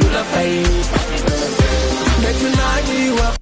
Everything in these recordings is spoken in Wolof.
du la fay nekk naa di wax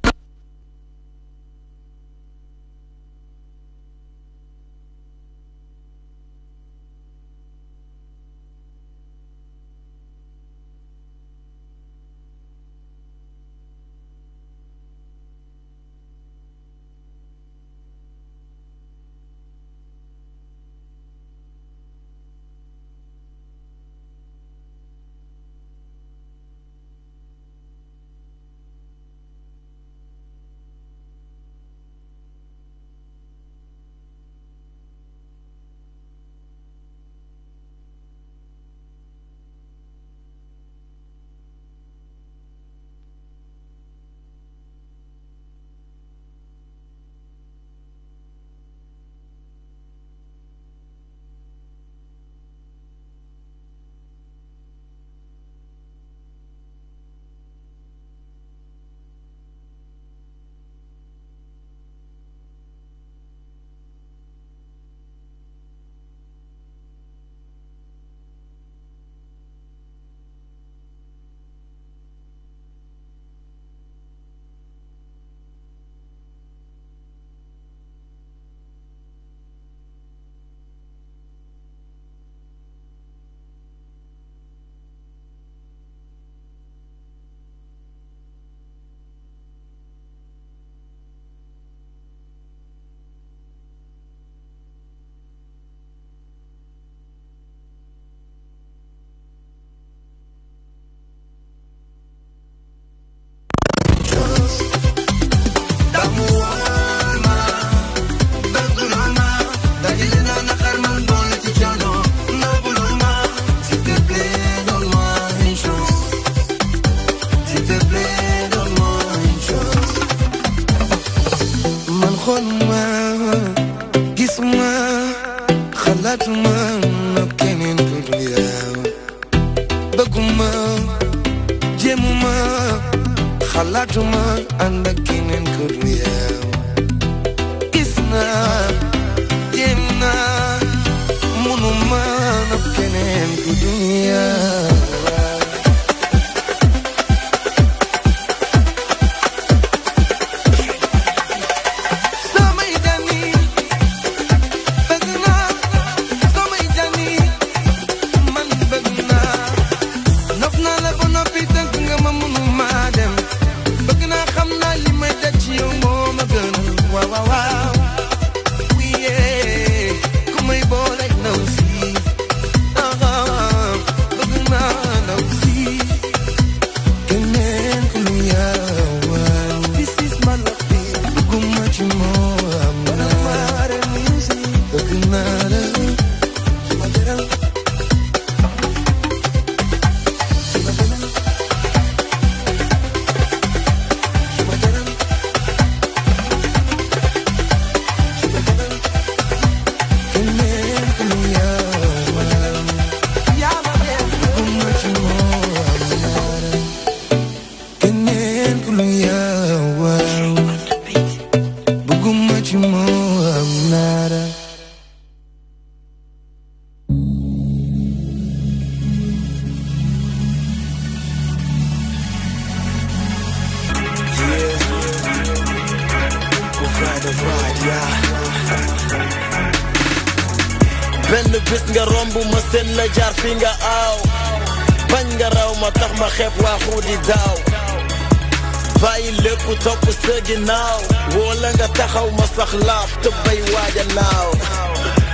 benn bis nga romb ma seen la jaar fi nga aaw bañ nga raw ma tax ma xeeb waaxu di daaw bàyyi lépp topp sa ginnaaw wala nga taxaw ma sax laaf te bay waaja naaw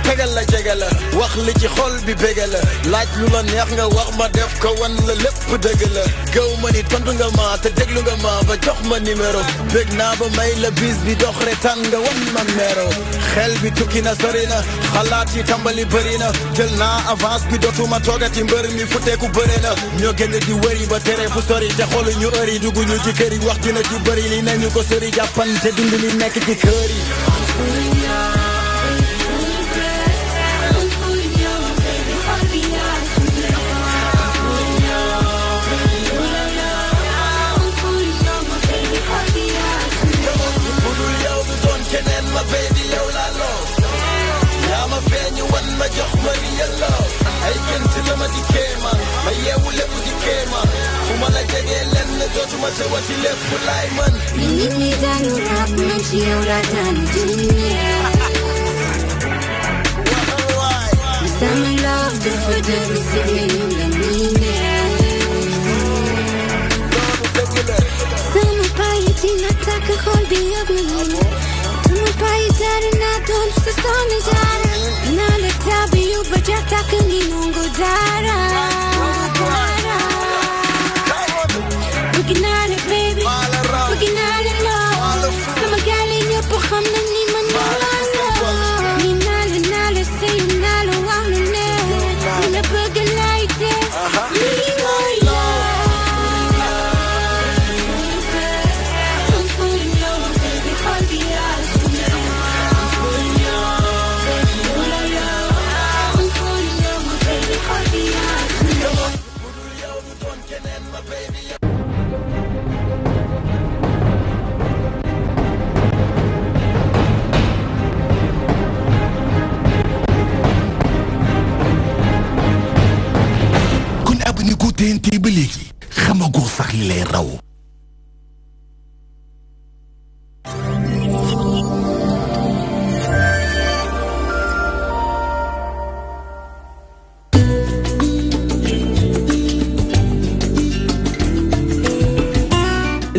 tegal la jege la wax li ci xol bi bége la laaj lu la neex nga wax ma def ko wan la lépp dëgg la gëw ma ni tontu nga ma te déglu nga ma ba jox ma numéro bég naa ba may la bis bi dox retaan nga wan ma mero xel bi tukki na sori na xalaat yi tàmbali bëri na jël naa avance bi dootuma toogati mbër mi futeeku bëre na ñoo génn di wëri ba tere fu sori te xolu ñu ëri dugg ñu ci kër yi wax dina ci bëri li nañu ko sori jàppante dund li nekk ci kër yi keneen ma baby yow laa loo yaa ma feeñu wan ma jox ma real love ay gént la ma di kéemaan ma yeewu lépp di kéemaan fu ma la wati lépp laay man nit ñi daanu rap man ci yow la daanu dunya sama love dafa dëgg si ñu la miine sama payi dina takk xol bi yëg na sama payi dara naa doon sa sonn dara naa la tabi yu ba ja takk ni nungu dara Looking at it, baby. Looking at it, love. Sama gal yi ñëpp xam nañ ni man maa la love. Ni naa la say naa la wax lu ne. Ni la bëgg lay def. Lii mooy love. I'm putting you, baby, xol bi yaa su ne. I'm putting you, baby, you la yow. I'm putting you, baby, xol bi yaa su ne. ni ko TNT ba léegi xamagoo sax li lay raw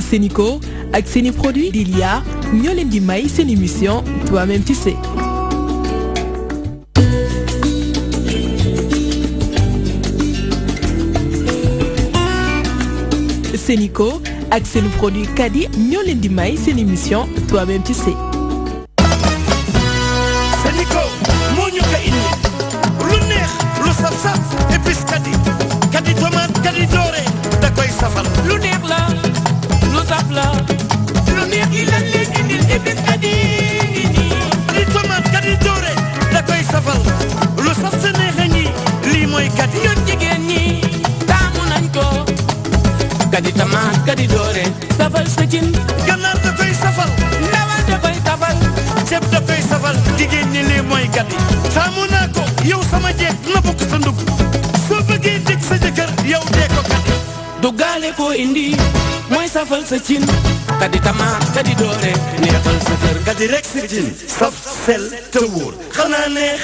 Sénico ak seeni produit Delia ñoo leen di may seen émission Toi-même tu sais. Sénico ak seeni produit Kadi ñoo leen di may seen émission Toi-même tu sais. Sénico moo ñu ko indi lu neex lu saf-saf épice Kadi tomate Kadi doore da koy safal lu neex la lu saf la lu neex li lan leen indil épice Kadi li tomate Kadi doore da koy safal lu saf sa neex a ngi lii mooy Kadi ñun jigéen ñi taamu nañ ko Kadi tomate Kadi doore safal sa cin ganaar da koy safal ndawal da koy safal ceeb da koy safal jigéen ñi lii mooy Kadi taamu naa ko yow sama jeeg na bokk sa ndug soo bëggee dégg sa jëkkër yow dee ko Kadi duggaale ko indi mooy safal sa cin Kadi tamaat Kadi doore neexal sa kër Kadi rek sa cin saf sel te wóor xanaa neex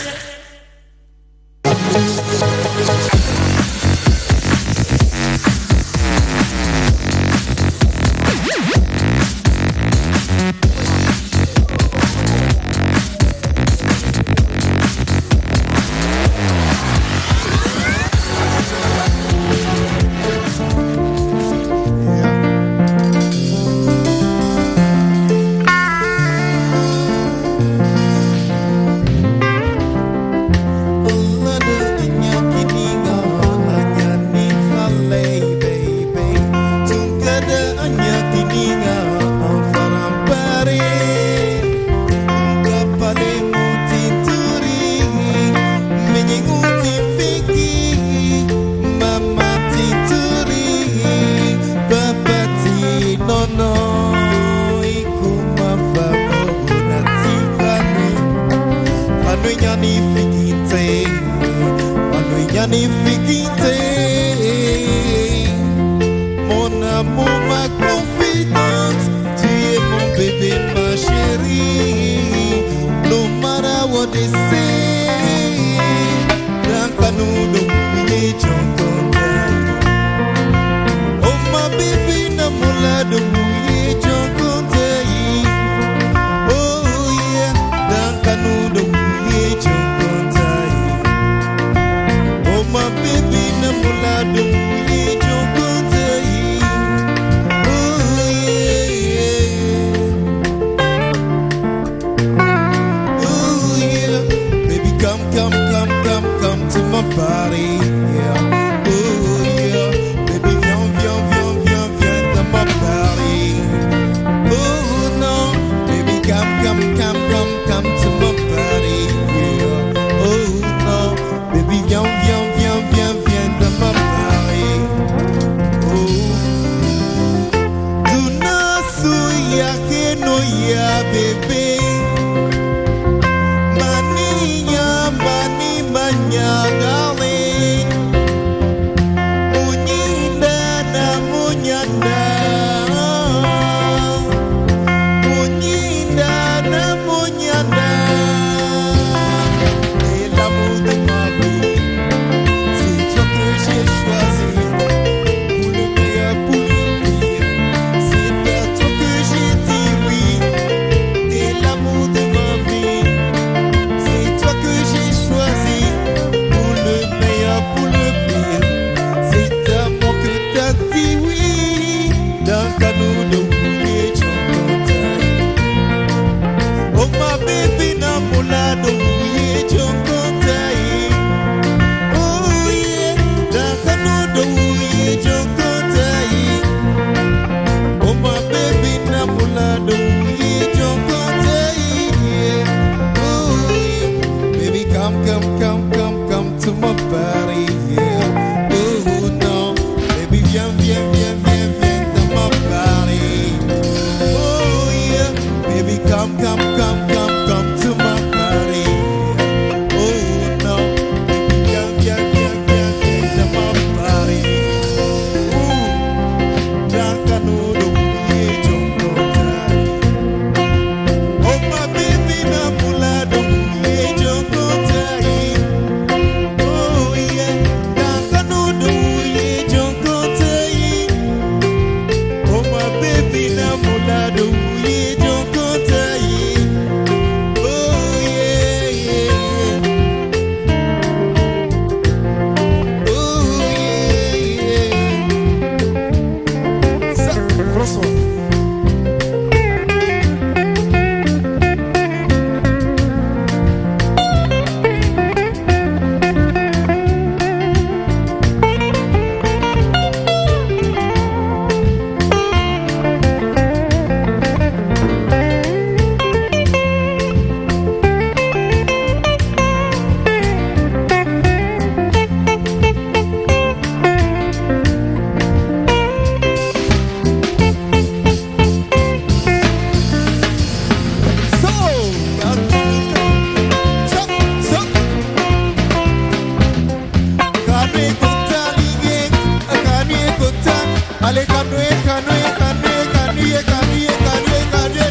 Allez, canoué, canoué, canoué, canoué, canoué, canoué, canoué.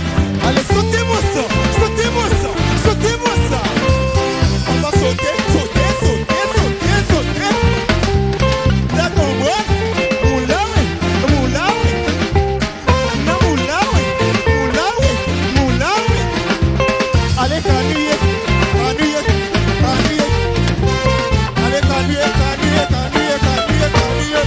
Allez, sautez-moi ça, sautez-moi ça, sautez-moi ça. On va sauter, sauter, sauter, sauter, sauter. D'accord, moi. Moulaoui, moulaoui. Non, moulaoui, moulaoui, moulaoui. Allez, canoué, canoué, canoué. Allez, canoué, canoué, canoué, canoué, canoué.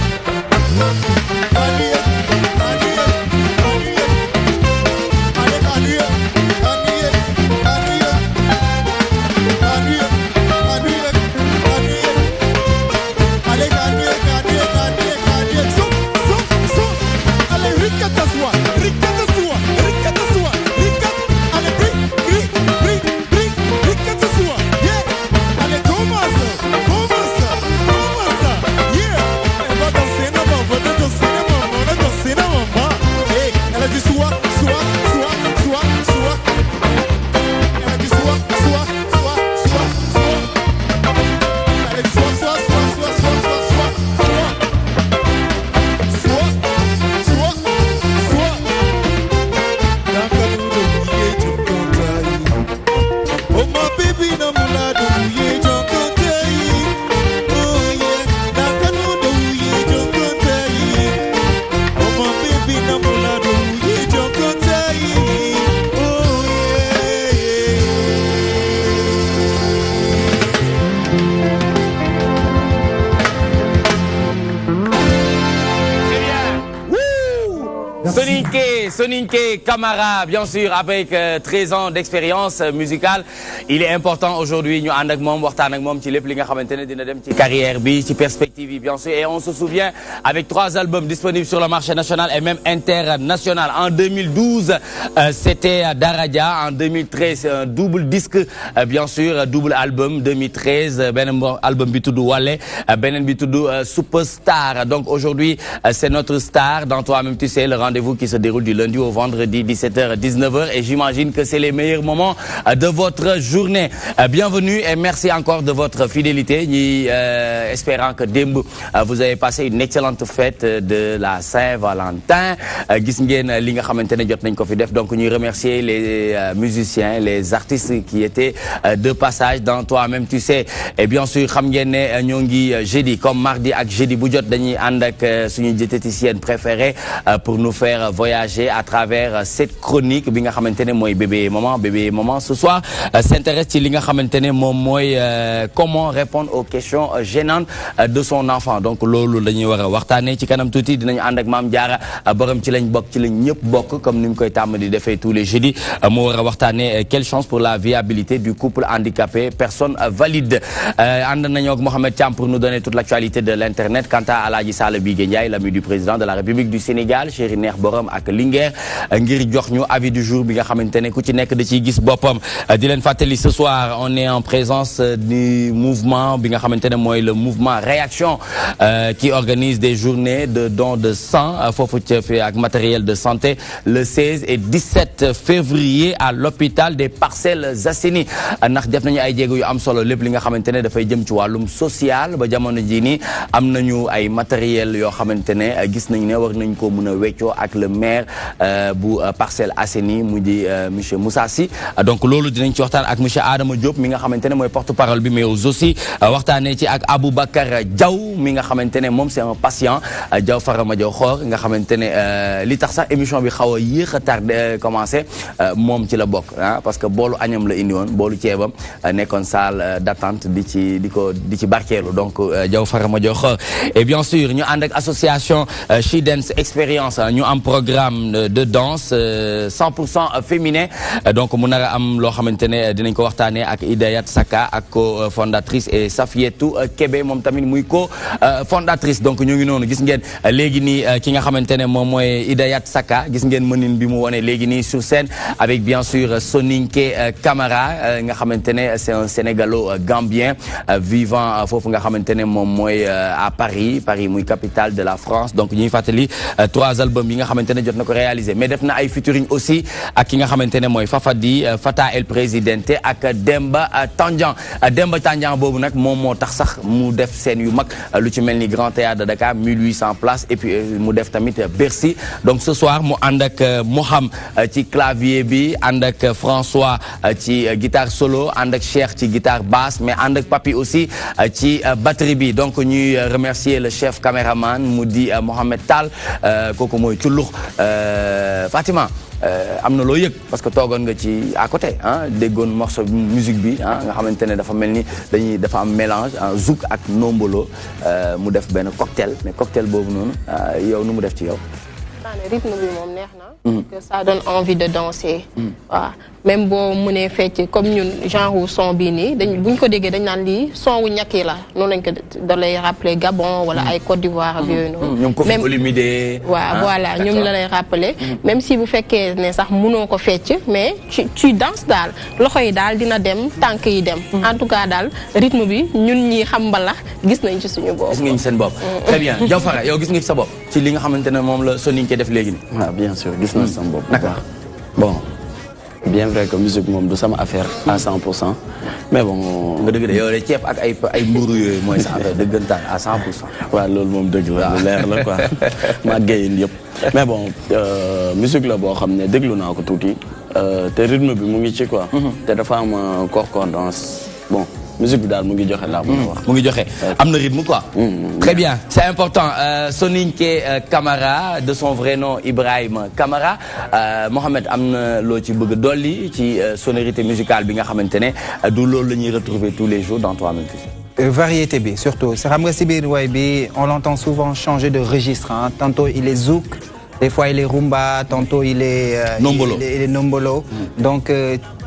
Soninké Camara, bien sûr, avec 13 ans d'expérience musicale. Il est important aujourd'hui, ñu ànd ak moom waxtaan ak moom ci lépp li nga xamante ne dina dem ci carrière bi, ci perspective yi, bien sûr. Et on se souvient, avec 3 albums disponibles sur le marché national et même international. En 2012, c'était Daraja. En 2013, un double disque, bien sûr, double album. 2013, beneen album bi tudd Wale, beneen bi tudd Superstar. Donc aujourd'hui, c'est notre star. Dans Toi-même tu sais, le rendez-vous qui se déroule du lundi au vendredi, 17h, 19h. Et j'imagine que c'est les meilleurs moments de votre journée. Bienvenue et merci encore de votre fidélité. Espérant que démb, vous avez passé une excellente fête de la Saint-Valentin. Gis ngeen li nga xamante ne jot nañ ko fi def. Donc ñuy remercier les musiciens, les artistes qui étaient de passage dans Toi-même tu sais. Et bien sûr, xam ngeen ne ñoo ngi jeudi comme mardi ak jeudi bu jot dañuy ànd ak suñu diététicienne préférée pour nous faire voyager à travers cette chronique bi nga xamante ne mooy bébé maman ce soir s'intéresse ci li nga xamante ne moom mooy comment répondre aux questions gênantes de son enfant. Donc loolu la ñuy war a waxtaanee ci kanam tuuti dinañu ànd ak Mame Diarra borom ci lañ bokk ci lañ ñëpp bokk comme ni mu koy tàmm di defee tous les jeudis mu war a waxtaanee quelle chance pour la viabilité du couple handicapé personne valide. ànd nañoo ak Mohamed Thiam pour nous donner toute l'actualité de l'internet. Quant à Aladji Sall Bigué Ndiaye, l'ami du président de la République du Sénégal, Chéri Neex Borom ak Linguère ngir jox ñu avis du jour bi nga xamante ne ku ci nekk da ciy gis boppam. di leen fàttali ce soir on est en présence du mouvement bi nga xamante ne mooy le mouvement Réaction qui organise des journées de dons de sang foofu ci fi ak matériel de santé le 16 et 17 février à l'hôpital des Parcelles Assainies. ndax def nañu ay jéego yu am solo lépp li nga xamante ne dafay jëm ci wàllum social ba jamono ji nii am nañu ay matériel yoo xamante ne gis nañu ne war nañ ko mën a weccoo ak le maire bu Parcelles Assainies mu di monsieur Moussa Sy. donc loolu dinañ ci waxtaan ak monsieur Adama Diop mi nga xamante ne mooy porte-parole bi mais aussi waxtaanee ci ak Aboubacar Diaw mi nga xamante ne moom c'est un patient Diaw Farama Diaw Xoor nga xamante ne li tax sax émission bi xaw a yéex a tardé commencé moom ci la bokk parce que boolu añam la indi woon boolu ceebam nekkoon salle d'attente di ci barkeelu donc Diaw Farama Diaw Xoor. Et bien sûr ñu ànd ak association She Dance Experience ñu am programme de danse 100% féminin donc mu nar a am loo xamante ne dinañ ko waxtaanee ak Idayat Saka ak co-fondatrice et Safietou Kébé moom tamit muy co-fondatrice. donc ñu ngi noonu gis ngeen léegi nii ki nga xamante ne moom mooy Idayat Saka gis ngeen mënin bi mu wone léegi nii sur scène avec bien sûr Soninké Camara nga xamante ne c'est un Sénégalo-Gambien vivant foofu nga xamante ne moom mooy à Paris muy capitale de la France. donc ñuy fàttali 3 albums yi nga xamantene jot nako réaliser mais def na ay featuring aussi ak ki nga xamantene moy Fafadi Fata El Presidente ak Demba Tandian bobu nak mom moo tax sax mu def scène yu mag lu ci melni Grand Théâtre de Dakar 1800 places et puis mu def tamit Bercy donc ce soir mu ànd ak Moham ci clavier bi ànd ak François ci guitare solo ànd ak Cheikh ci guitare basse mais ànd ak Papi aussi ci batterie bi donc ñuy remercier le chef caméraman mu di Mohamed Tall kooku mooy Cullux Fatima am na loo yëg parce que toogoon nga ci à côté ah déggoon morceau musique bi ah nga xamante ne dafa mel ni dafa am mélange zouk ak nombolo mu def benn cocktail mais cocktail boobu noonu yow nu mu def ci yow. rythme bi moom neex na. que ça donne envie de danser. waaw même boo mënee fecc comme ñun genre son bii nii bu ñu ko déggee dañ naan lii son wu ñàkk la noonu lañ ko da lay rappeler Gabon wala ay Côte d'Ivoire ak yooyu noonu. ñoom Koffi Olomidé. waaw voilà ñoom la lay rappeler. même si bu fekkee ne sax mënoo ko fecc mais tu danses daal loxo yi daal dina dem tànk yi dem. en tout cas daal rythme bi ñun ñi xam mbalax gis nañ ci suñu bopp. gis ngeen ci seen bopp. très bien Diawfara yow gis nga ci sa bopp ci li nga xamante ne moom la Soninké def léegi nii. waaw bien sûr gis na sama bopp. d'accord bon. bien vrai que musique moom du sama affaire à 100% mais bon. nga dëgg de yow de ceeb ak ay mburu yooyu mooy sa affaire dëggantaan à 100%. waaw loolu moom dëgg la lu leer la quoi maa géyin yëpp mais bon musique la boo xam ne déglu naa ko tuuti te rythme bi mu ngi ci quoi. te dafa am concordance bon. musique bi daal mu ngi joxe laa mën a wax. mu ngi joxe am na rythme quoi. très bien c'est important Soninké Camara de son vrai nom Ibrahima Camara Mohamed am na loo ci bëgg dolli ci sonorité musicale bi nga xamante ne du loolu la ñuy retrouver tous les jours dans Toi-même tu sais. Variété bi surtout xam nga si biir way bi on l'entend souvent changer de registre hein. Tantôt il est zouk, des fois il est rumba, tantôt il est nombolo. Il est nombolo. Donc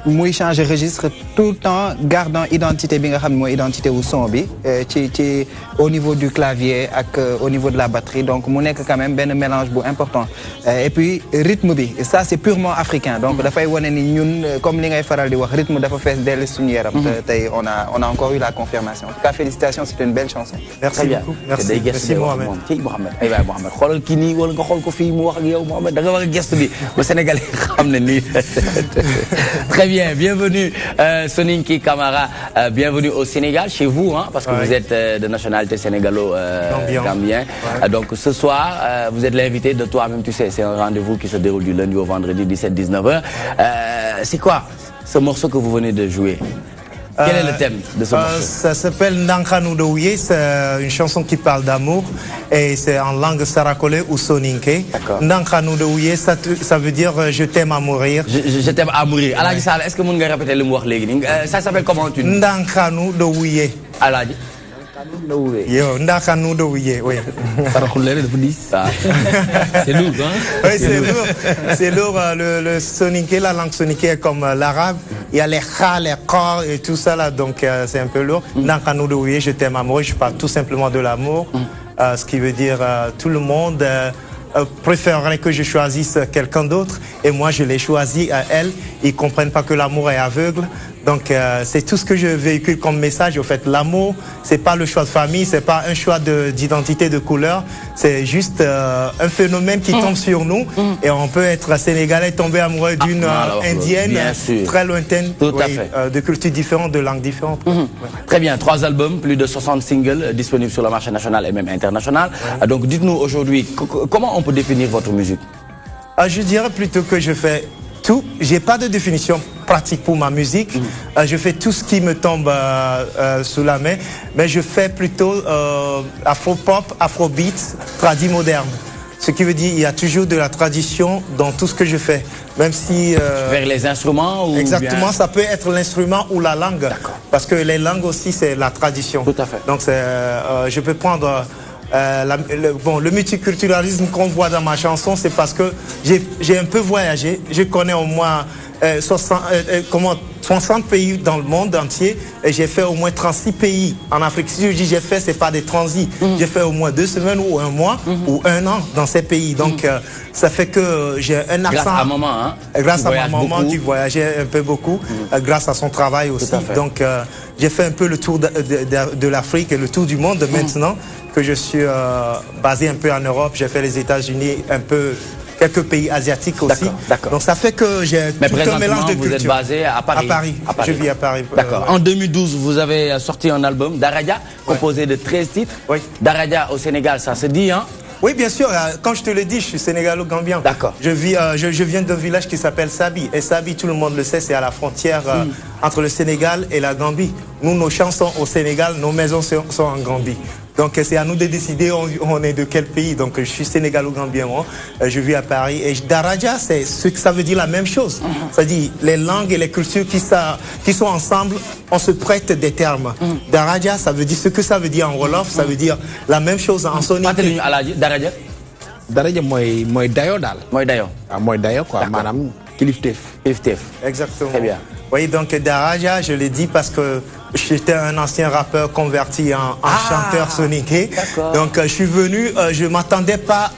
muy changer registre tout le temps gardant identité bi nga xam mooy identité wu son bi ci au niveau du clavier ak au niveau de la batterie donc mu nekk quand même benn mélange bu important et puis rythme bi ça c'est purement africain donc dafay wane ni ñun comme li ngay faral di wax rythme dafa fees dellu suñu yaram tey on a encore eu la confirmation en tout cas félicitations c'est une belle chanson. merci beaucoup merci Mohamed. ci Mohamed ay waay Mohamed xoolal kii nii wala nga xool ko fii mu wax ak yow Mohamed da nga war a gëstu bi ba Sénégalais xam ne nii très bien bienvenue Soninké Camara bienvenue au Sénégal chez vous hein, parce que vous êtes de nationalité sénégalo-gambien donc ce soir vous êtes l'invité de Toi-même tu sais c'est un rendez-vous qui se déroule du lundi au vendredi 17-19h c'est quoi ce morceau que vous venez de jouer? Quel est le thème de ce morceau? Ça s'appelle Ndankhanou de Ouye, c'est une chanson qui parle d'amour et c'est en langue sarakole ou soninké. Ndankhanou de Ouye, ça veut dire je t'aime à mourir. Je t'aime à mourir. Aladji Sall, est-ce que vous pouvez répéter le mot? Ça s'appelle comment tu dis? Ndankhanou de Ouye. Aladji. Yo, Ndankhanou de Ouye, oui. C'est lourd, hein? Oui, c'est lourd. C'est lourd. Le soninké, la langue soninké est comme l'arabe. Il y a les kha, les corps et tout ça là, donc c'est un peu lourd. Ndankhanou de Ouye, je t'aime à mourir. Je parle tout simplement de l'amour, ce qui veut dire tout le monde préférerait que je choisisse quelqu'un d'autre et moi je l'ai choisi à elle. Ils comprennent pas que l'amour est aveugle. Donc c'est tout ce que je véhicule comme message. Au fait, l'amour, c'est pas le choix de famille, c'est pas un choix d'identité, de couleur. C'est juste un phénomène qui tombe sur nous et on peut être sénégalais, tomber amoureux d'une indienne très lointaine, de culture différente, de langue différente. Très bien, 3 albums, plus de 60 singles disponibles sur le marché national et même international. Donc dites-nous aujourd'hui, comment on peut définir votre musique? Je dirais plutôt que je fais tout. J'ai pas de définition pratique pour ma musique. Je fais tout ce qui me tombe sous la main, mais je fais plutôt afro-pop, afro-beat, tradi moderne. Ce qui veut dire qu'il y a toujours de la tradition dans tout ce que je fais. Même si... vers les instruments ou exactement, bien... ça peut être l'instrument ou la langue. Parce que les langues aussi, c'est la tradition. Tout à fait. Donc je peux prendre... le multiculturalisme qu'on voit dans ma chanson, c'est parce que j'ai un peu voyagé. Je connais au moins 60 pays dans le monde entier et j'ai fait au moins 36 pays en Afrique. Si je dis j'ai fait, c'est pas des transits. J'ai fait au moins 2 semaines ou 1 mois ou 1 an dans ces pays. Donc ça fait que j'ai un accent. Grâce à maman, hein? Grâce à ma maman qui voyageait un peu beaucoup, grâce à son travail aussi. Donc j'ai fait un peu le tour de l'Afrique et le tour du monde maintenant que je suis basé un peu en Europe. J'ai fait les États-Unis un peu quelques pays asiatiques aussi. Donc ça fait que j'ai tout un mélange de culture. Vous êtes basé à Paris. À Paris. Je vis à Paris. D'accord. En 2012, vous avez sorti un album, Daraja, composé de 13 titres. Oui. Daraja au Sénégal, ça se dit, hein? Oui, bien sûr. Comme je te l'ai dit, je suis sénégalo-gambien. D'accord. Je viens d'un village qui s'appelle Sabi. Et Sabi, tout le monde le sait, c'est à la frontière entre le Sénégal et la Gambie. Nous, nos champs sont au Sénégal, nos maisons sont en Gambie. Donc c'est à nous de décider on est de quel pays. Donc je suis sénégalo-gambien, moi. Je vis à Paris. Et Daraja, c'est ce que ça veut dire la même chose. C'est-à-dire les langues et les cultures qui sont ensemble, on se prête des termes. Daraja, ça veut dire ce que ça veut dire en Wolof, ça veut dire la même chose en soninké. Daraja. Daraja mooy dayo daal. Mooy dayo. waaw mooy dayo quoi maanaam kilifteef. Exactement. Très bien. Oui, donc Daraja, je l'ai dit parce que j'étais un ancien rappeur converti en chanteur soninké. Donc je suis venu, je m'attendais pas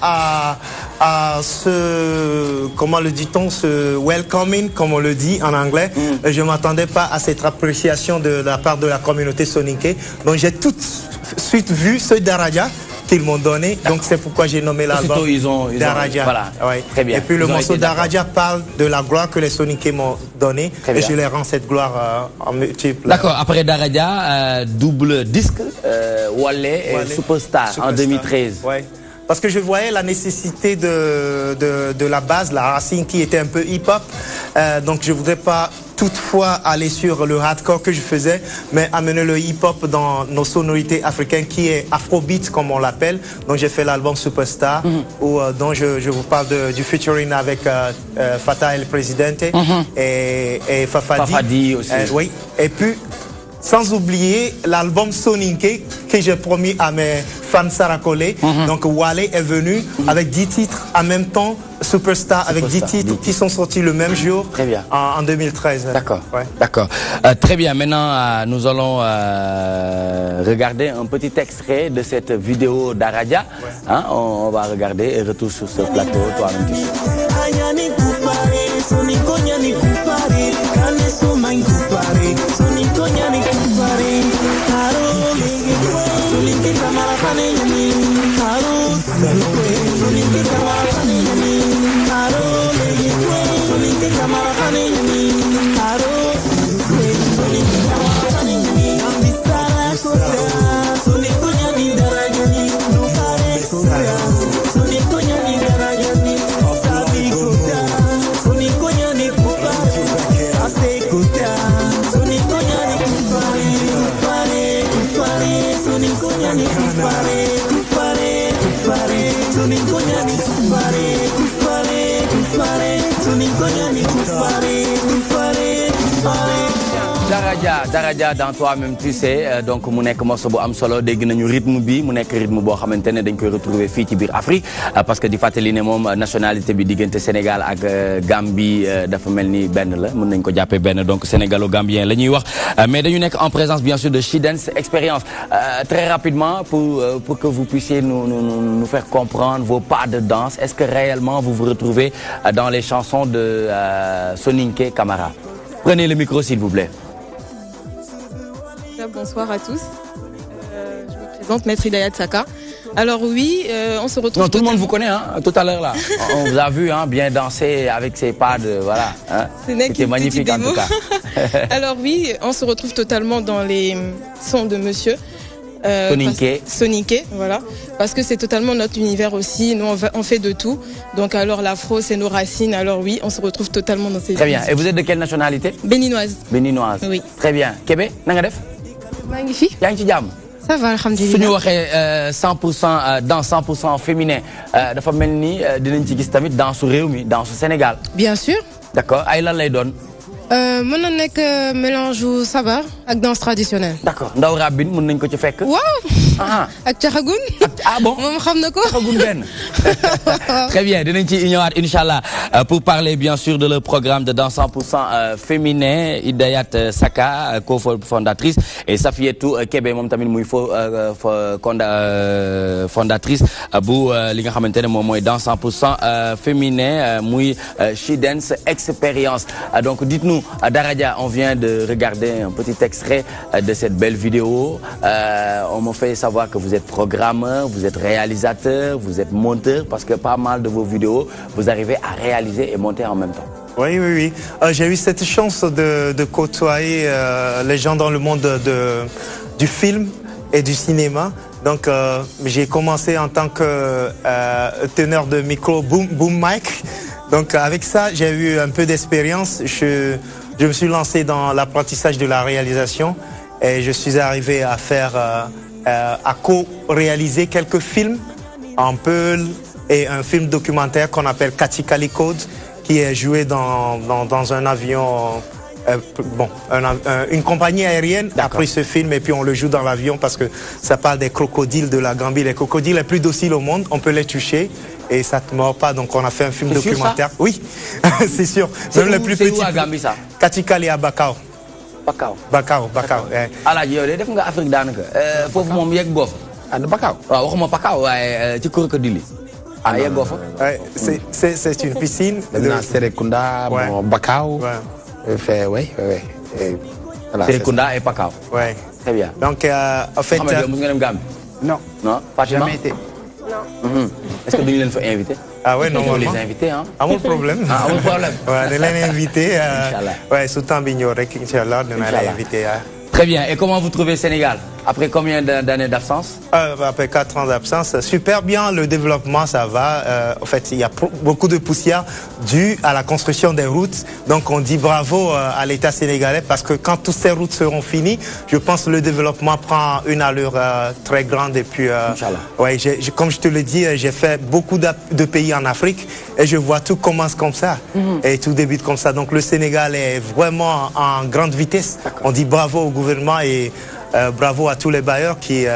à ce, comment le dit-on, ce welcoming, comme on le dit en anglais. Je m'attendais pas à cette appréciation de la part de la communauté soninké. Donc j'ai tout de suite vu ce Daraja qu'ils m'ont donné, donc c'est pourquoi j'ai nommé l'album Daraja. Voilà. Ouais. Très bien. Et puis le morceau Daraja parle de la gloire que les soninké m'ont donnée et je les rends cette gloire en multiple. D'accord, après Daraja, double disque, Wallé et Superstar en 2013. Ouais. Parce que je voyais la nécessité de la base, la racine qui était un peu hip-hop. Donc je ne voudrais pas toutefois aller sur le hardcore que je faisais, mais amener le hip-hop dans nos sonorités africaines qui est afrobeat comme on l'appelle. Donc j'ai fait l'album Superstar, dont je vous parle du featuring avec Fatah El Presidente et Fafadi aussi. Oui, et puis sans oublier l'album Soninké que j'ai promis à mes fans Sarakole. Donc Wale est venu avec 10 titres en même temps, Superstar avec 10 titres qui sont sortis le même jour. Très bien. En 2013. D'accord. Ouais. D'accord. Très bien. Maintenant, nous allons regarder un petit extrait de cette vidéo d'Araja. Hein, on va regarder et retour sur ce plateau. Toi-même, tu Daraja dans toi-même tu sais donc mu nekk morceau bu am solo dégg nañu rythme bi mu nekk rythme boo xamante ne dañ koy retrouver fii ci biir Afrique parce que di fàttali ne moom nationalité bi diggante Sénégal ak Gambie dafa mel ni benn la mën nañ ko jàppee benn donc sénégalo-gambien la ñuy wax mais dañu nekk en présence bien sûr de She Dance Experience très rapidement pour que vous puissiez nous faire comprendre vos pas de danse. Est-ce que réellement vous vous retrouvez dans les chansons de Soninké Camara? Prenez le micro s'il vous plaît. Bonsoir à tous. Je me présente, Maître Hidayat Saka. Alors oui, on se retrouve... Non, tout le monde vous connaît, hein, tout à l'heure là. On vous a vu hein, bien danser avec ses pas de... Voilà. Hein. C'était magnifique en tout cas. Alors oui, on se retrouve totalement dans les sons de monsieur. Soninké, voilà. Parce que c'est totalement notre univers aussi. Nous, on fait de tout. Donc alors l'afro, c'est nos racines. Alors oui, on se retrouve totalement dans ces... Très bien. Et vous êtes de quelle nationalité? Béninoise. Béninoise. Oui. Très bien. Kébé, nangadef? Magnifique. Yaa ngi ci jàmm? Ça va, alhamdulillah. Su ñu waxee 100% dans 100% féminin dafa mel ni dinañ ci gis tamit danse su réew mi danse su Sénégal. Bien sûr. D'accord ay lan lay doon. Mën na nekk mélange u sabar ak danse traditionnelle. D'accord ndaw rabine mën nañ ko ci fekk. Waaw. Ak caxagun. Ah bon moom xam na ko. Caxagun benn. Très bien dinañ ci ñëwaat inchallah pour parler bien sûr de le programme de danse 100% féminin Hidayat Saka co-fondatrice et Safietou Kébé moom tamit muy fondatrice bu li nga xamante ne moom mooy danse 100% féminin muy She Dance Experience. Donc dites-nous Daraja, on vient de regarder un petit extrait de cette belle vidéo. On me fait savoir que vous êtes programmeur, vous êtes réalisateur, vous êtes monteur, parce que pas mal de vos vidéos, vous arrivez à réaliser et monter en même temps. Oui, oui, oui. J'ai eu cette chance de côtoyer les gens dans le monde du film et du cinéma. Donc, j'ai commencé en tant que teneur de micro boom mic. Donc, avec ça, j'ai eu un peu d'expérience. Je me suis lancé dans l'apprentissage de la réalisation et je suis arrivé à à co-réaliser quelques films en Peul et un film documentaire qu'on appelle Kachikali Code, qui est joué dans un avion. Une compagnie aérienne a pris ce film et puis on le joue dans l'avion parce que ça parle des crocodiles de la Gambie. Les crocodiles les plus dociles au monde, on peut les toucher et ça ne te mord pas. Donc on a fait un film documentaire. Oui, c'est sûr. Même les plus petits. C'est où à Gambie ça? Kachikali à Bakau. Bakau. Alaaji yow de def nga Afrique daanaka foofu moom yegg goo fa. Ah Bakau. waaw waxuma Bakau waaye ci crocodile yi. Ah yeggoo fa. C'est une piscine. Maintenant Serekunda, Bakau. Oui. Serekunda et Bakau. Ouais. Très bien. Donc en fait. Mohamed yow mos nga dem Gambie? Non. Non, Fatima? Jamais été. Non. Est-ce que dañu leen fa invité? Ah ouais, non. Il faut les inviter, hein? Amul problème. Ah, amul problème. Ouais, de les inviter. Inch'Allah. Ouais, sous temps bignon rek, Inch'Allah, de les inviter. Très bien. Et comment vous trouvez le Sénégal? Après combien d'années d'absence? Après 4 ans d'absence, super bien, le développement ça va. En fait, il y a beaucoup de poussière due à la construction des routes. Donc on dit bravo à l'État sénégalais parce que quand toutes ces routes seront finies, je pense que le développement prend une allure très grande. Et puis, ouais, comme je te le dis, j'ai fait beaucoup de pays en Afrique et je vois tout commence comme ça et tout débute comme ça. Donc le Sénégal est vraiment en grande vitesse. On dit bravo au gouvernement et bravo à tous les bailleurs qui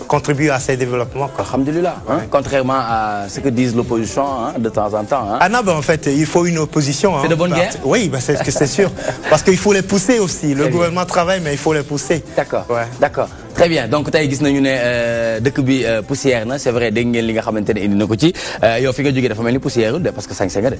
contribuent à ces développements. Alhamdulillah. Hein? Contrairement à ce que disent l'opposition de temps en temps. Hein? Ah non, en fait, il faut une opposition. C'est de bonne guerre? Oui, c'est sûr. Parce qu'il faut les pousser aussi. Le gouvernement travaille, mais il faut les pousser. D'accord. Ouais. D'accord. Très bien. Donc, tu as vu que dëkk bi poussière, c'est vrai, dégg ngeen li nga xamante ne indi na ko ci yow fi nga jógee dafa mel ni poussière parce que 5 nga de.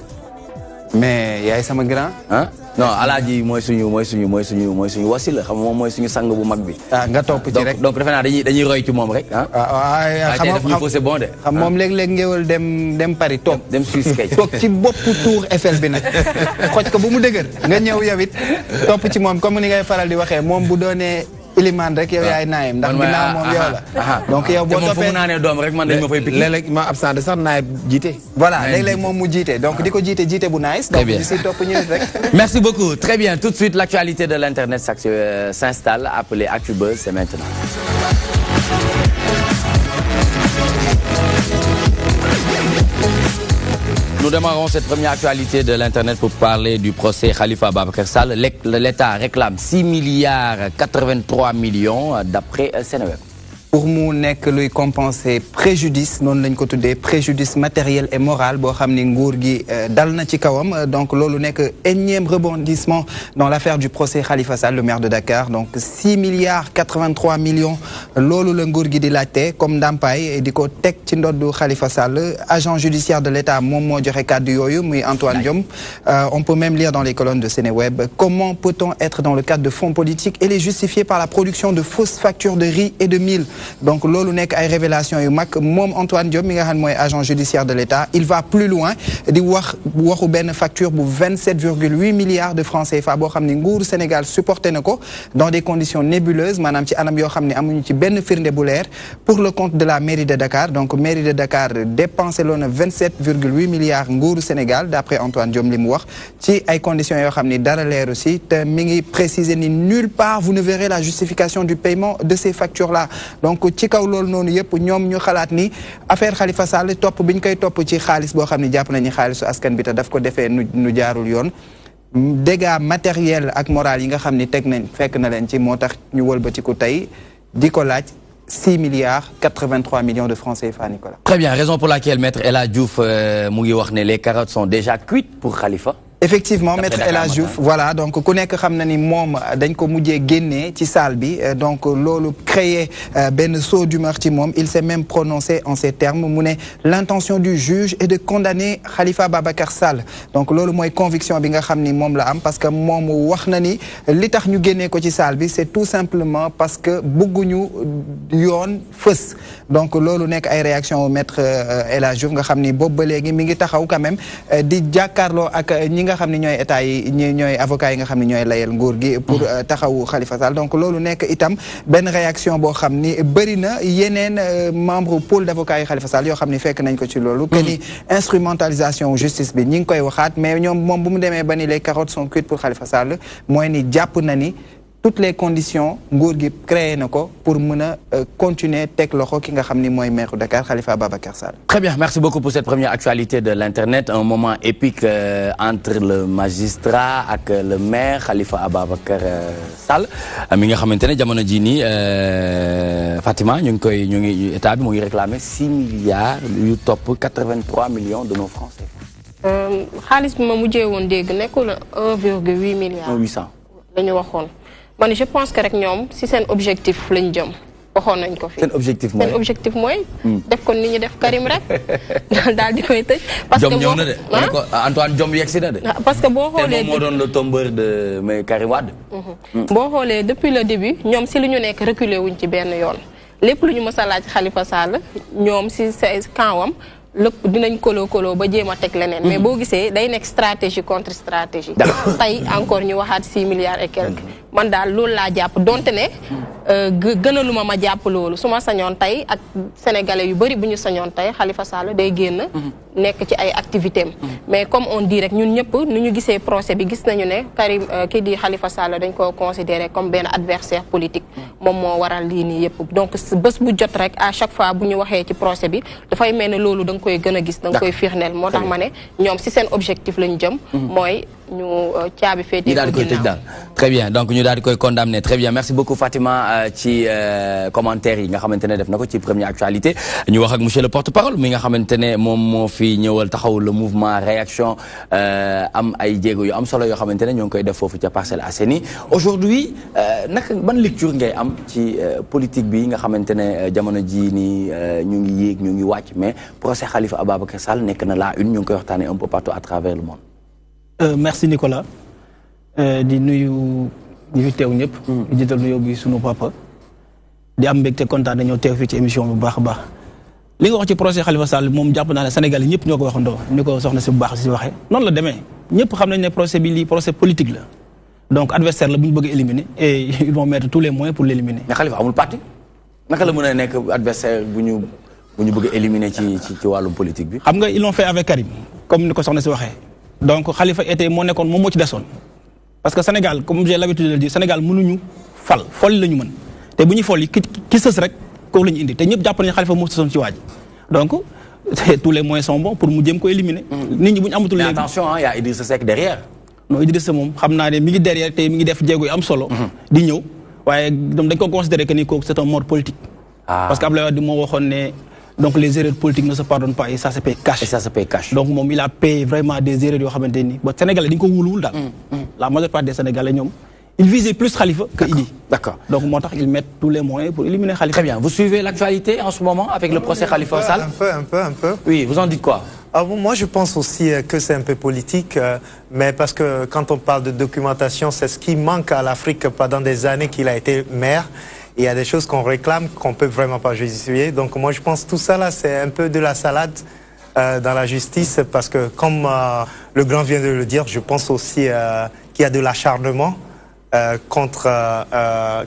Mais yaay sama grand. Hein? Non, Alaaji mooy suñu wasil xam moom mooy suñu sang bu mag bi. Ah nga topp ci rek. Donc defe naa dañuy roy ci moom rek ah. Waaw c'est bon de. xam moom léeg-léeg ngéwal dem Paris toog. dem Suisse kay. toog ci boppu tour Eiffel bi nag. xoj ko ba mu dëgër nga ñëw yow it topp ci moom comme ni ngay faral di waxee moom bu doonee Iliman rek yow yaay naayam ndax ginnaaw moom yow la. donc yow boo toppee moom naanee doom rek man dañ ma fay piqué. léeg-léeg ma absent de sax naay jiite. Voilà léeg-léeg moom mu jiite donc di ko jiite bu nice. donc di si topp ñu rek. Merci beaucoup. Très bien. Tout de suite l'actualité de l'internet s'installe. Appelez ActuBuzz, c'est maintenant. Nous démarrons cette première actualité de l'Internet pour parler du procès Khalifa Ababacar Sall. L'État réclame 6 milliards 83 millions d'après Seneweb. Pour mu nekk luy compenser préjudice noonu lañ ko tuddee préjudice matériel et moral boo xam ni nguur gi dal na ci kawam donc loolu nekk énième rebondissement dans l'affaire du procès Khalifa Sall le maire de Dakar donc 6 milliards 83 millions loolu la nguur gi di laajte comme ndàmpaay di ko teg ci ndoddu Khalifa Sall agent judiciaire de l'État moom moo joxe kàddu yooyu muy Antoine Diome on peut même lire dans les colonnes de Seneweb comment peut-on être dans le cadre de fonds politiques et les justifier par la production de fausses factures de riz et de mil. Donc loolu nekk ay révélation yu mag moom Antoine Diome mi nga xam mooy agent judiciaire de l'État il va plus loin di waxu benn facture bu 27,8 milliards de francs CFA boo xam ni nguuru Sénégal supporté na ko dans des conditions nébuleuses maanaam ci anam yoo xam ne amuñu ci benn firnde bu leer pour le compte de la mairie de Dakar donc mairie de Dakar dépensé loon na 27,8 milliards nguuru Sénégal d'après Antoine Diome li mu wax ci ay conditions yoo xam ni dara leer aussi te mi ngi préciser ni nulle part vous ne verrez la justification du paiement de ces factures là donc ci kaw loolu noonu yëpp ñoom ñu xalaat ni affaire Khalifa Sall topp bi ñu koy topp ci xaalis boo xam ne jàpp nañu xaalisu askan bi te daf ko defee nu jaarul yoon dégâts matériels ak moral yi nga xam ni teg nañ fekk na leen ci moo tax ñu wëlbatiku tey di ko laaj 6 milliards 83 millions de francs CFA Nicolas. Très bien, raison pour laquelle Maître El Hadj Diouf mu ngi wax ne les carottes sont déjà cuites pour Khalifa. Effectivement, Maître El Hadji Diouf, voilà, donc ku nekk xam na ni moom dañ ko mujjee génnee ci salle bi, donc loolu créé ben saut d'humeur ci moom. Il s'est même prononcé en ces termes, mu ne l'intention du juge est de condamner Khalifa Babacar Sall. Donc loolu mooy conviction bi nga xam ni moom la am, parce que moom wax na ni li tax ñu génnee ko ci salle bi c'est tout simplement parce que bëgguñu yoon fës. Donc loolu nekk ay réaction au Maître El Hadji Diouf nga xam ni boobu ba léegi mi ngi taxaw quand même di jàkkaarloo ak ñi nga xam ni ñooy état yi ñooy avocats yi nga xam ni ñooy layal nguur gi pour taxawu Khalifa Sall. Donc loolu nekk itam benn réaction boo xam ni bëri na yeneen membre pôle d'avocats yi Khalifa Sall yoo xam ni fekk nañ ko ci loolu que ni instrumentalisation justice bi ñi ngi koy waxaat, mais ñoom moom bu mu demee ba ni les carottes sont cuites pour Khalifa Sall mooy ni jàpp na ni toutes les conditions nguur gi créé na ko pour mën a continuer teg loxo ki nga xam ni mooy maire Dakar Khalifa Babacar Sall. Très bien, merci beaucoup pour cette première actualité de l'internet, un moment épique entre le magistrat ak le maire Khalifa Ababacar Sall mi nga xamante ne jamono ji nii Fatima ñu ngi état bi mu ngi réclamer 6 milliards yu topp 83 millions de nos francs CFA. xaalis bi ma mujjee woon dégg nekkul 1,8 milliards. 800 la ñu waxoon. man je pense que rek ñoom si seen objectif lañ jëm waxoon nañ ko fi. seen objectif mooy seen objectif mooy. def ko ni ñu def Karim rek daal di koy tëj. parce que Jom ñëw na de. ma ne ko Antoine Jom yegg si na de. parce que boo xoolee te moom moo doon le tombeur de mais Karim Wade. boo xoolee depuis le début ñoom si lu ñu nekk reculé wuñ ci benn yoon lépp lu ñu mës a laaj Khalifa Sall ñoom si sa kawam. lépp dinañ kolo ba jéem a teg leneen. mais boo gisee day nekk stratégie contre stratégie. tey encore ñu waxaat 6 milliards et quelques. man daal loolu laa jàpp donte ne gënaluma ma jàpp loolu su ma sañoon tey ak sénégalais yu bëri bu ñu sañoon tey Khalifa Sall day génn. nekk ci ay activités am. mais comme on dit rek ñun ñëpp nu ñu gisee procès bi gis nañu ne Karim kii di Khalifa Sall dañ koo considéré comme benn adversaire politique. moom moo waral lii nii yëpp donc bés bu jot rek à chaque fois bu ñu waxee ci procès bi dafay mel ne loolu da nga koy gën a gis da nga koy firndeel moo tax ma ne ñoom si seen objectif lañu jëm. mooy ñu caabi féetee ñu daal di koy tëj daal. très bien donc ñu daal di koy condamné très bien merci beaucoup Fatima ci commentaire yi nga xamante ne def na ko ci première actualité ñu wax ak monsieur le porte-parole mi nga xamante ne moom moo fi ñëwal taxaw le mouvement réaction am ay jéego yu am solo yoo xamante ne ñoo ngi koy def foofu ca Parcelles Assainies aujourd'hui naka ban lecture ngay am ci politique bi nga xamante ne jamono ji nii ñu ngi yéeg ñu ngi wàcc mais procès Khalifa Ababacar Sall nekk na la une ñu ngi koy waxtaanee un peu partout à travers le monde. Merci Nicolas di nuyu ñu fi teew ñëpp. di jiital nuyoo bi sunu papa. di am mbégte kontaan dañoo teew fii ci émission bi bu baax a baax. li nga wax ci procès Khalifa Sall moom jàpp naa ne Sénégal yi ñëpp ñoo ko waxandoo ni ko soxna si bu baax si waxee noonu la demee ñëpp xam nañ ne procès bi lii procès politique la donc adversaire la bu ñu bëgg a éliminer et ils vont mettre tous les moyens pour l'éliminer. mais Khalifa amul parti naka la mën a nekk adversaire bu ñu bëgg a éliminer ci wàllum politique bi. xam nga ils l'ont fait avec Karim comme ni ko soxna si waxee donc Khalifa était moo nekkoon moom moo ci desoon parce que Sénégal comme j'ai l'habitude de le dire Sénégal mënuñu folli la ñu mën te bu ñuy folli ki sës rek kooku la ñu indi te ñëpp jàpp nañu Khalifa moo sësoon ci waaj donc tous les moyens sont bons pour mu jéem ko éliminer. nit ñi bu ñu amatul. mais attention il y a Idrissa Seck derrière. non Idrissa moom xam naa ne mi ngi derrière te mi ngi def jéego yu am solo. di ñëw waaye dañ ko considérer que ni kooku c'est un mort politique. parce que Abdoulaye Wade moo waxoon ne donc les erreurs politiques ne se pardonnent pas et ça se paye cash. et ça se paye cash. donc moom il a payé vraiment des erreurs yoo xamante ni ba Sénégalais dañu ko wóoluwul daal. la majeure partie des Sénégalais ñoom. Ils visaient plus Khalifa que Idi. D'accord. Donc, ils mettent tous les moyens pour éliminer Khalifa. Très bien. Vous suivez l'actualité en ce moment avec le procès Khalifa Sall? Un peu. Oui, vous en dites quoi? Moi, je pense aussi que c'est un peu politique, mais parce que quand on parle de documentation, c'est ce qui manque à l'Afrique pendant des années qu'il a été maire. Il y a des choses qu'on réclame qu'on ne peut vraiment pas justifier. Donc, moi, je pense que tout ça, là, c'est un peu de la salade dans la justice, parce que, comme le grand vient de le dire, je pense aussi qu'il y a de l'acharnement. Contre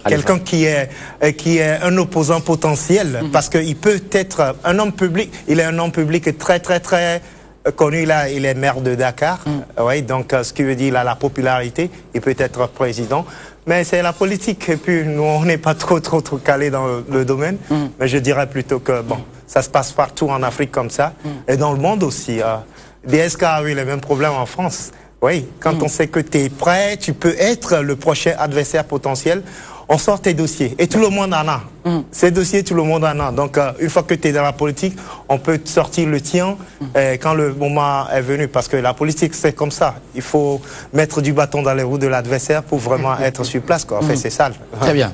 quelqu'un qui est un opposant potentiel, parce qu'il peut être un homme public, il est un homme public très connu, il est maire de Dakar, oui, donc ce qui veut dire il a la popularité, il peut être président, mais c'est la politique, et puis nous on n'est pas trop calés dans le domaine, mais je dirais plutôt que bon, ça se passe partout en Afrique comme ça, et dans le monde aussi. DSK a eu les mêmes problèmes en France. Oui, quand on sait que tu es prêt, tu peux être le prochain adversaire potentiel. on sort tes dossiers et tout le monde en a. Ces dossiers, tout le monde en a. Donc, une fois que tu es dans la politique, on peut sortir le tien quand le moment est venu. Parce que la politique, c'est comme ça. Il faut mettre du bâton dans les roues de l'adversaire pour vraiment être sur place, quoi. En fait, c'est ça. Très bien.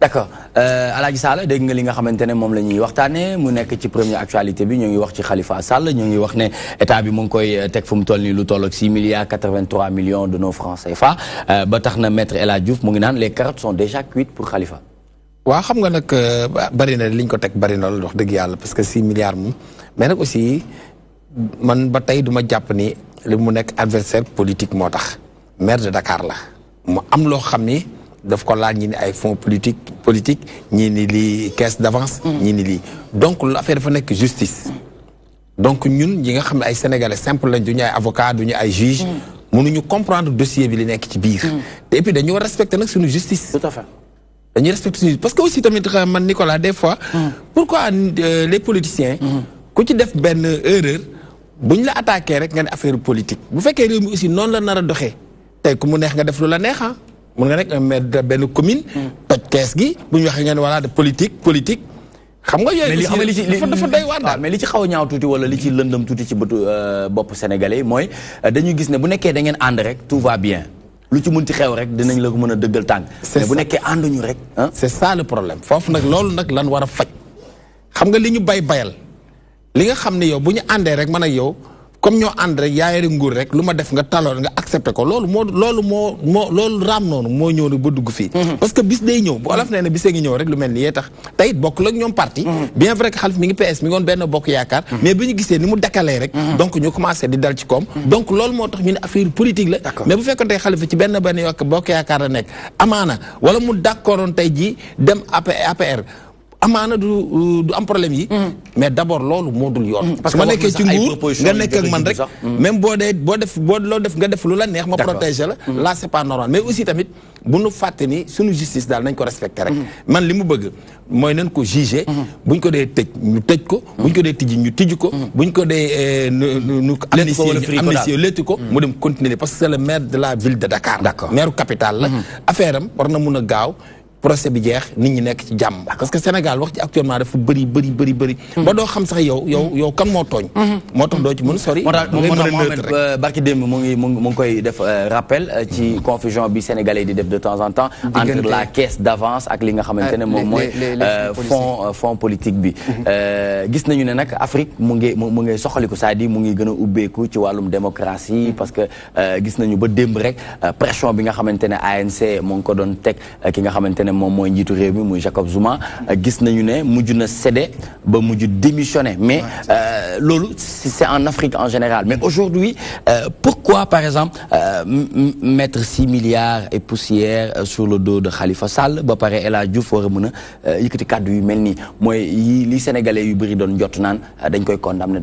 D'accord. Alaaji Sall dégg nga li nga xamante ne moom la ñuy waxtaanee mu nekk ci première actualité bi ñu ngi wax ci Khalifa Sall ñu ngi wax ne état bi mu ngi koy teg fu mu toll nii lu toll ak 6 milliards 83 millions de nos francs CFA ba tax na maître El Hadj Diouf mu ngi naan les carottes sont déjà cuites pour Khalifa. waaw xam nga nag bari na li ñu ko teg bari na la wax dëgg yàlla parce que 6 milliards moom mais nag aussi man ba tey du ma jàpp ni li mu nekk adversaire politique moo tax maire de Dakar la mu am loo xam ni. daf ko laaj ñi ni ay fonds politique ñi ni lii caisse d'avance ñi ni lii donc l'affaire dafa nekk justice donc ñun ñi nga xam ne ay sénégalais simple lañ du ñu ay avocat du ñu ay juge mënuñu comprendre dossier bi li nekk ci biir te et puis dañu war respecter nag suñu justice tout à fait dañuy respecter suñu parce que aussi tamit man Nicolas des fois pourquoi les politiciens ku ci def benn erreur buñ la attaqué rek nga ne affaire politique bu fekkee réew mi aussi noonu la nar a doxee tey ku mu neex nga def lu la neex mun nga nekk maire de benn commune. toj kees gi bu ñu waxee ngeen voilà de politique. xam nga yooyu aussi dafa doy waar daal mais li ci xaw a ñaaw tuuti wala li ci lëndëm tuuti ci bëtu bopp sénégalais yi mooy dañuy gis ne bu nekkee da ngeen ànd rek tout va bien lu ci munti xew rek dinañ la ko mën a dëggal tànk. mais bu nekkee ànduñu rek. c'est ça le problème foofu nag loolu nag lan war a faj xam nga li ñu bayal li nga xam ne yow bu ñu àndee rek man ak yow. comme ñoo ànd rek yaa yore nguur rek lu ma def nga taloon nga accepté ko loolu raam noonu moo ñëw ba dugg fii parce que bis day ñëw bu olof nee na bisee ngi ñëw rek lu mel ni yee tax tey bokk la ñoom parti bien vrai que Khalifa mi ngi PS mi ngi woon benn bokk yaakaar mais bi ñu gisee ni mu dakkalee rek donc ñu commencé di dal ci koom donc loolu moo tax ñu ne affaire politique la mais bu fekkoon tey Khalifa ci benn yokk bokk yaakaar la nekk amaana wala mu d'accordoon tey ji dem APR amaana du am problème yi mais d'abord loolu moo dul yoon parce que ma nekkee ci nguur nga nekk ak man rek même boo def nga def lu la neex ma protéger la là c'est pas normal mais aussi tamit bu nu fàtte ni suñu justice daal nañ ko respecter rek man li mu bëgg mooy nañ ko juger buñ ko dee tëj ñu tëj ko buñ ko dee tijji ñu tijji ko buñ ko dee nu amnistie létti ko mu dem continuer parce que c'est le maire de la ville de Dakar maire capitale la affaire am war na mun a gaaw procès bi jeex nit ñi nekk ci jàmm parce que Sénégal wax ci actuellement dafa bëri ba doo xam sax yow kan moo tooñ moo tax doo ci mën sori moo tax Mohamed barki démb mu ngi koy def rappel ci confusion bi sénégalais di def de temps en temps entre la caisse d'avance ak li nga xamante ne moom mooy fonds politique bi gis nañu ne nag Afrique mu ngi soxaliku c'est-à-dire mu ngi gën a ubbeeku ci wàllum démocratie parce que gis nañu ba démb rek pression bi nga xamante ne ANC mu ngi ko doon teg ki nga xamante ne moom mooy njiitu réew mi muy Jacob Zuma gis nañu ne mujj na cédé ba mujj démissionné mais loolu c'est en Afrique en général mais aujourd'hui pourquoi par exemple mettre 6 milliards et poussière sur le dos de Khalifa Sall ba pare El Hadj Diouf war a mën a yëkkati kàddu yu mel nii mooy li sénégalais yu bëri doon jot naan dañ koy condamner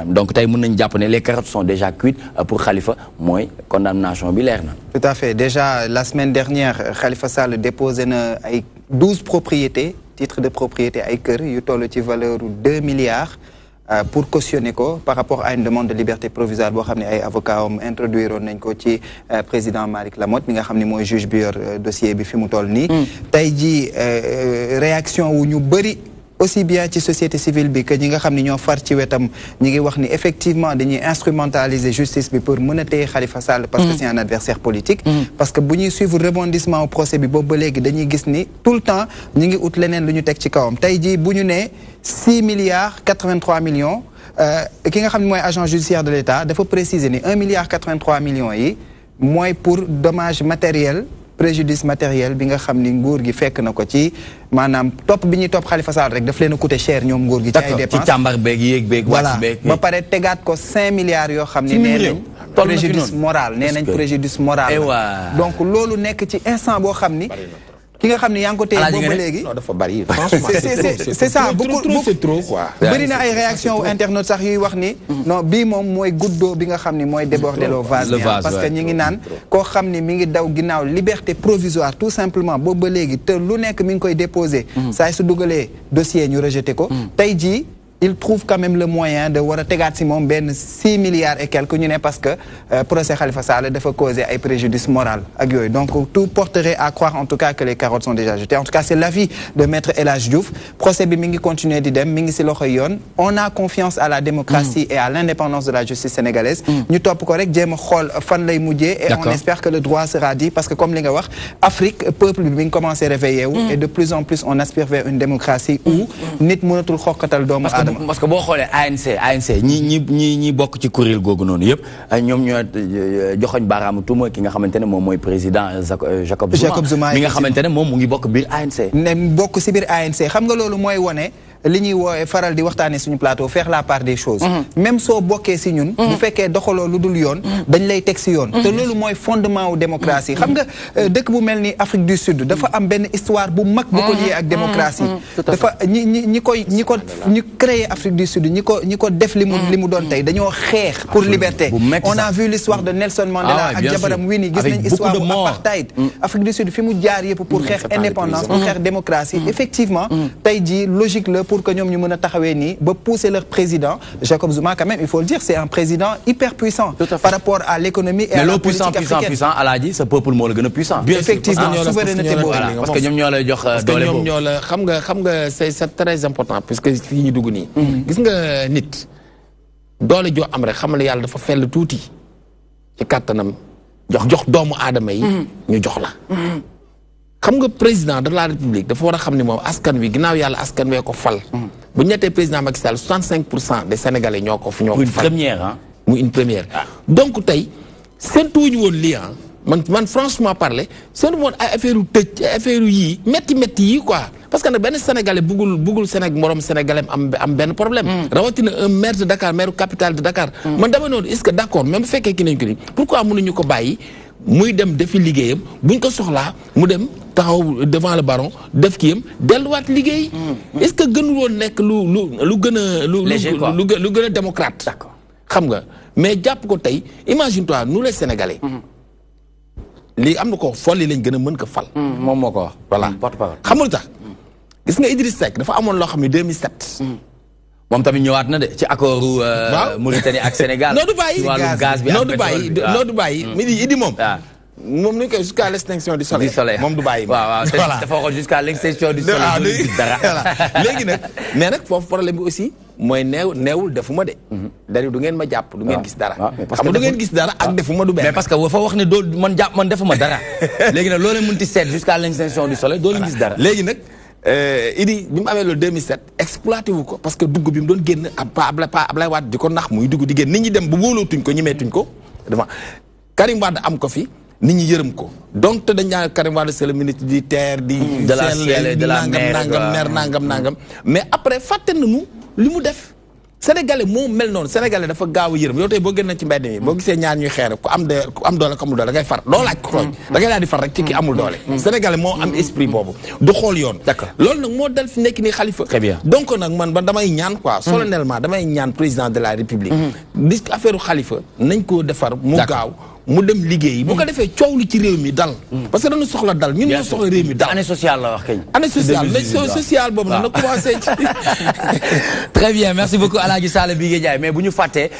donc tey mën nañ jàpp ne les carottes sont déjà cuites pour Khalifa mooy condamnation bi leer na. Tout à fait déjà la semaine dernière Khalifa Sall déposé na ay 12 propriétés titres de propriété ay kër yu toll ci valeur 2 milliards pour cautionner ko par rapport à une demande de liberté provisoire boo xam ne ay avocats am introduiroon nañ ko ci président Malick Lamotte mi nga xam ne mooy juge bi yor dossier bi fi mu toll nii. tey jii réaction wu ñu bëri. aussi bien ci société civile bi que ñi nga xam ne ñoo far ci wetam ñi ngi wax ni effectivement dañuy instrumentaliser justice bi pour mën a téye Khalifa Sall parce que c'est un adversaire politique parce que bu ñuy suivre rebondissement au procès bi boobu ba léegi dañuy gis ni tout le temps ñi ngi ut leneen lu ñu teg ci kawam tey jii bu ñu nee 6 milliards 83 millions ki nga xam ne mooy agent judiciaire de l'État dafa préciser ni 1 milliard 83 millions yi mooy pour dommage matériel préjudice matériel bi nga xam ni nguur gi fekk na ko ci maanaam topp bi ñuy topp Khalifa Sall rek daf leen a coûté cher ñoom nguur gi ci ay dépenses ci càmbar beeg yéeg beeg wàcc beeg ba pare tegaat ko 5 milliards yoo xam ne nee nañ préjudice moral nee nañ préjudice moral donc loolu nekk ci instant boo xam ni ki nga xam ne yaa ngi ko téye boobu ba léegi non dafa bari franchement c'est ça beaucoup c'est trop quoi bëri na ay réaction wu internautes sax yuy wax ni non bii moom mooy guddo bi nga xam ni mooy déborder le vase parce que ñi ngi naan koo xam ni mi ngi daw ginnaaw liberté provisoire tout simplement boobu ba léegi te lu nekk mi ngi koy déposer saa su dugalee dossier ñu rejeté ko tey jii il trouve quand même le moyen de war a tegaat si moom benn 6 milliards et quelques ñu ne parce que procès Khalifa Sall dafa causer ay préjudice moral ak yooyu donc tout porterait à croire en tout cas que les carottes sont déjà jetées en tout cas c'est l'avis de maître El Hadj Diouf procès bi mi ngi continuer di dem mi ngi si loxoy yoon on a confiance à la démocratie et à l'indépendance de la justice sénégalaise ñu topp ko rek jéem a xool fan lay mujjee et on espère que le droit sera dit parce que comme li nga wax Afrique peuple bi mi ngi commencé réveiller wu et de plus en plus on aspire vers une démocratie où nit mënatul xokkatal doomu parce que boo xoolee ANC ñi bokk ci kuréel googu noonu yëpp ñoom ñoo joxoñ baaraamu tuuma ki nga xamante ne moom mooy président Jacob Zuma mi nga xamante ne moom mu ngi bokk biir ANC. ne bokk si biir ANC xam nga loolu mooy wone li ñuy woowee faral di waxtaanee suñu plateau faire la part des choses. même soo bokkee si ñun. bu fekkee doxaloo lu dul yoon. dañ lay teg si yoon. te loolu mooy fondement wu démocratie. xam nga dëkk bu mel ni Afrique du Sud dafa am benn histoire bu mag bu ko lié ak démocratie. dafa ñi créé Afrique du Sud ñi ko def li mu doon tey dañoo xeex pour liberté. on a vu l'histoire de Nelson Mandela ak jabaram Winnie gis nañ histoire bu apartheid. Afrique du Sud fi mu jaar yëpp pour xeex indépendance pour xeex démocratie. effectivement tey jii logique la pour que ñoom ñu mën a taxawee nii ba pousser leur président Jacob Zuma quand même il faut le dire c'est un président hyper puissant par rapport à l'économie et à la politique africaine. puissant Alaaji ce peuple moo la gën a puissant. effectivement souveraineté boobu parce que ñoom ñoo lay jox doole boobu. ñoom ñoo la xam nga c'est très important puisque fii ñu dugg nii. gis nga nit doole joo am rek xamal yàlla dafa fell tuuti ci kàttanam jox doomu aadama yi. ñu jox la. xam nga président de la république dafa war a xam ne moom askan wi ginnaaw yàlla askan wee ko fal. bu ñu nettee président Macky Sall 65% des sénégalais ñoo ko fal. une première ah. muy une première. donc tey séntuwuñu woon lii ah man franchement parler séntu woon ay affaire yu tëj ay affaire yu yii métti yii quoi. parce que nag benn sénégalais buggul Sénégal morom sénégalais am benn problème. rawatina un maire de Dakar maire capitale de Dakar. man dama noonu est-ce que d'accord même bu fekkee ki nañ ko ni pourquoi mënuñu ko bàyyi. muy dem defi liggéeyam buñ ko soxlaa mu dem taxaw devant le baron def kiyam delluwaat liggéey. est-ce que gënul woon nekk lu gën a. lu gën a démocrate. d'accord xam nga mais jàpp ko tey imagine-toi nous les Sénégalais. lii am na ko folli lañ gën a mën ko fal. moom moo ko wax. voilà porte-parole xam nga lu tax gis nga Idriss Seck dafa amoon loo xam ne 2007. moom tamit ñëwaat na de ci accordu Mauritanie ak Sénégal. noo du bàyyi wàllu gaz bi noo du bàyyi Idi moom. moom nañu koy jusqu'à l'extinction du soleil. moom du bàyyi. waaw dafa waxoon jusqu'à l'extinction du soleil. dara léegi nag mais nag foofu problème bi aussi mooy neewul defuma de. dari du ngeen ma jàpp du ngeen gis dara. xam nga du ngeen gis dara ak defuma du benn. mais parce que dafa wax ne doo man defuma dara. léegi nag loo leen mënti seet jusqu'à l'extinction du soleil doo leen gis dara. léegi nag. Idi bi mu amee loolu 2007 exploité wu ko parce que dugg bi mu doon génn Ablaye Wade di ko nax muy dugg di génn nit ñi dem bu wóolootuñ ko ñemeetuñ ko devant Karim Wade am ko fi nit ñi yërëm ko donc te dañ ñaan Karim Wade c'est le ministre du terre di de la ciel et de la mer nangam mais après fàtte nañu li mu def Sénégalais moo mel noonu Sénégalais dafa gaaw a yërëm yow tey boo gën na ci mbedd mi boo gisee ñaar ñuy xeer ku am doole ko amul doole da ngay far doo laaj ko tooñ da ngay daal di far rek ci ki amul doole Sénégalais moo am esprit boobu du xool yoon loolu nag moo dal fi nekk nii Khalifa très bien donc nag man damay ñaan quoi solennellement damay ñaan président de la République dis affaire Khalifa nañ ko defar mu gaaw mu dem liggéey bu ko defee coow li ci réew mi dal parce que dañu soxla dal ñun ñoo soxla réew mi dal année sociale la wax kañ année sociale mais sociale boobu nag na commencé ci très bien merci beaucoup Alaaji Sall Bigué Ndiaye mais bu ñu fàttee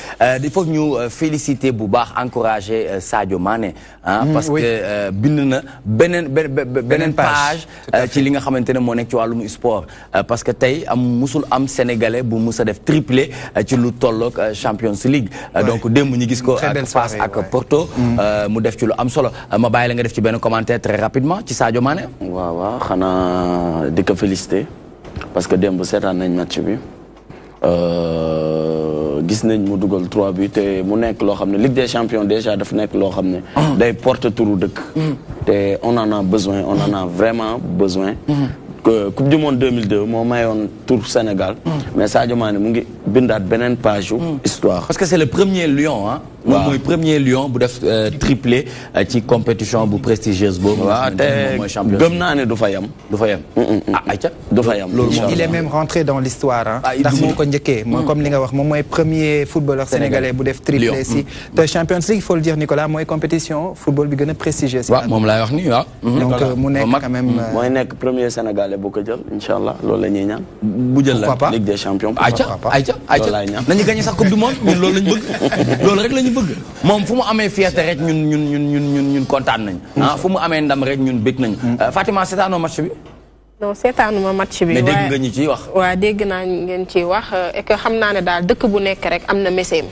il faut ñu féliciter bu baax encourager Sadio Mané parce que bind na beneen page ci li nga xamante ne moo nekk ci wàllum sport parce que tey musul am sénégalais bu mus a def triplé ci lu tolloog Champions League donc démb ñu gis ko ak face ak Porto mu def ci lu am solo ma bàyyi la nga def ci benn commentaire très rapidement ci Sadio Mané. waaw xanaa di ko féliciter parce que démb seetaan nañ match bi gis nañ mu dugal 3 buts te mu nekk loo xam ne Ligue des Champions déjà dafa nekk loo xam ne day porte turu dëkk te on en a besoin on en a vraiment besoin Coupe du Monde 2002 moo mayoon tour Sénégal mais Sadio Mané mu ngi bindaat beneen page histoire. parce que c'est le premier lion hein. moom mooy premier lion bu def triplé ci compétition bu prestigieuse boobu. waaw te gëm naa ne du fa yam. du fa yam ayca du fa yam. Il est même rentré dans l'histoire hein. ndax moo ko njëkkee comme li nga wax moom mooy premier footballeur sénégalais bu def triplé si te Champions League il faut le dire Nicolas mooy compétition football bi gën a prestigieuse. waaw moom laay wax nii waaw. donc mu nekk quand même. mooy nekk premier sénégalais bu ko jël incha allah loolu la ñuy ñaan. bu jël la Ligue des champions. ayca nañu gagné sax coupe du monde ñun loolu lañu bëgg loolu rek lañu bëgg moom fu mu amee fierté rek ñun kontaan nañ fu mu amee ndam rek ñun bëgg nañ Fatima seetaanoo match bi. non seetaanuma match bi. mais dégg nga ñu ciy wax. waaw dégg naa ngeen ciy wax et que xam naa ne daal dëkk bu nekk rek am na messeem.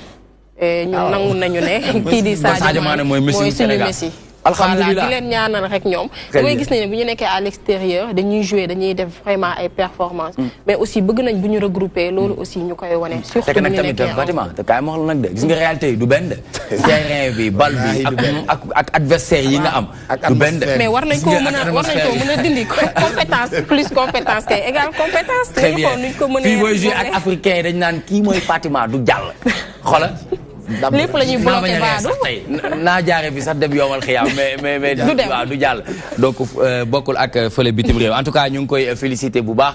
ñun nangu nañu ne kii di Sadio Mané mooy suñu Messi. alhamdulilah di leen ñaanal rek ñoom. damay gis ne bu ñu nekkee à l'extérieur dañuy jouer dañuy def vraiment ay performances. mais aussi bëgg nañ bu ñu regrouper loolu aussi ñu koy wane. surtout bu ñu nekkee tamit Fatima te kaay ma wax la nag de gis nga réalité yi du benn de. terrain bi bal bi ak adversaire yi nga am. du benn de mais war nañ koo mën a dindi compétence plus compétence kay égal compétence. très bien fii booy jouer ak africain yi dañ naan kii mooy Fatima du jàll xoolal. lépp la ñuy bloqué baadu naa jaare bi sax dem yomal xiyaam mais waaw du jàll donc bokkul ak fële bitim réew en tout cas ñu ngi koy féliciter bu baax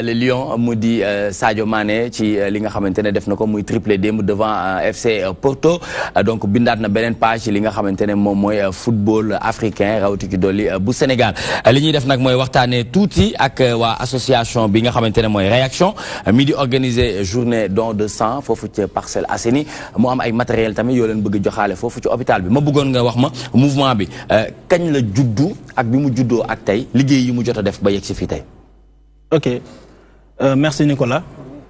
le lion mu di Sadio Mané ci li nga xamante ne def na ko muy triplé démb devant FC Porto donc bindaat na beneen page ci li nga xamante ne moom mooy football africain rawati ci dolli bu Sénégal li ñuy def nag mooy waxtaanee tuuti ak waa association bi nga xamante ne mooy réaction mi di organiser journée don de sang foofu ca Parcelles Assainies am ay matériel tamit yoo leen bëgg joxaale foofu ci hôpital bi ma bëggoon nga wax ma mouvement bi kañ la juddu ak bi mu juddoo ak tey liggéey yi mu jot a def ba yegg si fii tey. ok merci Nicolas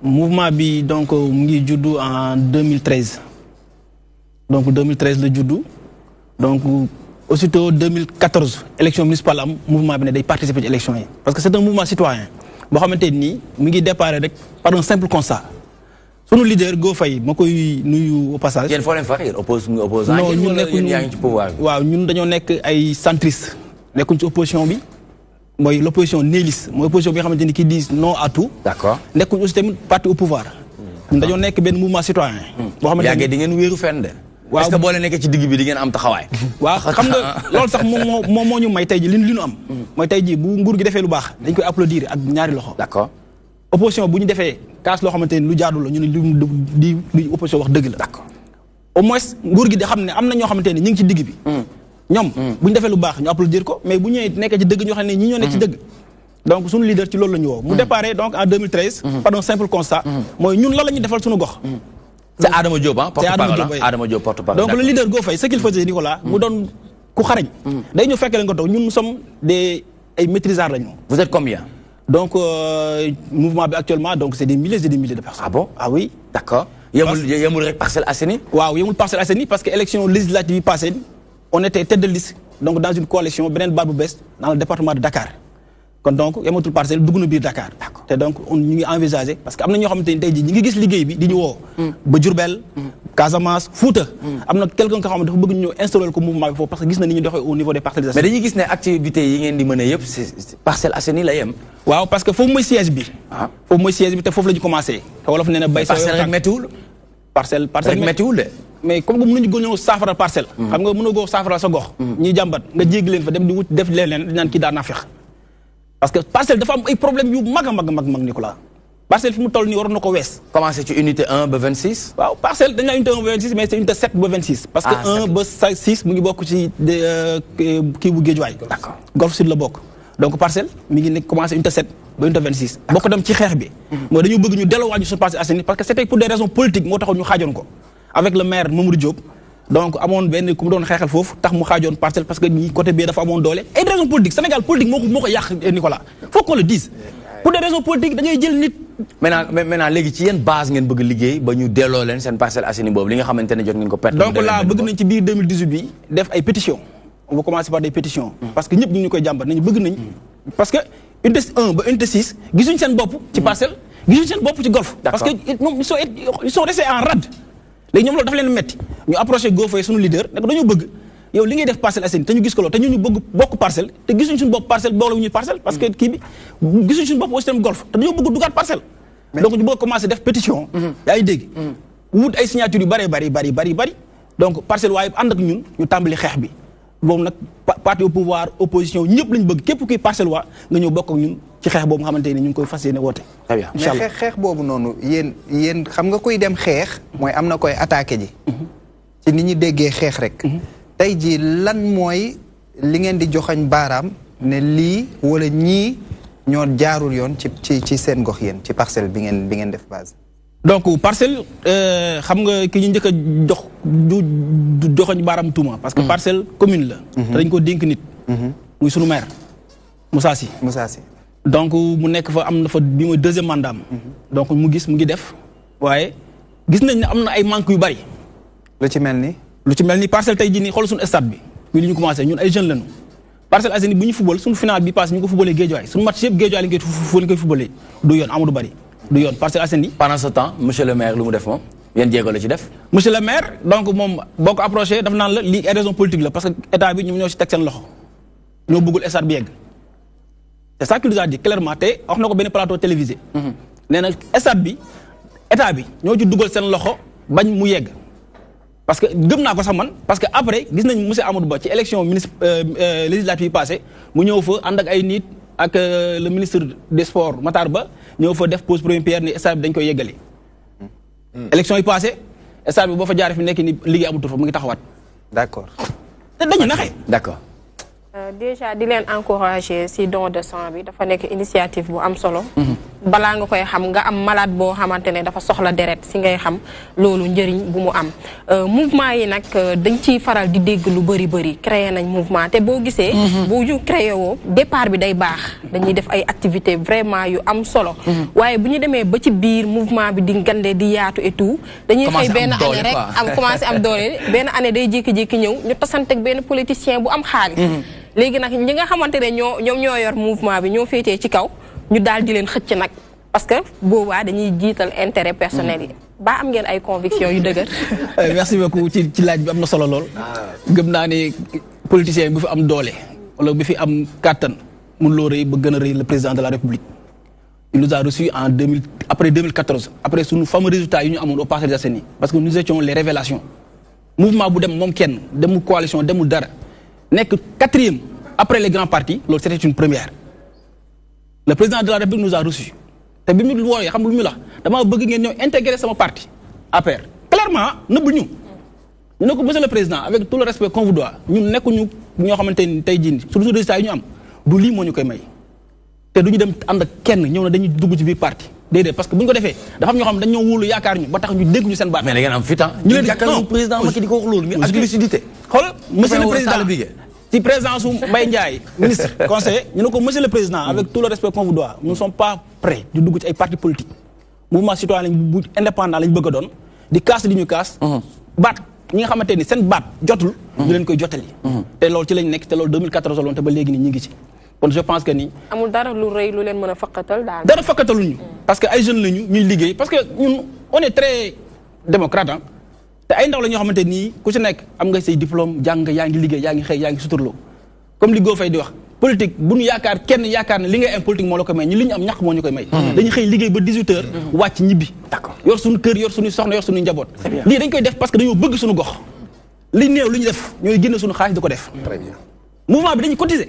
mouvement bi donc mu ngi juddu en 2013 donc 2013 la juddu donc aussitôt 2014 élection municipale am mouvement bi ne day participer ci élection yi parce que c'est un mouvement citoyen boo xamante ni mu ngi déparé rek par un simple constat. Sunu leader Go Faye ma koy nuyu au passage. yéen foo leen far yéen opposant non ñun nekkuñu yaa ngi ci pouvoir bi. waaw ñun dañoo nekk ay centristes nekkuñ ci opposition bi mooy l'opposition nihiliste mooy opposition bi nga xamante ni qui dit non à tout. d'accord nekkuñ aussi tamit parti au pouvoir. ñun dañoo nekk benn mouvement citoyen. boo xamante ni yàggee di ngeen wéeru fenn de. waaw est-ce que boo leen nekkee ci digg bi di ngeen am taxawaay. waaw xam nga loolu sax moom moo ñu may tey ji li ñu am. mooy tey ji bu nguur gi defee lu baax dañ koy applaudir ak ñaari loxo. d'accord. opposition bu ñu defee kaas loo xamante ni lu jaadu la ñu ne li opposition wax dëgg la. d'accord au moins nguur gi di xam ne am na ñoo xamante ni ñu ngi ci digg bi. ñoom bu ñu defee lu baax ñu applaudir ko mais bu ñëwee nekkee ci dëgg ñoo xam ne ñi ñoo nekk ci dëgg. donc suñu leader ci loolu la ñu woo. mu déparé donc en 2013. par un simple constat. mooy ñun lan la ñuy defal suñu gox. c'est Adama Diop Adama Diop porte-parole. donc le leader Go Faye ce qu'il faisait Nicolas mu doon ku xarañ. day ñëw fekk leen ko toog ñun nous sommes ay maîtrisards la ñu. vous êtes combien? Donc, mouvement actuellement, donc c'est des milliers et des milliers de personnes. Ah bon? Ah oui. D'accord. Il y a un Parcelles Assainies? Waaw, il y a un Parcelles Assainies parce que l'élection législative passée, on était tête de liste donc dans une coalition Benen Babou Best dans le département de Dakar. Donc, il y a un parcelle dugg biir Dakar. Et donc, on y envisagé parce que am na ñoo xamante ni tey jii ñi ngi gis liggéey bi di ñu woo. ba Diourbel, Casamance, Fouta. am na quelqu'un nga xam ne dafa bëgg ñu installer ko mouvement bi foofu parce que gis na ni ñu doxee au niveau des Parcelles Assainies. Mais dañuy gis ne activités yi ngeen di mën a yëpp c'est Parcelles Assainies la yem. waaw parce que foofu mooy siège bi. foofu mooy siège bi te foofu la ñu commencé. te wolof nee na bay sa parcelle rek méttiwul. parcelle rek méttiwul de. mais comme que mënuñu gëñoo saafara parcelle. xam nga mënoo goo saafara sa gox. ñuy jàmbat nga jéggi leen fa dem di wut def leen di naan kii daan naa fex parce que parcelle dafa am ay problème yu mag a mag Nicolas. parcelle fi mu toll nii waroon na ko wees. commencé ci unité 1 ba 26. waaw parcelle dañ la unité 1 ba 26 mais c'est unité 7 ba 26. parce que 1 ba 6 mu ngi bokk ci kii bu Guédiawaye. d'accord Golf Sud la bokk. donc parcelle mi ngi nekk commencé unité 7 ba unité 26. bokk dem ci xeex bi. mooy dañu bëgg ñu delloowaat ñu suñu Parcelles Assainies parce que c'était pour des raisons politiques moo taxoon ñu xaajoon ko. avec le maire Mamadou Diop. donc amoon benn ku mu doon xeexal foofu tax mu xaajoon parcelle parce que ñi côté bii dafa amoon doole. et des raisons politiques Sénégal politique moo ko yàq Nicolas faut qu'on le dise. pour des raisons politiques dañuy jël nit. maintenant léegi ci yenn base ngeen bëgg liggéey ba ñu delloo leen seen Parcelles Assainies boobu li nga xamante ne jot ngeen ko perte. donc là bëgg nañ ci biir 2018 bi def ay pétitions. on va commencer par des pétitions. parce que ñëpp ñu ngi koy jàmbat nañu bëgg nañ. parce que unité 1 ba unité 6 gisuñ seen bopp ci parcelle gisuñ seen bopp ci golf. parce que ils sont restés en rade. léegi ñoom loolu dafa leen metti ñu approché Go Faye suñu leader ne ko dañoo bëgg yow li ngay def Parcelles Assainies te ñu gis ko loolu te ñu bëgg bokk parcelle te gisuñ suñu bopp parcelle boole wu ñuy parcelle parce que kii bi gisuñ suñu bopp aussi tam golf te dañoo bëgg dugaat parcelle donc ñu bëgg commencer def pétition. yaa ngi dégg. wut ay signature yu bari donc parcelle waaye ànd ak ñun ñu tàmbali xeex bi boobu nag parti au pouvoir opposition ñëpp lañ bëgg képp kuy parcelle waa nga ñëw bokk ak ñun ci xeex boobu nga xamante ni ñu ngi koy fas yéene woote. très bien mais xeex boobu noonu yéen xam nga kuy dem xeex. mooy am na koy attaqué ji. ci ni ñu déggee xeex rek. tey jii lan mooy li ngeen di joxañ baaraam ne lii wala ñii ñoo jaarul yoon ci seen gox yéen ci parcelle bi ngeen def base. donc parcelle xam nga ki ñu njëkk a joxañ baaraam tuuma. parce que parcelle commune la. te dañ ko dénk nit. muy sunu maire Moussa Sy. donc mu nekk fa am na fa bi mooy deuxième mandat donc mu ngi def waaye gis nañ ne am na ay manque yu bari. lu ci mel ni parcelle tey jii nii xool suñu stade bi bi li ñu commencé ñun ay jeunes lañu Parcelles Assainies bu ñu football suñu final bi passé ñu ko footballee Guédiawaye suñu match yëpp Guédiawaye lañ koy footballee du yoon Amadou Bari du yoon Parcelles Assainies. pendant ce temps monsieur le maire lu mu def moom yéen jéego la ci def. monsieur le maire donc moom boo ko approché daf naan la lii ay raison politique la parce que état bi ñoom ñoo ci teg seen loxo ñoo bëggul stade bi yegg c'est ça qu'il nous a dit clairement te wax na ko benn plateau télévisé. nee na stade bi état bi ñoo ci dugal seen loxo bañ mu yegg. parce que gëm naa ko sax man parce que après gis nañ monsieur Amadou Ba ci élection législative yi passé mu ñëw fa ànd ak ay nit ak le ministre des sports Matar Ba ñëw fa def pose première pierre ni stade bi dañ koy yeggali. élection yi passé stade bi boo fa jaaree fi nekk ni liggéey amatul fa mu ngi taxawaat. d'accord. te dañu naxee. d'accord. déjà di leen encourager si don de sang bi dafa nekk initiative bu am solo. balaa nga koy xam nga am malade boo xamante ne dafa soxla deret si ngay xam loolu njëriñ bu mu am. mouvement yi nag dañ ciy faral di dégg lu bëri créé nañ mouvement te boo gisee. bu ñu créé woo départ bi day baax dañuy def ay activités vraiment yu am solo. waaye bu ñu demee ba ci biir mouvement bi di ngande di yaatu et tout. dañuy xëy benn année rek commencé am doole benn année day jékki-jékki ñëw ñu tasanteeg benn politicien bu am xaalis. léegi nag ñi nga xamante ne ñoom ñoo yor mouvement bi ñoo féetee ci kaw ñu daal di leen xëcc nag parce que boobaa dañuy jiital intérêt personnel yi ba am ngeen ay conviction yu dëgër. merci beaucoup ci laaj bi am na solo lool. gëm naa ne politicien bi fi am doole wala bi fi am kàttan mun loo rëy ba gën a rëy le président de la République. il nous a reçu après 2014 après sunu fameux résultat yi ñu amoon au Parcelles Assainies parce que nous étions les révélations mouvement bu dem moom kenn demul coalition demul dara. nekk 4e après les grands partis loolu c'était une première le président de la République nous a reçus te bi mu wooyee xam lu ñu la dama bëgg ngeen ñëw intégrer sama parti APR clairement nëbbul ñu ne ko monsieur le président avec tout le respect qu'on vous doit ñun nekkuñu ñoo xamante ni tey jii suñu résultat yi ñu am du lii moo ñu koy may te duñu dem ànd ak kenn ñëw na dañuy dugg ci biir parti déedéet parce que bu ñu ko defee dafa am ñoo xam ne dañoo wóolu yaakaar ñu ba tax ñu dégg ñu seen baat. mais da ngeen am fitan ñu leen di président Macky di ko wax loolu ngir ak lucidité. xool monsieur le président ci présence su Mbaye Ndiaye ministre conseiller ñu ne ko monsieur le président avec tout le respect qu'on vous doit nous ne sommes pas prêts di dugg ci ay partis politiques mouvement citoyen lañ bu indépendant lañ bëgg a doon di kaas di ñu kaas. baat ñi nga xamante ni seen baat jotul. ñu leen koy jottali. te loolu ci lañ nekk te loolu 2014 la woon te ba léegi nii ñu ngi ci. kon je pense que ni. amul dara lu rëy lu leen mën a fakkatal daal. dara fakkataluñu parce que ay jeunes lañu ñuy liggéey parce que ñun on est très démocrate ah. te ay ndaw la ñoo xamante nii ku ci nekk am nga say diplôme jàng yaa ngi liggéey yaa ngi xëy yaa ngi suturloo comme li Go Faye di wax politique bu ñu yaakaar kenn yaakaar ne li ngay am politique moo la koy may ñun li ñu am ñàkk moo ñu koy may. dañuy xëy liggéey ba 18h. wàcc ñibbi. d'accord yor suñu kër yor suñu soxna yor suñu njaboot. lii dañ koy def parce que dañoo bëgg suñu gox. li néew lu ñu def ñooy génne suñu xaalis di ko def. très bien mouvement bi dañuy cotiser.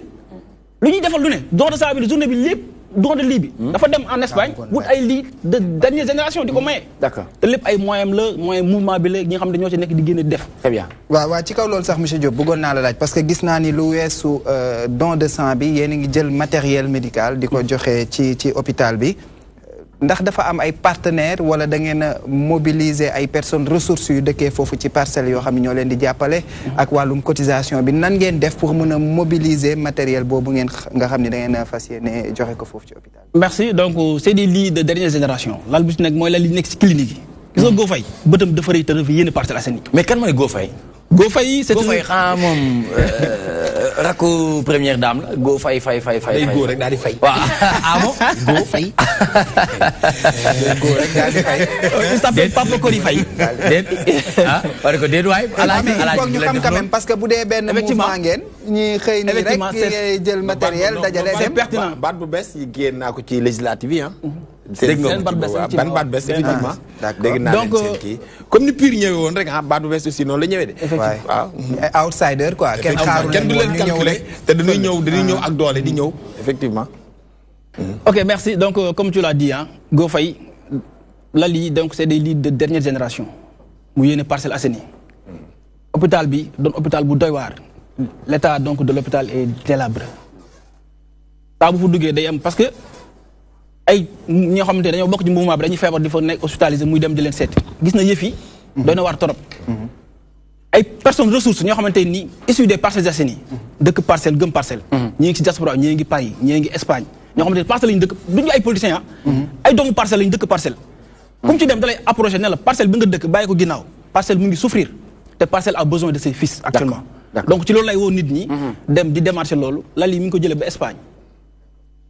lu ñuy defal lu ne don de saa bi journée bi lépp don de lii bi. dafa dem en Espagne wut ay lii de dernière génération di ko maye. d'accord te lépp ay moyen la moyen mouvement bi la ñi nga xam ne ñoo ci nekk di génne di def. très bien. waaw ci kaw loolu sax monsieur Diop bëggoon naa la laaj parce que gis naa ni lu weesu don de sang bi yéen a ngi jël matériel médical di ko joxe ci hôpital bi ndax dafa am ay partenaires wala da ngeen a mobiliser ay personnes ressources yu dëkkee foofu ci parcelles yoo xam ne ñoo leen di jàppale. ak wàllum cotisation bi nan ngeen def pour mën a mobiliser matériel boobu ngeen nga xam ne da ngeen a fas yéene joxe ko foofu ci hôpital bi. merci donc c'est des lits de dernière génération lal bu ci nekk mooy lal yi nekk ci clinique yi. gis nga Go Faye bëtam dafa rëy te dafa yéene Parcelles Assainies. mais kan mooy Go Faye. Go Faye c'est Go Faye xanaa moom rakku première dame la Go Faye fay. day góor rek daal di fay. waaw ah bon Go Faye. day góor rek daal di fay. il s'appelle Papa Kori Faye. déet ah war ko déet waay. alaaji ñu xam quand même parce que bu dee benn mouvement ngeen. ñi xëy nii rek jël matériel dajale dem. baat bu bees yi génn naa ko ci législative yi seen baat bés effectivement. dégg naa leen seen kii comme ni Pire ñëwee woon rek baat bu bees aussi noonu la ñëwee de. waaw outsider quoi. kenn du leen calculer te dañuy ñëw ak doole di ñëw effectivement. Ok, merci. Donc, comme tu l'as dit, hein, Go Faye, Lali, donc c'est des lits de dernière génération. Où il y a une parcelle assainie. Hôpital bi, donc hôpital Boudoyar. L'état donc de l'hôpital est délabré. Ça vous fait d'ailleurs parce que ay ñoo xamante dañoo bokk ci mouvement bi dañuy feebar di fa nekk hospitalisé muy dem di leen seet. Gis na yëf yi. doy na waar torop. ay personnes ressources ñoo xamante ni issus des Parcelles Assainies. dëkk parcelle gëm parcelle. ñii ngi ci diaspora ñii ngi Paris ñii ngi Espagne. ñoo xamante ne parcelle lañu dëkk duñu ay politiciens ay doomu parcelle lañu dëkk parcelle. comme ci dem da lay approché ne la parcelle bi nga dëkk bàyyi ko ginnaaw parcelle mu ngi souffrir te parcelle a besoin de ses fils actuellement. donc ci loolu lay woo nit ñi. dem di démarcher loolu Lali mi ngi ko jëlee ba Espagne.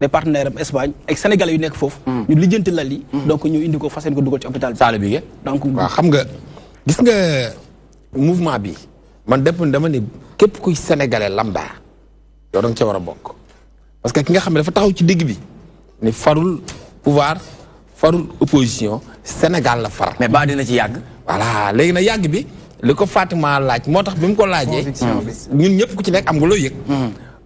des partenaires am Espagne ak sénégalais yu nekk foofu. ñu lijjanti Lali. donc ñu indi ko fas yéene ko dugal ci hôpital bi. Sall bi donc waaw xam nga gis nga mouvement bi man dama ne képp kuy sénégalais lambda yow da nga ca war a bokk. parce que ki nga xam ne dafa taxaw ci digg bi ni farul pouvoir farul opposition Sénégal la far. mais ba dina ci yàgg. voilà léegi nag yàgg bi li ko Fatima laaj moo tax bi mu ko laajee. ñun ñëpp ku ci nekk am nga loo yëg.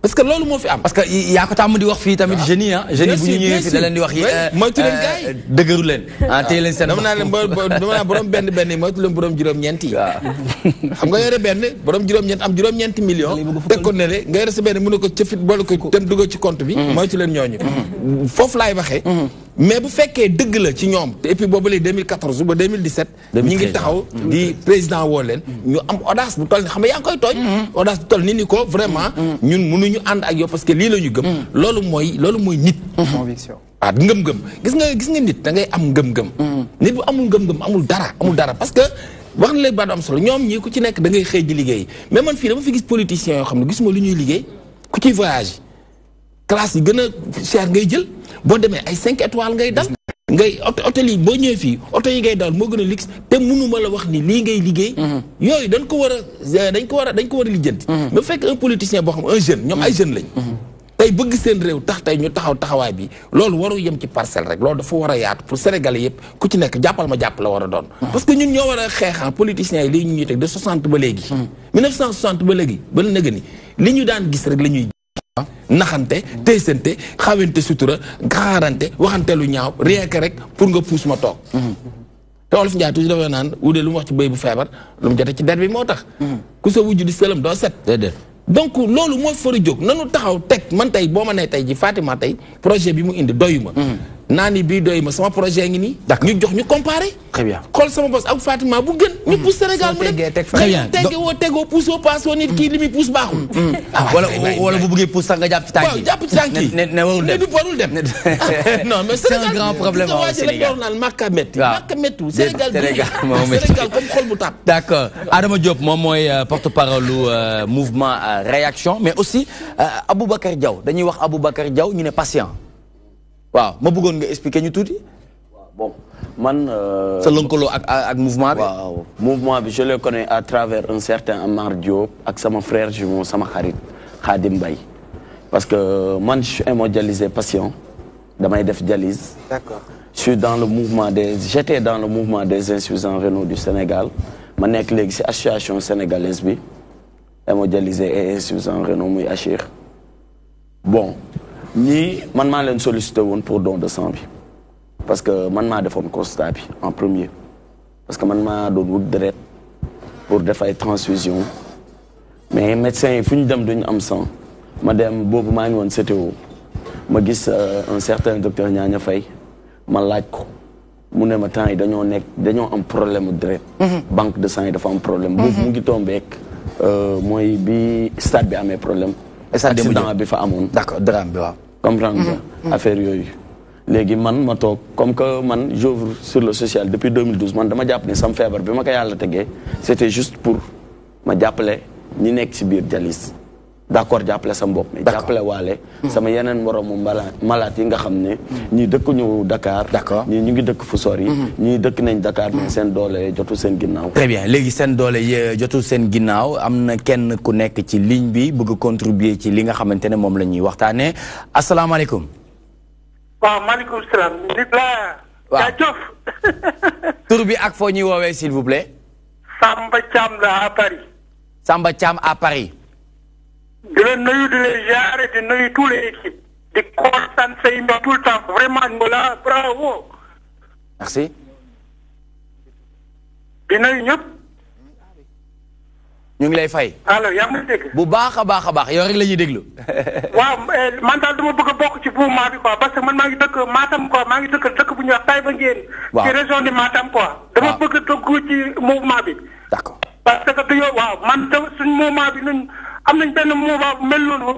parce que loolu moo fi am. parce que yaa ko tàmm di wax fii tamit jeunes yi jeunes yi bu ñu ñëwee fii da leen di wax yi. moytu leen gars yi dëgëru leen. téye leen seen dama naa leen dama naa borom benn yi moytu leen borom juróom-ñeent yi. xam nga yore benn borom juróom-ñeent am juróom-ñeenti millions. teg ko ne le nga yore sa benn mën na ko cëfit boole ko dem dugal ci compte bi. moytu leen ñooñu. foofu laay waxee. mais bu fekkee dëgg la ci ñoom et puis boobu léegi 2014 ba 2017. ñi ngi taxaw di président woo leen. ñu am audace bu toll ni xam nga yaa ngi koy tooñ. audace bu toll ni ko vraiment. ñun mënuñu ànd ak yow parce que lii la ñu gëm. loolu mooy nit. conviction waaw ngëm-ngëm gis nga nit da ngay am ngëm-ngëm. nit bu amul ngëm-ngëm amul dara parce que wax na léegi baatu am solo ñoom ñii ku ci nekk da ngay xëy di liggéey mais man fii dama fi gis politiciens yoo xam ne gisuma lu ñuy liggéey ku ciy voyage classe yi gën a cher ngay jël boo demee ay 5 étoiles ngay dal ngay hôtel yi boo ñëwee fii oto yi ngay dal moo gën a luxe te mënuma la wax ni lii ngay liggéey yooyu dañ ko war a lijjanti mais bu fekk un politicien boo xam un jeune ñoom ay jeune lañ tey bëgg seen réew tax tey ñu taxawaay bi loolu waru yem ci parcelle rek loolu dafa war a yaatu pour sénégalais yëpp ku ci nekk jàppal ma jàpp la war a doon parce que ñun ñoo war a xeexan politiciens yi lii ñu ñuy teg de 60 ba léegi 1960 ba léegi ba nëga ni li ñu daan gis rek la ñuy naxante teysante xawante sutura xaarante waxante lu ñaaw rien que rek pour nga puus ma toog te Wolof Njaay toujours dafa naan wude lu mu wax ci bëy bu feebar lu mu jote ci der bi moo tax ku sa wujju di sëlam doo set donc loolu mooy fara jóg nanu taxaw teg man tey boo ma nee tey ji Fatima tey projet bi mu indi doyu ma naa ni bii doyu ma sama projet ngi nii ñu jox ñu comparé très bien xool sama boss ak Fatima bu gën ñu pousse Sénégal mu dem très bien tegoo puusoo paasoo nit kii li muy puus baaxul wala bu bëggee puus sax nga jàpp ci tànk yi jàpp ci tànk yi ne warul dem non mais c'est un grand problème au Sénégal naan makka métti Sénégal comme xol bu tàpp d'accord Adama Diop moom mooy porte-parole lu mouvement réaction mais aussi Aboubacar Diaw dañuy wax Aboubacar Diaw ñu ne patient waaw ma bëggoon nga expliquer ñu tuuti. bon man. sa lëkkaloo ak mouvement bi. waaw mouvement bi je le connais à travers un certain Amar Diop ak sama frère jumeau sama xarit Khadim Mbaye parce que man je suis hémodialysé patient damay def dialyse. d'accord j'étais dans le mouvement des insuffisants rénaux du Sénégal ma nekk léegi ci association sénégalaise bi hémodialysé et insuffisants rénaux muy Achir bon. ñii man maa leen sollicité woon pour don de sang bi parce que man maa defoon constat bi en premier parce que man maa doon wut deret pour def ay transfusion mais médecins yi fu ñu dem duñu am sang ma dem boobu maa ngi woon CTO ma gis un certain docteur Ñaaña Faye ma laaj ko mu ne ma temps yi dañoo am problème mu deret banque de sang yi dafa am problème boobu mu ngi tombeek mooy bi stade bi amee problème accident bi fa amoon d'accord drame bi waaw comprendre nga affaire yooyu léegi man ma toog comme que man j'œuvre sur le social depuis 2012 man dama jàpp ni sam feebar bi ma ko yàlla tegee c'était juste pour ma jàppale ñi nekk ci biir dialyse d'accord jàppale sa bopp mais jàppale waale sama yeneen moroomu malade yi nga xam ne ñii dëkk ñu Dakar d'accord ñii ñu ngi dëkk fu sori ñii dëkk nañ Dakar mais seen doole jotul seen ginnaaw très bien léegi seen doole jotul seen ginnaaw am na kenn ku nekk ci ligne bi bëgg contribuer ci li nga xamante ne moom la ñuy waxtaanee asalaamaaleykum waaw maaleykum salaam. nit la. waaw jaajëf. tur bi ak foo ñuy woowee s'il vous plaît. Samba Thiam la à Paris. Samba Thiam à Paris. di la nuyu di la ziare di nuyu tous les équipes. di kontaan say mbir tout le temps vraiment Ngola bravo. merci. di nuyu ñëpp. ñu ngi lay fay. allo yaa ngi dégg. bu baax a baax a baax yow rek la ñuy déglu. waaw man daal dama bëgg a bokk ci mouvement bi quoi parce que man maa ngi dëkk Matam quoi maa ngi dëkk bu ñuy wax Taïba Ndiène. waaw ci région de Matam quoi. dama bëgg a dugg ci mouvement bi. d'accord parce que dañoo waaw man suñ mouvement bi ñun am nañ benn mouvement bu mel noonu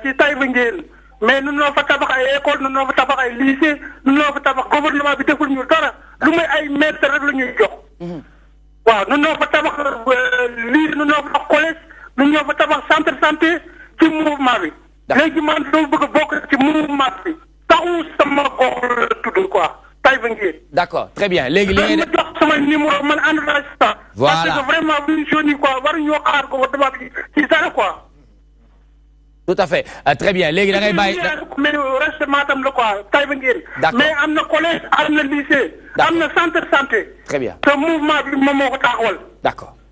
ci Taïba Ndiène mais ñun ñoo fa tabax ay école ñun ñoo fa tabax ay lycée ñun ñoo fa tabax gouvernement bi deful ñu dara lu may ay maître rek la ñuy jox. waaw ñun ñoo fa tabax lii ñun ñoo fa tabax collège ñun ñoo fa tabax centre santé ci mouvement bi. léegi man dama bëgg a bokk ci mouvement bi taxu sama gox la tudd quoi Taïba Ndiène. d'accord très bien léegi li ngay ma jox sama numéro man ànd naa si ça. voilà parce que vraiment bu ñu jeunes yi quoi waruñoo xaar ko dama ci dara quoi. tout à fait très bien léegi da ngay bàyyi. mais reste Matam la quoi Taïba Ndiène. d'accord mais am na collège am na lycée. am na centre santé. très bien te mouvement bi moom moo ko taxawal.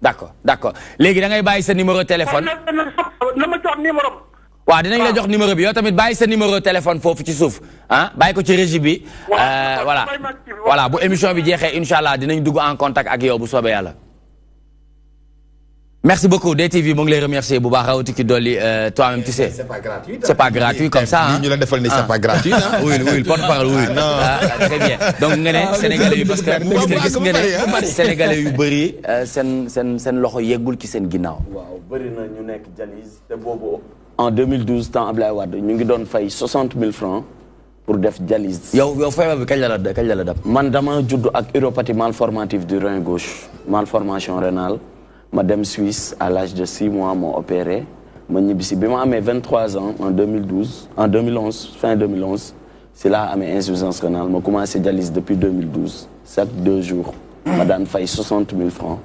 d'accord léegi da ngay bàyyi sa numéro téléphone. na ma jox numéro. waaw dinañ la jox numéro bi yow tamit bàyyi sa numéro téléphone foofu ci suuf ah bàyyi ko ci régie bi. voilà bu émission bi jeexee incha allah dinañ dugg en contact ak yow bu soobee yàlla. merci beaucoup DTV mu ngi lay remercier bu baax rawati ki dolli toi-même tu sais. c'est pas gratuit. c'est pas gratuit comme ça ah. ñu la defal ni c'est pas gratuit ah. oui porte-parole oui. très bien donc nga ne sénégalais yu parce que gis nga ne sénégalais yu bëri seen loxo yeggul ci seen ginnaaw. waaw bëri na ñu nekk dialyse te boobu. en 2012 temps Ablaye Wade ñu ngi doon fay 60 000 francs pour def dialyse. yow feebar bi kañ la dab. man dama judd ak uréopathie malformative du rein gauche malformation rénale ma dem Suisse à l'âge de 6 mois moo opéré ma ñibbisi bi ma amee 23 ans en 2011 fin 2011 si laa amee insuffisance rénale ma commencé dialyse depuis 2012 chaque 2 jours. ma daan fay 60 000 francs.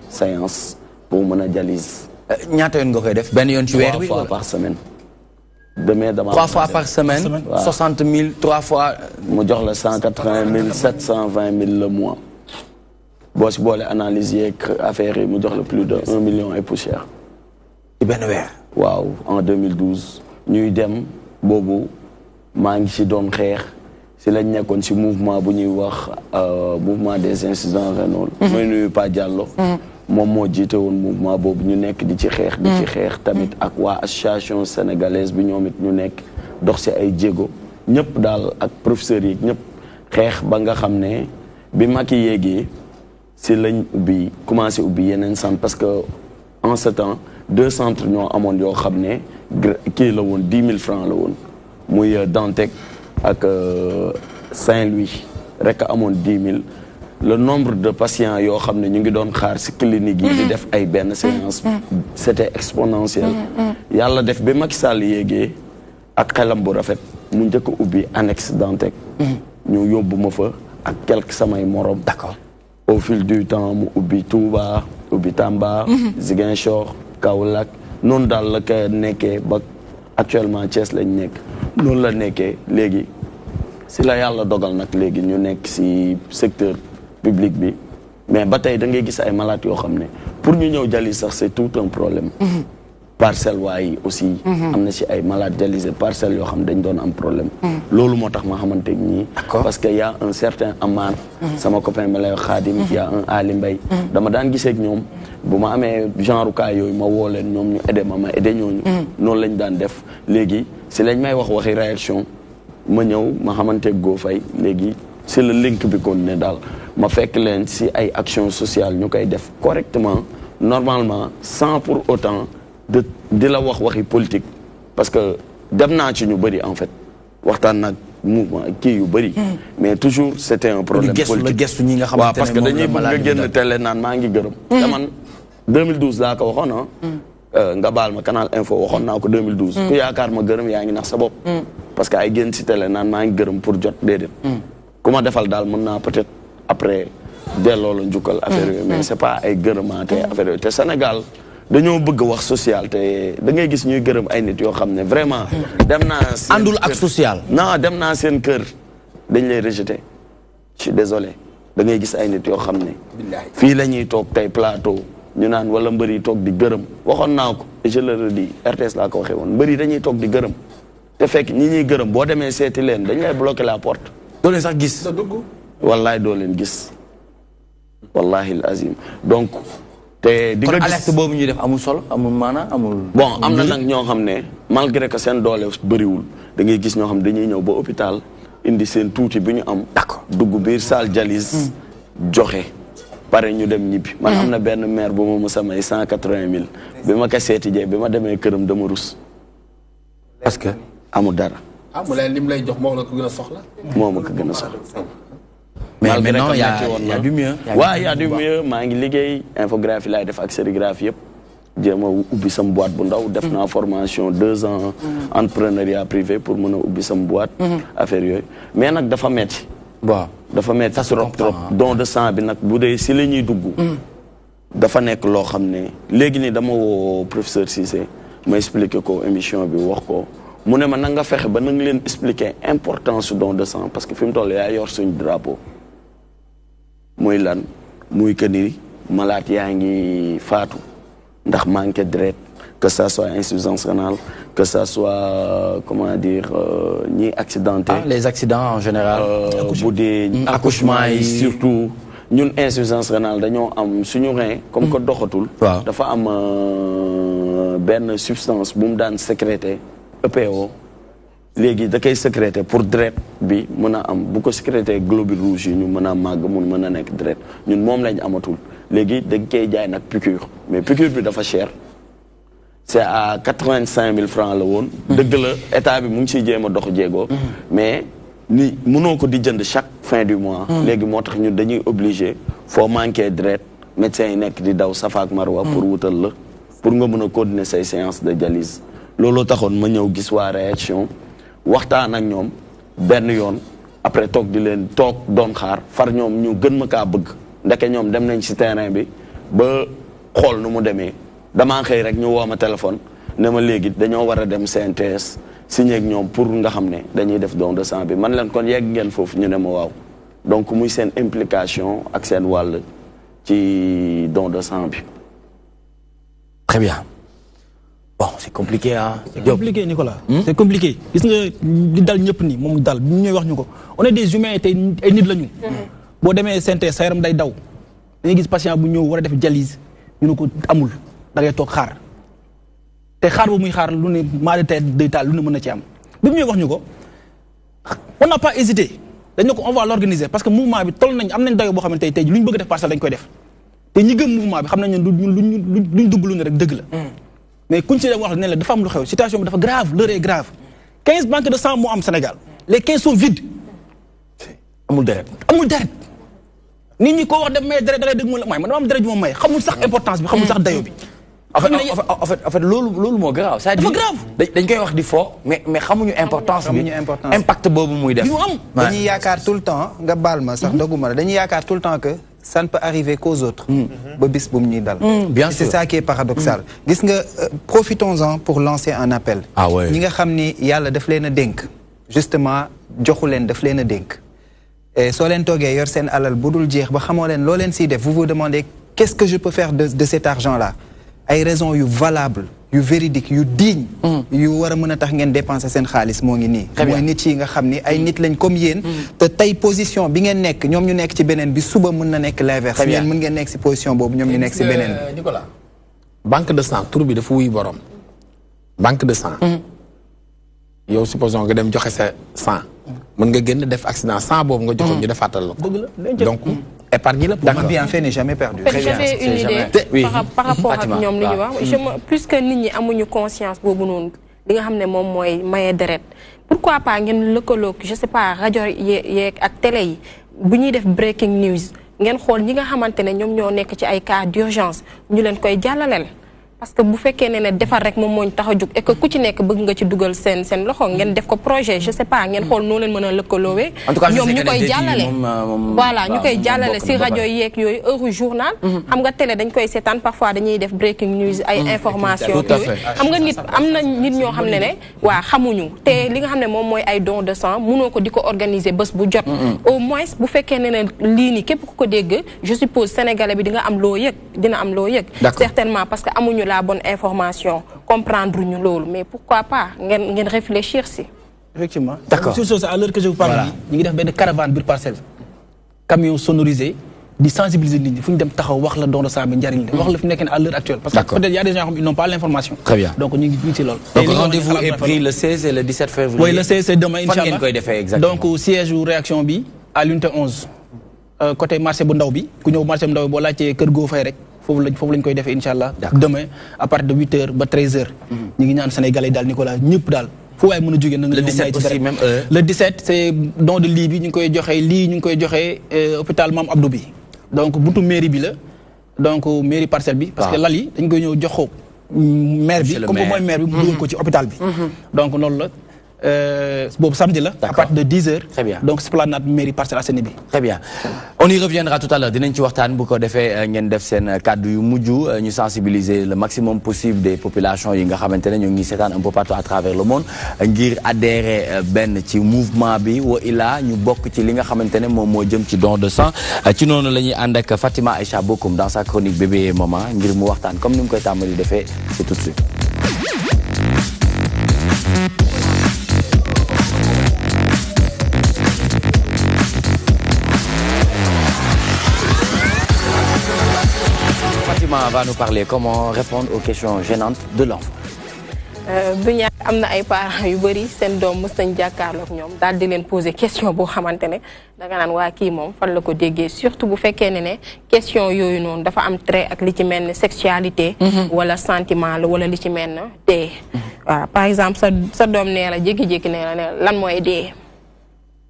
séance pour mën a dialyse. ñaata yoon nga koy def benn yoon ci weer bi 3 fois par semaine. demain dama 3 fois par semaine. 60 000 3 fois. mu jox la 180 000 720 000 le mois. boo si boole analyse yeeg affaire yi mu jox la plus de 1 million et poussière. ci benn weer. waaw en 2012 ñuy dem boobu maa ngi si doon xeex si lañ nekkoon si mouvement bu ñuy wax mouvement des insuffisants rénaux. mooy nuyu Pa Diallo. moom moo jiite woon mouvement boobu ñu nekk di ci xeex. di ci xeex tamit ak waa association sénégalaise bi ñoom it ñu nekk dox si ay jéego ñëpp daal ak professeurs yi ñëpp xeex ba nga xam ne bi Macky yéegee si lañ ubbi commencé ubbi yeneen centre parce que en ce temps 2 centres ñoo amoon yoo xam ne kii la woon 10 000 francs la woon muy Dantec ak Saint-Louis rek amoon 10 000. le nombre de patients yoo xam ne ñu ngi doon xaar ci clinique yi di def ay benn séance c'était exponentiel yàlla def ba Macky Sall yéegee ak xelam bu rafet mu njëkk a ubbi annexe Dantec ñu yóbbu ma fa ak quelques samay morom. D'accord. Au fil du temps mu ubbi Touba ubbi Tamba Ziguinchor Kaolack noonu daal la ko nekkee ba actuellement Thiès lañ nekk noonu la nekkee léegi si la yàlla dogal nag léegi ñu nekk si secteur public bi mais ba tey da ngay gis ay malades yoo xam ne pour ñu ñëw dialyse sax c'est tout un problème. Parcelles waaye aussi. am na si ay malades dialysés parcelles yoo xam ne dañ doon am problème. loolu moo tax ma xamante ñii. parce que y a un certain Amar. sama copain ma lay Khadim. y a un Ali Mbaye. dama daan gisee ak ñoom bu ma amee genre cas yooyu ma woo leen ñoom ñu aidé ma aidé ñooñu. noonu lañ daan def léegi si lañ may wax waxi réaction ma ñëw ma xamante Go Faye léegi c'est le link bi kon ne daal ma fekk leen si ay action sociale ñu koy def correctement normalement sans pour autant. di la wax waxi politique parce que dem naa ci ñu bëri en fait waxtaan nag mouvement kii yu bëri mais toujours c'était un problème politique waaw parce que dañuy bëgg nga génn télé naan maa ngi gërëm te man 2012 laa ko waxoon nga baal ma Canal Info waxoon naa ko 2012 ku yaakaar ma gërëm yaa ngi nax sa bopp parce que ay génn si télé naan maa ngi gërëm pour jot déedéet ku ma defal daal mën naa peut-être après delloo la njukkal affaire yooyu mais c'est pas ay gërëmaate affaire yooyu te Sénégal dañoo bëgg wax social te da ngay gis ñuy gërëm ay nit yoo xam ne vraiment dem naa àndul ak social non dem naa seen kër dañ lay rejeter je suis désolé da ngay gis ay nit yoo xam ne fii la ñuy toog tey plateau ñu naan wala mbër yi toog di gërëm waxoon naa ko et je le redis RTS laa ko waxee woon mbër yi dañuy toog di gërëm te fekk ñi ñuy gërëm boo demee seeti leen dañ lay bloquer la porte doo leen sax gis wallaay doo leen gis wallahi al azim donc te di nga gis alerte boobu ñuy def amul solo amul maana amul bon am na nag ñoo xam ne malgré que seen doole bëriwul da ngay gis ñoo xam dañuy ñëw ba hôpital indi seen tuuti bi ñu am dugg biir salle dialyse joxe pare ñu dem ñibbi man am na benn maire bu ma mës a may 180 000 bi ma ko seeti jee bi ma demee këram dama rus parce que amul dara mu leen lim lay jox moo la ko gën a soxla moo ma ko gën a soxla mais maintenant y a du mieux waaw y a du mieux maa ngi liggéey infographie laay def ak sérigraphie yëpp jéem a ubbi sam boîte bu ndaw def naa formation 2 ans entrepreneuriat privé pour mën a ubbi sam boîte affaire yooyu mais nag dafa metti waaw dafa metti trop don de sang bi nag bu dee si la ñuy dugg dafa nekk loo xam ne léegi ni dama woo professeur Cissé ma expliqué ko émission bi wax ko mu ne ma na nga fexe ba na nga leen expliquer importance su don de sang parce que fi mu toll yaa yor suñu drapeau muy lan muy que ni malade yaa ngi faatu ndax manqué deret que ça soit insuffisance rénale que ça soit comment dire ñi accidenté les accidents en général bu dee accouchement yi surtout ñun insuffisance rénale dañoo am suñu rein comme que doxatul dafa am benn substance bu mu daan sécréter EPO léegi da koy sécréter pour deret bi mën a am bu ko sécréter globules rouges yi ñu mën a màgg mun mën a nekk deret ñun moom lañ amatul léegi dañ koy jaay nag piqûre mais piqûre bi dafa cher c'est à 85 000 francs la woon dëgg la état bi mu ngi ciy jéem a dox jéego mais ni mënoo ko di jënd chaque fin du mois léegi moo tax ñun dañuy obligé foo manqué deret médecins yi nekk di daw safaak marwa pour wutal la pour nga mën a continuer say séance de dialyse looloo taxoon ma ñëw gis waa réaction waxtaan ak ñoom benn yoon après toog di leen toog doon xaar far ñoom ñu gën ma kaa bëgg ndeke ñoom dem nañ ci terrain bi ba xool nu mu demee damaa xëy rek ñu woo ma téléphone ne ma léegi dañoo war a dem CNTS signé ak ñoom pour nga xam ne dañuy def don de sang bi man leen kon yegg ngeen foofu ñu ne ma waaw donc muy seen implication ak seen wàll ci don de sang bi. Très bien. Bon, c'est compliqué, hein. C'est compliqué, Nicolas. C'est compliqué. Gis nga li dal ñëpp ni moom dal bi ñuy wax ñu ko on est des humains tey ay nit lañu. Boo demee synthèse sa yaram day daw. dañuy gis patient bu ñëw war a def dialyse ñu ne ko amul da ngay toog xaar te xaar boobu muy xaar lu ne maa de tey day taal lu ne mën na ci am. bi mu ñuy wax ñu ko on n'a pas hésité dañ ne ko on va l'organiser parce que mouvement bi toll nañ am nañ dayo boo xam ne tey lu ñu bëgg def Parcelles dañ koy def te ñi gëm mouvement bi xam nañ ne luñ dugg lu ne rek dëgg la. mais kuñ ci dem wax ne la dafa am lu xew situation bi dafa grave l'heure est grave 15 banques de sang moo am Sénégal les 15 sont vides. amul deret nit ñi ko wax dem may deret da ngay dégg mu la may man dama am deret ju ma may xamul sax importance bi xamul sax dayo bi. en fait loolu moo grave. c'est-à-dire dafa grave dañ koy wax di fo mais xamuñu importance bi impact boobu muy def. dañuy yaakaar tout le temps nga baal ma sax doguma la dañuy yaakaar tout le temps que ça ne peut arriver qu'aux autres. ba bis bu mu ñuy dal. bien sûr c'est ça qui est paradoxal. gis nga profitons-en pour lancer un appel. ñi nga xam ni yàlla daf leen a dénk. justement joxu leen daf leen a dénk. soo leen toogee yor seen alal bu dul jeex ba xamoo leen loo leen siy def vous vous demandez qu'est-ce que je peux faire de cet argent-là. ay raisons yu valables yu véridiques yu digne yu war a mën a tax ngeen dépenser seen xaalis moo ngi nii mooy nit yi nga xam ni ay nit lañ comme yéen te tey position bi ngeen nekk ñoom ñu nekk ci beneen bi suba mën na nekk l'inverse yéen mën ngeen nekk ci position boobu ñoom ñu nekk ci beneen bi Nicolas banque de sang tur bi dafa wuy borom banque de sang yow supposons nga dem joxe sa sang mën nga génn def accident sang boobu nga joxoon ñu defaatal la ko donc épargne la pour un bienfait n'est jamais perdu. J'avais une idée par rapport ak ñoom li ñu wax puisque nit ñi amuñu conscience boobu noonu li nga xam ne moom mooy maye deret pourquoi pas ngeen lëkkaloog je sais pas rajo yeeg ak télé yi bu ñuy def breaking news ngeen xool ñi nga xamante ne ñoom ñoo nekk ci ay cas d'urgence ñu leen koy jàllaleel parce que bu fekkee ne defar rek moom moo ñu tax a jóg et que ku ci nekk bëgg nga ci dugal seen loxo ngeen def ko projet je sais pas ngeen xool noo leen mën a lëkkaloowee ñoom ñu koy jàllale voilà ñu koy jàllale si rajo yeeg yooyu heure journal xam nga télé dañ koy seetaan parfois dañuy def breaking news ay information yooyu xam nga nit am na nit ñoo xam ne waa xamuñu te li nga xam ne moom mooy ay don de sang mënoo ko di ko organiser bés bu jot au moins bu fekkee ne lii nii képp ku ko dégg je suppose sénégalais bi di nga am loo yëg dina am loo yëg certainement parce que amuñu la bonne information comprendre ñu loolu mais pourquoi pas ngeen réfléchir si effectivement d'accord sur ça à l'heure que je vous parle ñu ngi def benn caravane biir parcelle camion sonorisé di sensibiliser nit ñi fu ñu dem taxaw wax la don de sang bi njariñ la wax la fi nekk à l'heure actuelle parce que peut-être y a des gens qui n'ont pas l'information très bien donc ñu ngi ci loolu donc rendez-vous est pris le 16 et le 17 février oui le 16 c'est demain inchallah fan ngeen koy defee exactement donc siège ou réaction bi à l'unité 11 côté marché bu ndaw bi ku ñëw marché bu ndaw bi boo laajtee kër goo fay rek foofu lañ koy defee inchallah demain à partir de 8h ba 13h ñu ngi ñaan sénégalais daal Nicolas ñëpp daal fu waay mën a jógee na nga le 17 aussi même heure le 17 c'est don de lii bi ñu ngi koy joxee lii ñu ngi koy joxee hôpital Mame Abdou bi donc buntu mairie bi la donc mairie parcelle bi parce que lal yi dañ koy ñëw jox ko maire bi comme mooy maire bi mu dugal ko ci hôpital bi donc loolu la boobu samedi là à partir de 10h. Très bien. Donc esplanade mairie Parcelles Assainies bi. Très bien. On y reviendra tout à l'heure dinañ ci waxtaan bu ko defee ngeen def seen kàddu yu mujj ñu sensibiliser le maximum possible des populations yi nga xamante ne ñu ngi seetaan un peu partout à travers le monde ngir adhérer benn ci mouvement bi wa ila ñu bokk ci li nga xamante ne moom moo jëm ci don de sang ci noonu la ñuy ànd ak Fatima Aïcha Bokoum dans sa chronique bébé et maman ngir mu waxtaan comme ni mu koy tàmbali defee c'est tout de suite. Fatima va nous parler comment répondre aux questions gênantes de l'enfant. du ñàkk am na ay parents yu bëri seen doom mës nañ jàkkaarloog ñoom daal di leen poser question boo xamante ne danga naan waa kii moom fan la ko déggee surtout bu fekkee ne question yooyu noonu dafa am trait ak li ci mel ne sexualité. wala sentiment la wala li ci mel ne dee. waaw par exemple sa doom nee la jékki-jékki nee la lan mooy dee.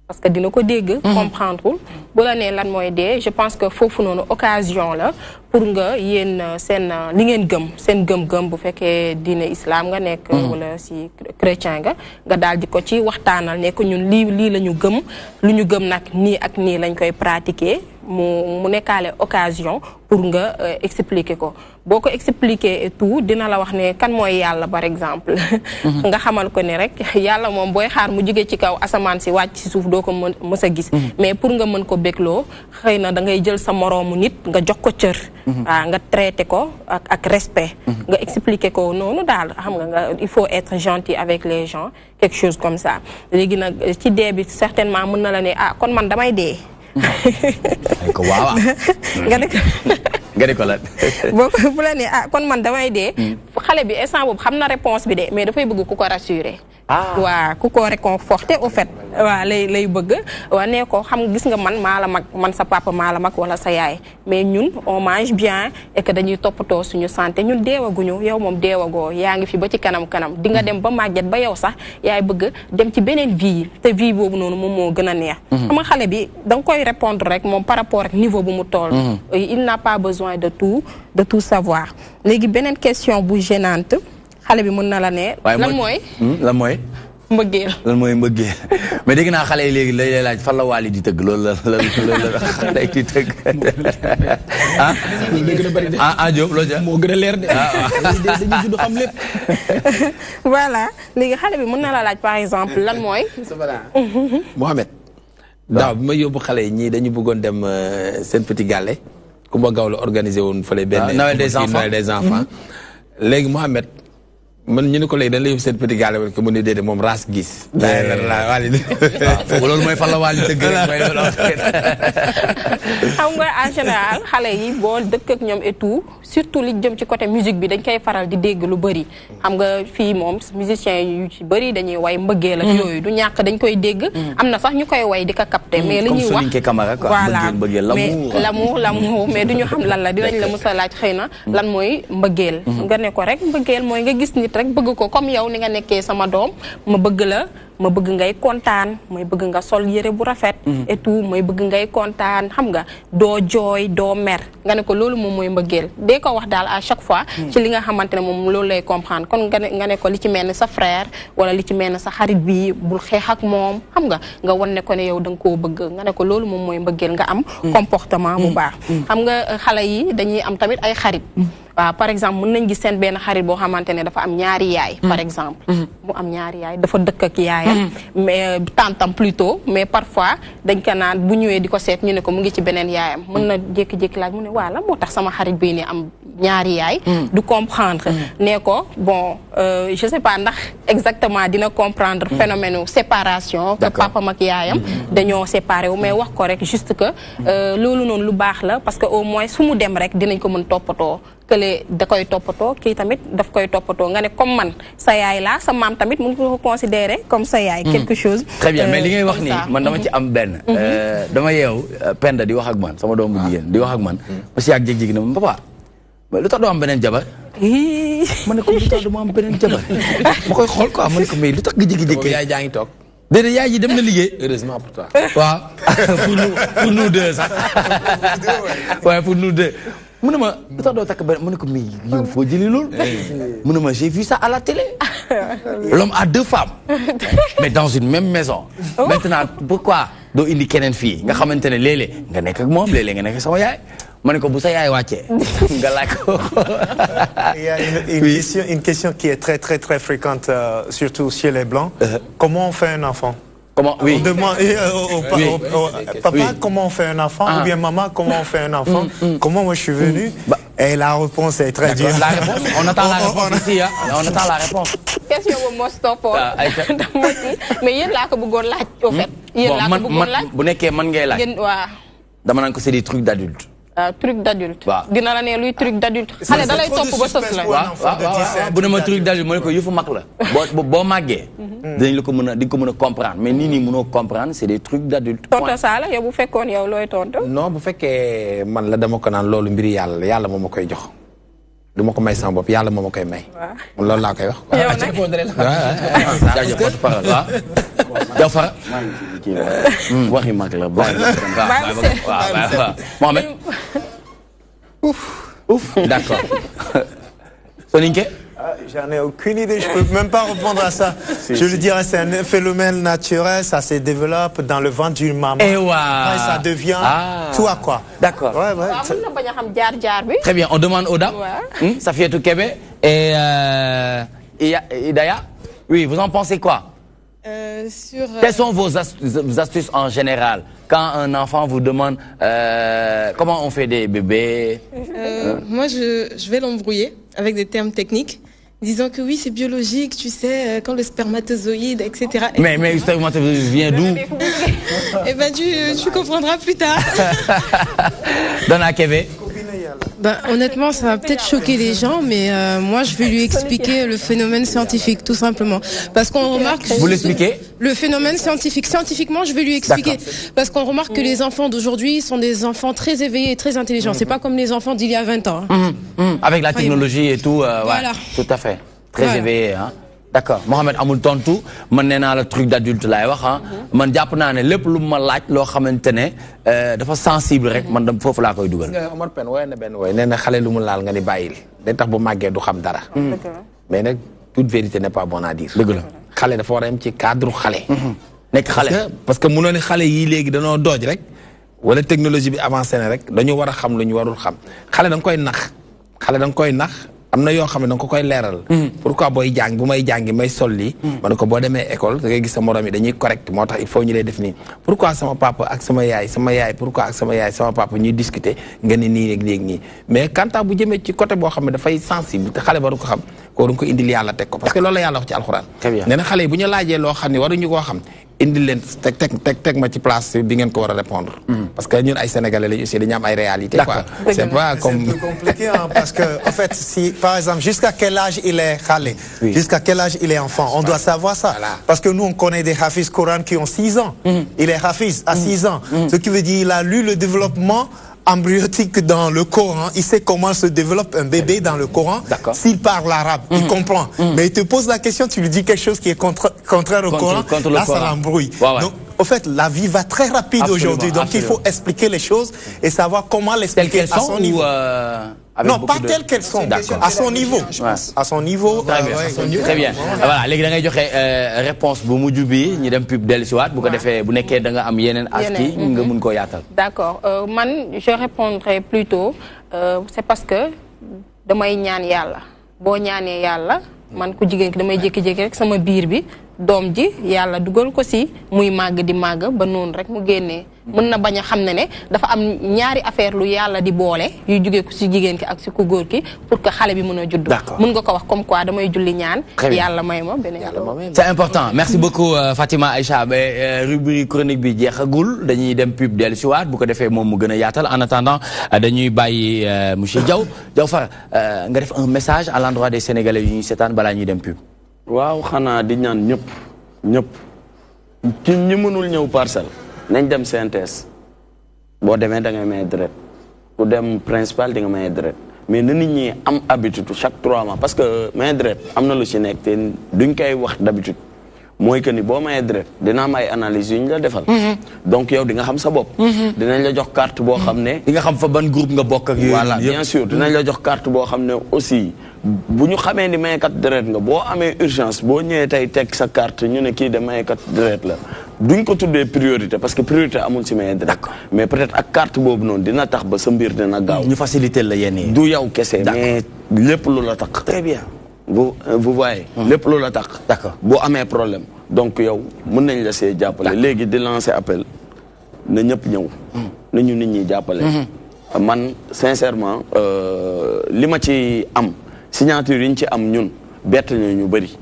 parce que dina ko dégg. comprendre bu la nee lan mooy dee je pense que foofu noonu occasion la pour nga yéen seen li ngeen gëm seen gëm-gëm bu fekkee diine islam nga nekk. wala si chrétien nga daal di ko ci waxtaanal nekk ñun lii la ñu gëm lu ñu gëm nag nii ak nii lañ koy pratiquer mu nekkaale occasion pour nga expliquer ko boo ko expliquer et tout dina la wax ne kan mooy yàlla par exemple. nga xamal ko ne rek yàlla moom booy xaar mu jóge ci kaw asamaan si wàcc si suuf doo ko mës a gis. mais pour nga mën ko bégloo xëy na da ngay jël sa moroomu nit nga jox ko cër. waaw nga traité ko ak respect. nga expliquer ko noonu daal xam nga il faut être gentil avec les gens quelque chose comme ça léegi nag ci dee bi certainement mën na la ne kon man damay dee. ko waaw nga ne ko la bu la ne kon man damay dee xale bi instant boobu xam na réponse bi de mais dafay bëgg ku ko rassurer waaw ku ko réconforter au fait waaw lay bëgg waaw nee ko xam gis nga man maa la mag man sa papa maa la mag wala sa yaay mais ñun on mange bien et que dañuy toppatoo suñu santé ñun deewaguñu yow moom deewagoo yaa ngi fi ba ci kanam di nga dem ba màgget ba yow sax yaay bëgg dem ci beneen vie te vie boobu noonu moom moo gën a neex xam nga xale bi da nga koy répondre rek moom par rapport ak niveau bu mu toll il n'a pas besoin de tout savoir léegi beneen question bu gênante xale bi mën na la ne lan mooy mbëggeel lan mooy mbëggeel mais dégg naa xale yi léegi lay laaj fan la Wally di tëgg loolu la xale di tëgg Diop loo moo gën a leer de dañuy judd xam lépp voilà léegi xale bi mën na la laaj par exemple lan mooy Mohamed daaw bi ma yóbbu xale yi ñii dañu bëggoon dem seen petit gàlle Kumba Gawlo organisé woon fële benn Noël des enfants léegi Mohamed man ñu ne ko léegi dañ la yóbbu seen petit gàlle ko mu ne déedéet moom raas gis loolu mooy fan la Wally tëgg rek xam nga en général xale yi boo dëkk ak ñoom et tout surtout li jëm ci côté musique bi dañ koy faral di dégg lu bëri xam nga fii moom musiciens yu ci bëri dañuy way mbëggeel ak yooyu du ñàkk dañ koy dégg am na sax ñu koy way di ko capter mais li ñuy wax voilà mais l'amour mais du ñu xam lan la dinañ la mës a laaj xëy na lan mooy mbëggeel nga ne ko rek mbëggeel mooy nga gis nit rek bëgg ko comme yow ni nga nekkee sama doom ma bëgg la ma bëgg ngay kontaan may bëgg nga sol yére bu rafet et tout may bëgg ngay kontaan xam nga doo jooy doo mer nga ne ko loolu moom mooy mbëggeel dee ko wax daal à chaque fois ci li nga xamante ne moom loolu lay comprendre kon nga ne ko li ci mel ni sa frère wala li ci mel ni sa xarit bi bul xeex ak moom xam nga wan ne ko ne yow da nga koo bëgg nga ne ko loolu moom mooy mbëggeel nga am comportement bu baax xam nga xale yi dañuy am tamit ay xarit waaw par exemple mën nañ gis seen benn xarit boo xamante ne dafa am ñaari yaay par exemple mu am ñaari yaay dafa dëkk ak yaayam mais tantam plutôt mais parfois dañ ko naan bu ñëwee di ko seet ñu ne ko mu ngi ci beneen yaayam mën na jékki-jékki laaj mu ne waa la moo tax sama xarit bii ni am ñaari yaay du comprendre ne ko bon je sais pas ndax exactement dina comprendre phénomène séparation que papam ak yaayam dañoo séparé wu mais wax ko rek juste que loolu noonu lu baax la parce que au moins fu mu dem rek dinañ ko mën toppatoo kële da koy toppatoo kii tamit daf koy toppatoo nga ne comme man sa yaay laa sa maam tamit mun ko considérer comme sa yaay quelque chose très bien mais li ngay wax nii man dama ci am benn dama yeew Penda di wax ak man sama doom bu jigéen di wax ak man parce que ak jég-jég na ma papa lu tax doo am beneen jabar ma ne ko lu tax doo am beneen jabar ma koy xool quoi ma ne ko mais lu tax nga jékki-jékki yaay jaa ngi toog déedéet yaay ji dem na liggéey heureusement pour toi waaw pour nous deux sax waaye pour nous deux mu ne ma lu tax doo takk benn mu ne ko mais yow foo jëlee loolu mu ne ma j'ai vu ça à la télé l'homme a 2 femmes mais dans une même maison maintenant pourquoi doo indi keneen fii nga xamante ne léeg-léeg nga nekk ak moom léeg-léeg nga nekk sama yaay ma ne ko bu sa yaay wàccee nga laaj ko il y a une question qui est très fréquente surtout chez les blancs comment on fait un enfant? Comment, oui. On demande papa comment on fait un enfant ou bien maman comment on fait un enfant comment moi je suis venu et la réponse est très dure. La réponse, on attend la réponse ici hein. On attend la réponse. Question bu moo stoppoon mais yéen laa ko bëggoon laaj au fait yéen laa ko bëggoon laaj bu nekkee man ngay laaj waaw dama naan ko c'est des trucs d'adultes. Truc d'adulte dina la ne luy truc d'adulte xale da lay topp ba sës la waaw bu ne ma truc d'adulte ma ne ko yëfu mag la boo màggee dinañ la ko mën a di nga ko mën a comprendre mais nii mënoo comprendre c'est des trucs d'adultes. tonto Sala yow bu fekkoon yow looy tontu non bu fekkee man la dama ko naan loolu mbiri yàlla moo ma koy jox du ma ko may sama bopp yàlla moo ma koy may loolu laa koy wax jaajëf porte-parole waaw yow Fara waxi mag la waaw Mohamed ouf d'accord Soninké J'en ai aucune idée, je peux même pas répondre à ça. Je le dirais, c'est un phénomène naturel, ça se développe dans le ventre d'une maman. Et ouais. Ça devient toi quoi. D'accord. Très bien, on demande aux dames. Safiatou Kébé et Idaya. Oui, vous en pensez quoi? Quelles sont vos astuces en général quand un enfant vous demande comment on fait des bébés? Moi, je vais l'embrouiller avec des termes techniques, disant que oui, c'est biologique, tu sais, quand le spermatozoïde, etc. Mais le spermatozoïde vient d'où? Eh ben, tu comprendras plus tard. Donna Kébé. Ben, honnêtement, ça va peut-être choquer les gens, mais moi, je vais lui expliquer le phénomène scientifique, tout simplement. Parce qu'on remarque... Vous l'expliquez? Le phénomène scientifique. Scientifiquement, je vais lui expliquer. Parce qu'on remarque que les enfants d'aujourd'hui sont des enfants très éveillés et très intelligents. C'est pas comme les enfants d'il y a 20 ans. Avec la technologie et tout, voilà. Ouais, tout à fait. Très éveillé, hein. D'accord Mohamed amul tontu man nee naa la truc d'adulte laay wax ah man jàpp naa ne lépp lu ma laaj loo xamante ne dafa sensible rek man da foofu laa koy dugal. Omar Pène woy na benn woy nee na xale lu mu laal nga ni bàyyil day tax bu màggee du xam dara. mais nag toute vérité n'est pas bonne à dire. dëgg la xale dafa war a yem ci cadre xale. nekk xale parce que munoo ni xale yii léegi danoo dooj rek wala technologie bi avancé na rek dañu war a xam lu ñu warul xam xale da nga koy nax xale da nga koy nax. am na yoo xam ne da nga ko koy leeral. pourquoi booy jàng bu may jàngi may sol lii. ma ne ko boo demee école da ngay gis sa morom yi dañuy correct moo tax il faut ñu lay def nii. pourquoi sama papa ak sama yaay pourquoi ak sama yaay sama papa ñuy discuter nga ni nii ak nii mais quand bu jëmee ci côté boo xam ne dafay sensible te xale waru ko xam ko waruñu ko indil yàlla teg ko parce que loolu la yàlla wax ci alxuraan. nee na xale yi bu ñu laajee loo xam ne waruñu koo xam. indil leen teg ma ci place bi ngeen ko war a répondre. parce que ñun ay sénégalais lañu aussi dañu am ay réalité quoi. c'est pas comme. C'est un peu compliqué hein, parce que en fait si par exemple jusqu'à quel âge il est xale. Jusqu'à quel âge il est enfant on doit savoir ça. Parce que nous on connaît des hafiz Coran qui ont 6 ans. Il est hafiz à 6 ans. Ce qui veut dire il a lu le développement embryotique dans le Coran. Il sait comment se développe un bébé dans le Coran. S'il parle l'arabe, il comprend. Mais il te pose la question, tu lui dis quelque chose qui est contraire au Coran. Là, ça l'embrouille. Donc, au fait, la vie va très rapide aujourd'hui. Donc, il faut expliquer les choses et savoir comment l'expliquer à son niveau. Non, pas telles qu'elles sont, à son niveau. À son niveau. Très bien. Voilà, léegi da ngay joxe réponse bu mujj bi ñu dem pub dellusiwaat bu ko defee bu nekkee da nga am yeneen aski nga mun koo yaatal. D'accord. Man, je répondrai plutôt, c'est parce que damay ñaan yàlla. Boo ñaanee yàlla, man ku jigéen ki damay jékki-jékki rek sama biir bi doom ji yàlla dugal ko si muy màgg di màgg ba noonu rek mu génnee. mën na bañ a xam ne dafa am ñaari affaire lu yàlla di boole yu jógee ko si jigéen ki ak si ku góor ki pour que xale bi mën a judd. mën nga ko wax comme quoi damay julli ñaan. yàlla may ma beneen c'est important merci beaucoup Fatima Aïcha mais rubrique chronique bi jeexagul dañuy dem pub dellu si waat bu ko defee moom mu gën a yaatal en attendant dañuy bàyyi monsieur Diaw Diaw Fara nga def un message à l'endroit des Sénégalais yu ñuy seetaan balaa ñuy dem pub. waaw xanaa di ñaan ñëpp ci ñi mënul ñëw parcelle. nañ dem CNTS boo demee da ngay may deret ku dem principal di nga may deret mais na nit ñi am habitude chaque 3 mois parce que may deret am na lu ci nekk te duñ koy wax d'habitude mooy que ni boo mayee deret dina am ay analyse yu ñu la defal. donc yow di nga xam sa bopp. dinañ la jox carte boo xam ne. di nga xam fa ban groupe nga bokk ak yooyu. voilà bien sûr dinañ la jox carte boo xam ne aussi bu ñu xamee ni maykat deret nga boo amee urgence boo ñëwee tey teg sa carte ñu ne kii de maykat deret la. duñ ko tuddee priorité parce que priorité amul ci maye deret mais peut-être ak carte boobu noonu dina tax ba sa mbir dina gaaw. ñu faciliter la yenn yi. du yow kese mais lépp lu la tax. très bien. vous voyez. lépp lu la tax. d'accord boo amee problème. donc yow mën nañ la see jàppale. léegi di lancer appel na ñëpp ñëw. na ñu nit ñi jàppale. man sincèrement li ma ci am signature yi ñu ci am ñun bett ñu bëri.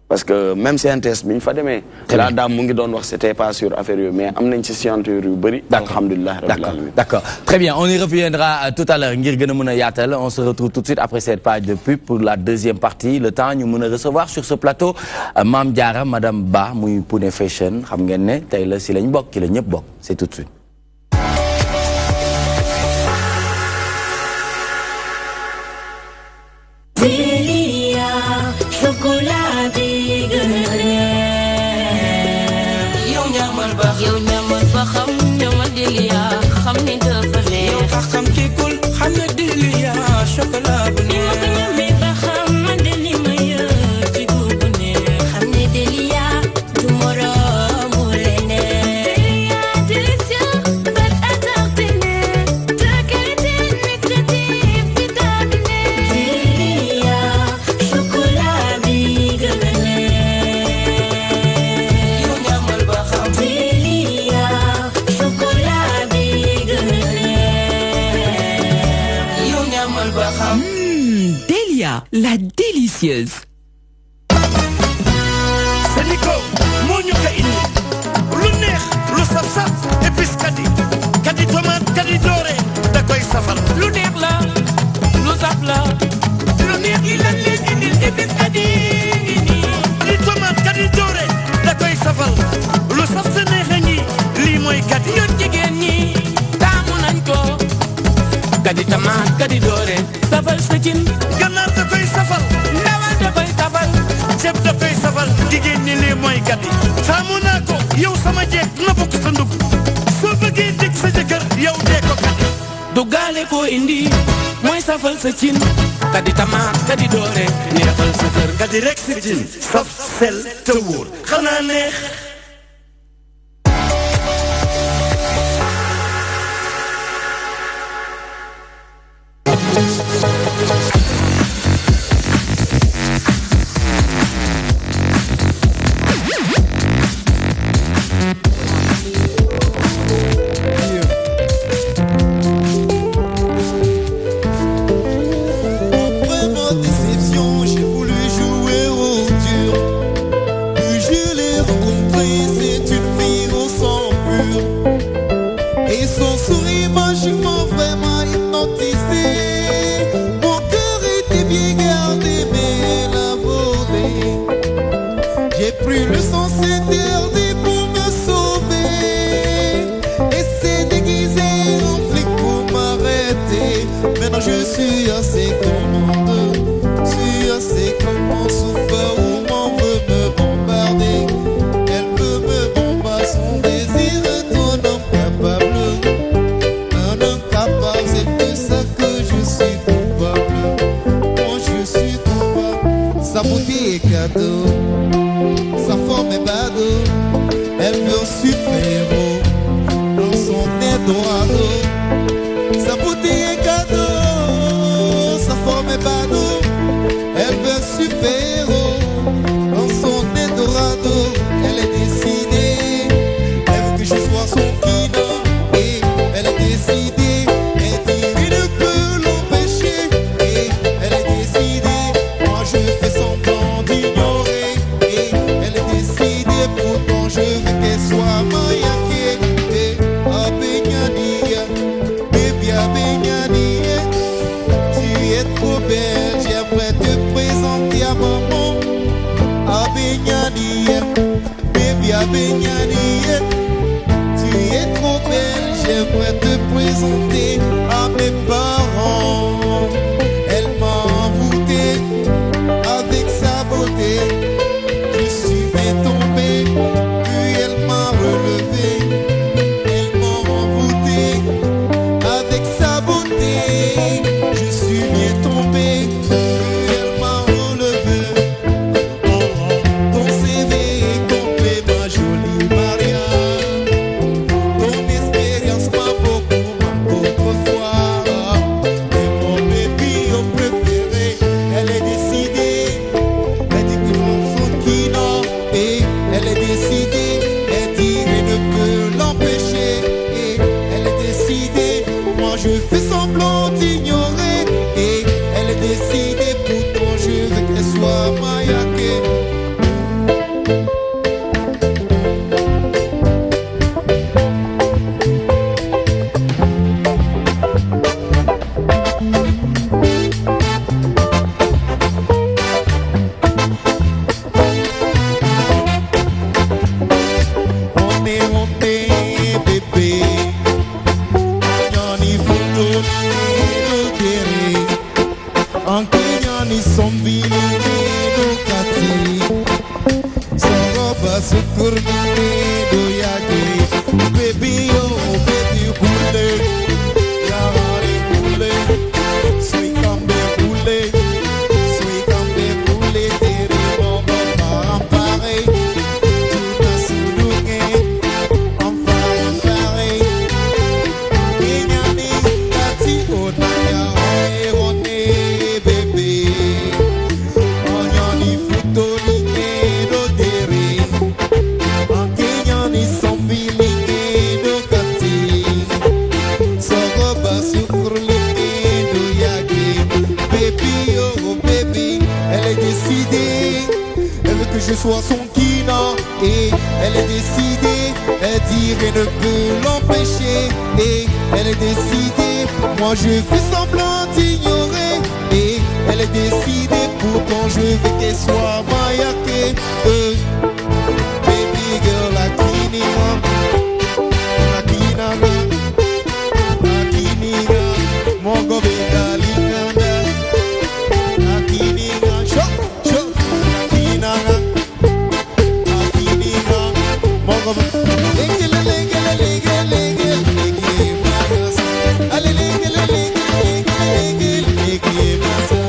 parce que même CNTS bi ñu fa demee. la dame mu ngi doon wax c'était pas sûr affaire yooyu mais am nañ ci signature yu bëri. alhamdulilah rabbil alamin. d'accord très bien on y reviendra tout à l'heure ngir gën a mën a yaatal on se retrouve tout de suite après cette page de pub pour la deuxième partie le temps ñu mën a recevoir sur ce plateau Mame Diarra madame Ba muy Pune Fashion xam ngeen ne tey la si lañ bokk ci la ñëpp bokk c'est tout de suite. yow ñamal ba xam ñamal Delia xam ni dafa neex yow ka xam ci kul xam na Delia chocolat bu neex ko ñamee ba xam man de li ma yër ci gu bu neex xam ni Delia du moromu leneen Delia délicieux bel attartiné de qualité nutritive vitaminé Delia chocolat bi gën a neex yow ñamal ba xam Delia, la délicieuse. C'est Nico, moo ñu ko indi lu neex lu saf-saf épice kadi tomate kadi doore da koy safal lu neex la lu saf la lu neex li lan leen indil épice kadi tomate kadi doore da koy safal lu saf sa neex a ngi lii mooy kadi ñun jigéen ñi taamu nañ ko kadi tomate kadi doore safal sa cin ganaar da koy safal ndawal da koy safal ceeb da koy safal jigéen ñi lii mooy kadi taamu naa ko yow sama jeeg na bokk sa ndugg soo bëggee dégg sa jëkkër yow dee ko kadi duggaale ko indi mooy safal sa cin kadi tomate kadi doore neexal sa kër kadi rek sa cin saf sel te wóor xanaa neex Et son sourire magiquement vraiment hypnotisé. sa beauté est cadeau, sa forme est bado. Elle veut un super-héros dans son Eldorado. Sa beauté est cadeau, sa forme est bado. Elle veut un super-héros dans son Eldorado. Elle est décidée, elle veut que je sois son kino. Et elle est décidée, elle dit il ne peut l'empêcher. Et elle est décidée, moi je fais semblant d'ignorer. Et elle est décidée, pourtant je veux qu'elle soit maillakée. Et Abenyani, baby Abenyani, tu es trop belle, j'aimerais te présenter à maman. Abenyani, baby Abenyani, tu es trop belle, j'aimerais te présenter à mes parents. Elle m'a envoûté avec sa beauté, je suis bien tombé, puis elle m'a relevé. Elle m'a envoûté avec sa beauté, je suis bien tombé, puis elle m'a relevé. Ton CV est complet, ma jolie Maria. Ton expérience m'a beaucoup manqué autrefois. Et mon baby au préféré, elle est décidée. Elle dit que nous sommes qui non. Et elle est décidée. Elle dit elle ne peut l'empêcher. Et elle est décidée. Moi je fais semblant d'ignorer. Et elle est décidée. Pourtant je veux qu'elle soit maillakée. On est monté, bébé. Nyani photo no kere. Anke nyani sombi no kati. Soroba sukur no yage. Baby oh baby kule. Yari kule. Soy kambe kule. Soy kambe kule. Tere bongo pampare. Tuta suluke. Enfin pareil. Kenyani kati onaya erone bébé. Onyani futoni no tere. Kenyani sombili no kati. Soroba sukurli no yage. Baby oh baby, elle est décidée. Elle veut que je sois son kina. Et elle est décidée. Elle dit rien ne peut l'empêcher. Et elle est décidée. Moi je fais semblant d'ignorer. Et elle est décidée. Pourtant je veux qu'elle soit maillakée. Baby girl la kiniga. La kinaga. La kiniga. Mon gobe galingana. La kiniga. Chop chop. La kinaga. La kiniga. Mon gobe. Lengele lengele lengele lengele lengele masa. Allez lengele lengele lengele lengele masa.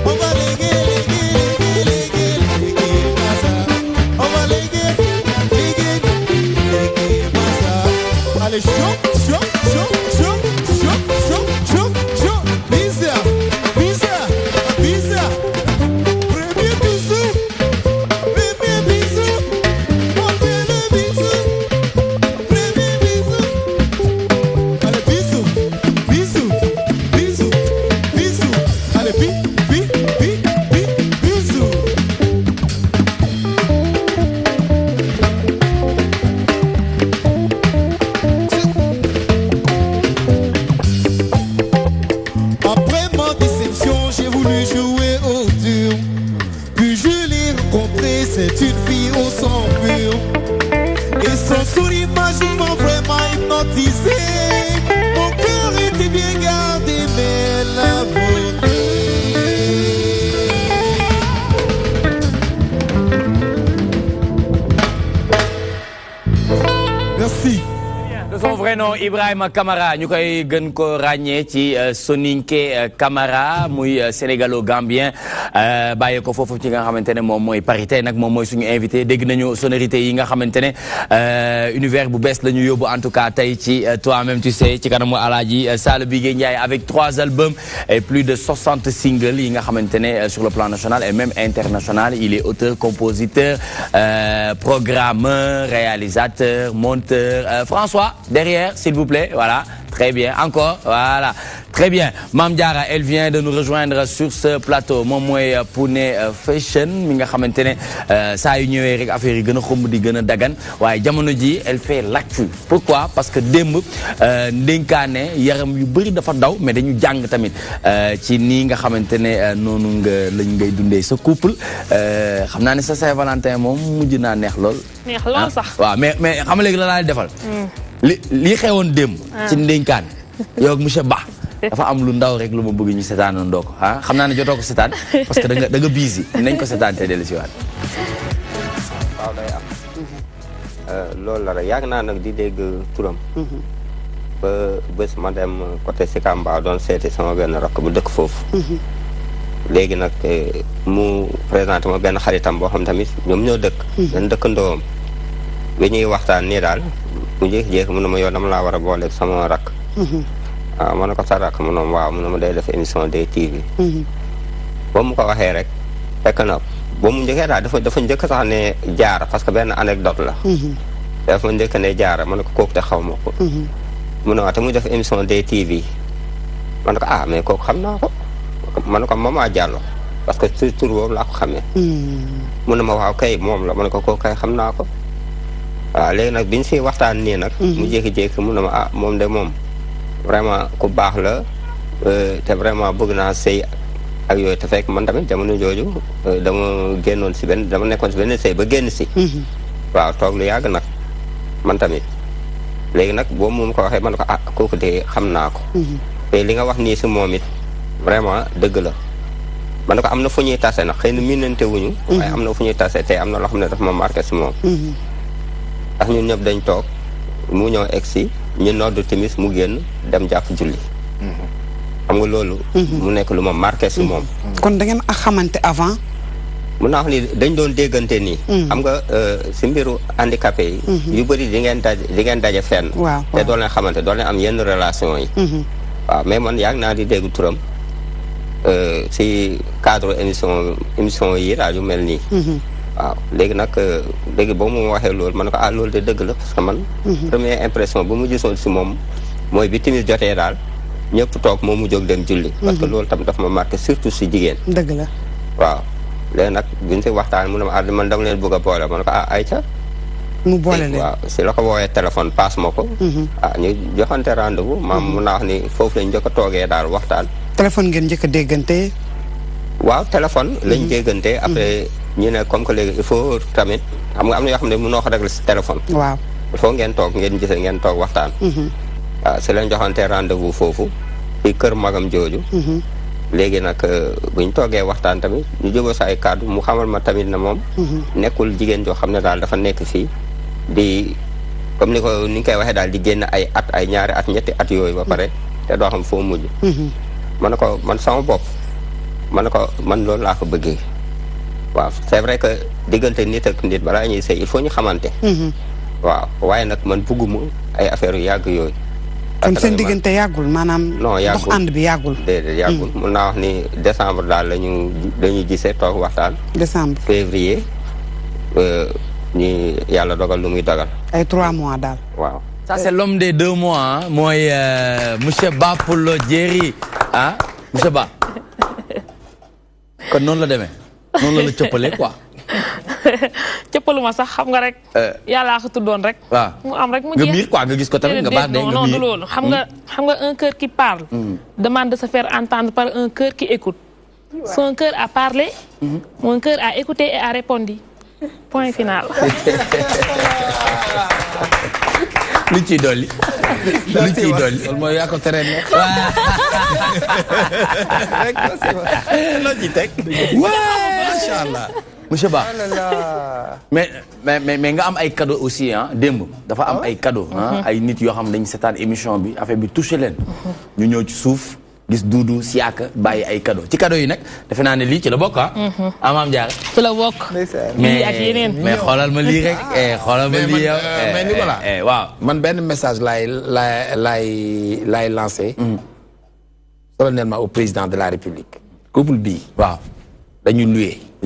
On va lengele lengele lengele lengele masa. On va lengele lengele lengele masa. Allez chop chop chop chop chop chop chop chop. Bisa bisa bisa. Premier bisou. Premier bisou. On fait le bisou. Premier bisou. Allez bisou bisou bisou bisou. Allez bisou. Après ma déception, j'ai voulu jouer au dur. Puis je l'ai rencontrée, c'est une fille au sang pur. Et son sourire magique m'a vraiment hypnotisé. Mon cœur était bien gardé, mais elle a volé. Merci. De son vrai nom, non Ibrahima Kamara ñu koy gën ko ràññee ci Soninké Kamara muy sénégalo-gambien bàyyee ko foofu ci nga xamante ne moom mooy Paris tey nag moom mooy suñu invité dégg nañu sonorité yi nga xamante ne univers bu bees la ñu yóbbu en tout cas tey ci toi-même tu sais ci kanamu Alaaji Sall Bigué Ndiaye avec 3 albums et plus de 60 singles yi nga xamante ne sur le plan national et même international il est auteur compositeur programmeur réalisateur monteur François derrière s'il vous plaît voilà très bien encore voilà très bien Mame Diarra elle vient de nous rejoindre sur ce plateau moom mooy Pouné Fashion mi nga xamante ne saa yu ñëwee rek affaire yi gën a xumb di gën a dagan waaye jamono ji elle fait l'actu pourquoi parce que démb ndénkaane yaram yu bëri dafa daw mais dañu jàng tamit ci nii nga xamante ne noonu lañ ngay dundee sa couple xam naa ne sa Saint-Valentin moom mujj naa neex lool. neex lool sax. waaw mais xam nga léegi la laay defal. li xewoon démb. ci ndénkaan yow ak monsieur Ba. dafa am lu ndaw rek lu ma bëgg ñu seetaanandoo ko ah xam naa ne jotoo ko seetaan parce que da nga busy nañ ko seetaan te dellu si waat. waaw day am. loolu la rek yàgg naa nag di dégg turam. ba bés ma dem côté Sikamba doon seeti sama benn rakk bu dëkk foofu. léegi nag mu présenté ma benn xaritam boo xam tamit ñoom ñoo dëkk. dañ dëkk ndoom bi ñuy waxtaan nii daal mu jékki-jékki mu ne ma yow dama laa war a booleeg sama rakk. waaw ma ne ko sa rakk mu ne waaw mu ne ma day def émission DTV. ba mu ko waxee rek fekk na ba mu njëkkee daal dafa njëkk sax ne jaara parce que benn anecdote la. dafa njëkk ne jaara ma ne ko kooku te xaw ma ko. mu ne waaw te muy def émission DTV ma ne ko ah mais kooku xam naa ko. ma ne ko Mama Diallo parce que tur boobu laa ko xamee. mu ne ma waaw kay moom la ma ne ko kooku kay xam naa ko. waaw léegi nag biñ si waxtaan nii nag. mu jékki-jékki mu ne ma ah moom de moom. vraiment ku baax la te vraiment bëgg naa sëy ak yooyu te fekk man tamit jamono jooju dama génnoon si dama nekkoon si benn sëy ba génn si. waaw toog lu yàgg nag man tamit léegi nag boobu moom ko waxee man ko ah kooku de xam naa ko. te li nga wax nii si moom it vraiment dëgg la man ko am na fu ñuy tase nag xëy na miinante wuñu. waaye am na fu ñuy tase te am na loo xam ne dafa ma marqué si moom. ndax ñun ñëpp dañ toog mu ñëw egg si. ñu noddu timis mu génn dem jàpp julli. xam nga loolu. mu nekk lu ma marqué si moom. kon da ngeen a xamante avant. mun naa wax ni dañ doon déggante nii. xam nga si mbiru handicapé yi. yu bëri di ngeen daje fenn. waaw te doo leen xamante doo leen am yenn relation yi. waaw mais man yàgg naa di dégg turam si cadre émission yi daal yu mel nii. waaw léegi nag léegi ba mu waxee loolu man ne ko ah loolu de dëgg la parce que man. première impression ba mu gisoon si moom mooy bi timis jotee daal ñëpp toog moom mu jóg dem julli. parce que loolu tam daf ma marqué surtout si jigéen. dëgg la. waaw léegi nag biñ si waxtaan mu ne ma ah man dama leen bëgg a boole ma ne ko ah ayca. mu boole leen waaw si la ko woowee téléphone passe ma ko. ah ñu joxante rendez-vous maam mun naa wax ni foofu lañ njëkk a toogee daal waxtaan. téléphone ngeen njëkk a déggante. waaw téléphone lañ déggante après. ñu ne comme que léegi il faut tamit xam nga am na yoo xam ne mënoo ko régler si téléphone. waaw il faut ngeen toog ngeen gisee ngeen toog waxtaan. waaw si lañ joxante rendez-vous foofu fii kër magam jooju. léegi nag buñ toogee waxtaan tamit ñu jógoo sa ay kàddu mu xamal ma tamit ne moom. nekkul jigéen joo xam ne daal dafa nekk fii di comme ni nga koy waxee daal di génn ay at ay ñaari at ñetti at yooyu ba pare te doo xam foo mujj. ma ne ko man sama bopp ma ne ko man loolu laa ko bëggee. waaw c'est vrai que diggante nit ak nit balaa ñuy sëy il faut ñu xamante. waaw waaye nag man bugguma ay affaire yu yàgg yooyu. kon seen diggante yàggul maanaam. non yàggul dox ànd bi yàggul. déedéet yàggul mun naa wax ni décembre daal dañu gisee toog waxtaan. décembre février ñi yàlla dogal lu muy dogal. ay 3 mois daal. waaw. ça c'est l'homme des 2 mois mooy monsieur Ba Poulo Diéry ah monsieur Ba kon noonu la demee. noonu la la cëppale quoi. cëppalu ma sax xam nga rek. yàllaa ko tuddoon rek. waaw mu am rek mu nga jeex miir quoi nga gis ko tamit nga baax de nga non miir du loolu xam nga un cœur qui parle. demande de se faire entendre par un cœur qui écoute. son cœur a parlé. mon cœur a écouté et a répondu. point final. lu ciy dolli. lu ciy dolli. loolu mooy yaa ko tere ne. loo ci teg. macha allah. monsieur Ba mais nga am ay cadeau aussi hein démb dafa am ay cadeau hein ay nit yoo xam dañu seetaan émission bi affaire bi touché leen ñu ñëw ci suuf gis Doudou Siaka bàyyi ay cadeau ci cadeau yi nag defe naa ne lii ci la bokk ah Maam Diarra ci la bokk mais ak yeneen mais xoolal ma lii rek xoolal ma lii yow mais Nicolas waaw man benn message laay lancé solennellement au président de la République couple bii waaw dañu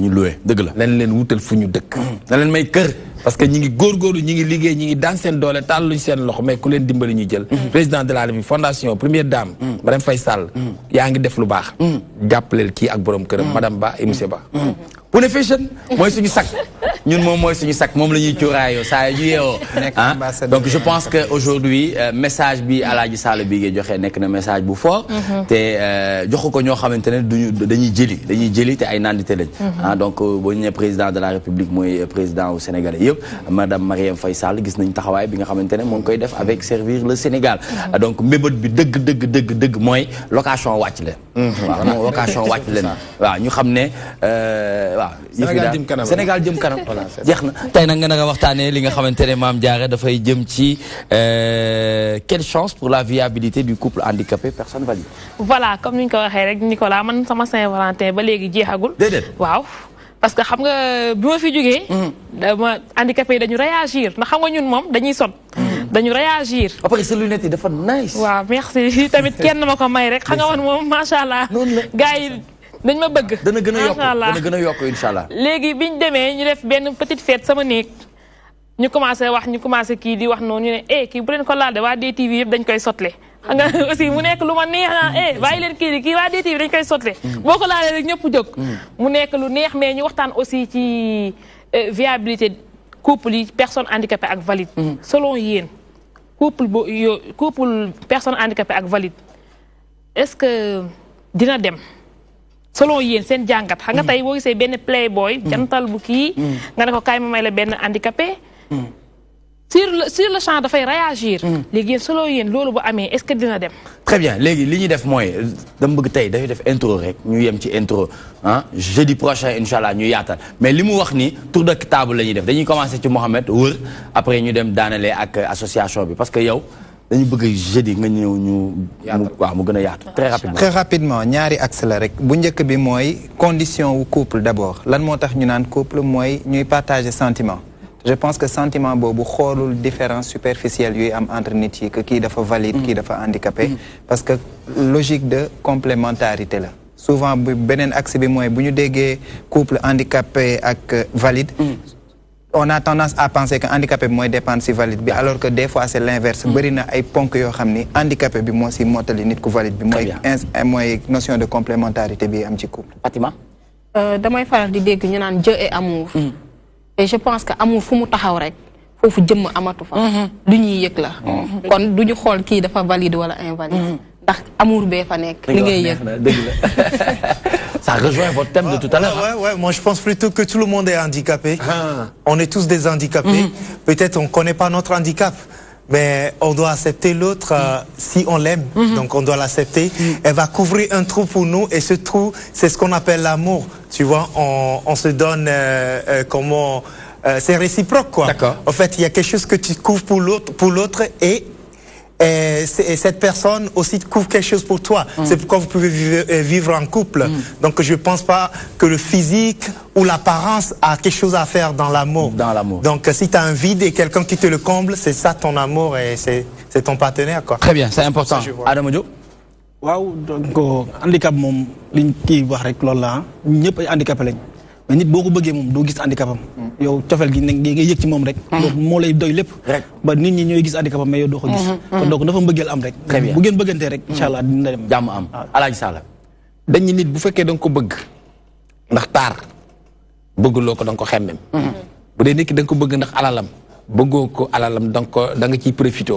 loué dëgg la nañ leen wutal fu ñu dëkk na leen may kër parce que ñi ngi góorgóorlu ñi ngi liggéey ñi ngi daan seen doole tàlluñ seen loxo mais ku leen dimbali ñu jël président de la République fondation première dame Marième Faye Sall yaa ngi def lu baax jàppaleel kii ak borom këram madame Ba et monsieur Ba Pune Fashion mooy suñu sac ñun moom mooy suñu sac moom la ñuy cuuraayoo saa yu yeewoo donc je pense que aujourd'hui message bi Alaaji Sall bi ngay joxe nekk na message bu fort te joxu ko ñoo xamante ne dañuy jëli te ay nandite lañ donc boo ñu nee président de la République mooy président au Sénégalais yëpp madame Marième Faye Sall gis nañ taxawaay bi nga xamante ne moo ngi koy def avec servir le Sénégal donc mbébét bi dëgg mooy location wàcc leen waaw moom location wàcc leen waaw ñu xam ne waaw Sénégal jëm kanam jeex na tey nag nga nag a waxtaanee li nga xamante ne Mame Diarra dafay jëm ci quelle chance pour la viabilité du couple handicapé personne valide. Voilà comme ni ñu ko waxee rek Nicolas man sama Saint-Valentin ba léegi jeexagul. déedéet waaw parce que xam nga bi ma fi jógee. dama handicapé yi dañu réagir ndax xam nga ñun moom dañuy sot dañu réagir. après sa lunette yi dafa nice. waaw merci tamit kenn ma ko may rek xam nga man moom macha allah. gars yi dañ ma bëgg. dana gën a yokk incha allah. léegi biñ demee ñu def benn petite fête sama néeg ñu commencé kii di wax noonu ñu ne kii bu leen ko laal de waa DTV yëpp dañ koy sotle xam nga aussi mu nekk lu ma neex na bàyyi leen kii waa DTV dañ koy sotle boo ko laalee rek ñëpp jóg mu nekk lu neex mais ñu waxtaan aussi ci viabilité couple yi personne handicapée ak valide selon yéen couple personne handicapée ak valide est-ce que dina dem selon yéen seen jàngat xam nga tey boo gisee benn playboy jantal bu kii nga ne ko kaay ma may la benn handicapé sur le champ dafay réagir léegi yéen selon yéen loolu bu amee est-ce que dina dem très bien léegi li ñuy def mooy dama bëgg tey dafay def intro rek ñu yem ci intro jeudi prochain inchallah ñu yaatal mais li mu wax ni tour de table la ñuy def dañuy commencer ci Mohamed wër après ñu dem daanalee ak association bi parce que yow dañu bëgg jeudi nga ñëw ñu waaw mu gën a yaatu très rapidement ñaari axe la rek bu njëkk bi mooy condition wu couple d'abord lan moo tax ñu naan couple mooy ñuy partager sentiment je pense que sentiment boobu xoolul différence superficielle yuy am entre nit yi que kii dafa valide kii dafa handicapé parce que logique de complémentarité la souvent bu beneen axe bi mooy bu ñu déggee couple handicapé ak valide on a tendance à penser que handicapé bi mooy dépendre si valide bi alors que des fois c'est l'inverse bëri na ay ponk yoo xam ni handicapé bi moo si mottali nit ku valide bi mooy notion de complémentarité bi am ci couple Fatima damay faral di dégg ñu naan Dieu est amour et je pense que amour fu mu taxaw rek foofu jëmm amatu fa lu ñuy yëg la kon du ñu xool kii dafa valide wala invalide ndax amour bee fa nekk li ngay yëg ça rejoint votre thème de tout à l'heure ouais, moi je pense plutôt que tout le monde est handicapé on est tous des handicapés peut-être on connaît pas notre handicap mais on doit accepter l'autre si on l'aime donc on doit l'accepter elle va couvrir un trou pour nous et ce trou c'est ce qu'on appelle l'amour tu vois on se donne comment c'est réciproque quoi en fait il y a quelque chose que tu couvres pour l'autre et cette personne aussi couvre quelque chose pour toi c'est pourquoi vous pouvez vivre en couple donc je pense pas que le physique ou l'apparence a quelque chose à faire dans l'amour donc si tu as un vide et quelqu'un qui te le comble c'est ça ton amour et c'est ton partenaire quoi très bien c'est important Adama Diop waaw donc handicap moom liñ kii wax rek loolu la ñëpp ay handicapé lañ mais nit boo ko bëggee moom doo gis handicapam yow cofeel gi nag ngay yëg ci moom rek donc moo lay doy lépp ba nit ñi ñooy gis handicapam mais yow doo ko gis kon donc dafa mbëggeel am rek bu ngeen bëggantee rek incha allah dina dem jàmm am Alaaji Sall dañu nit bu fekkee da nga ko bëgg ndax taar bëgguloo ko da nga ko xemmem bu dee nit ki da nga ko bëgg ndax alalam bëggoo ko alalam da nga ciy profité.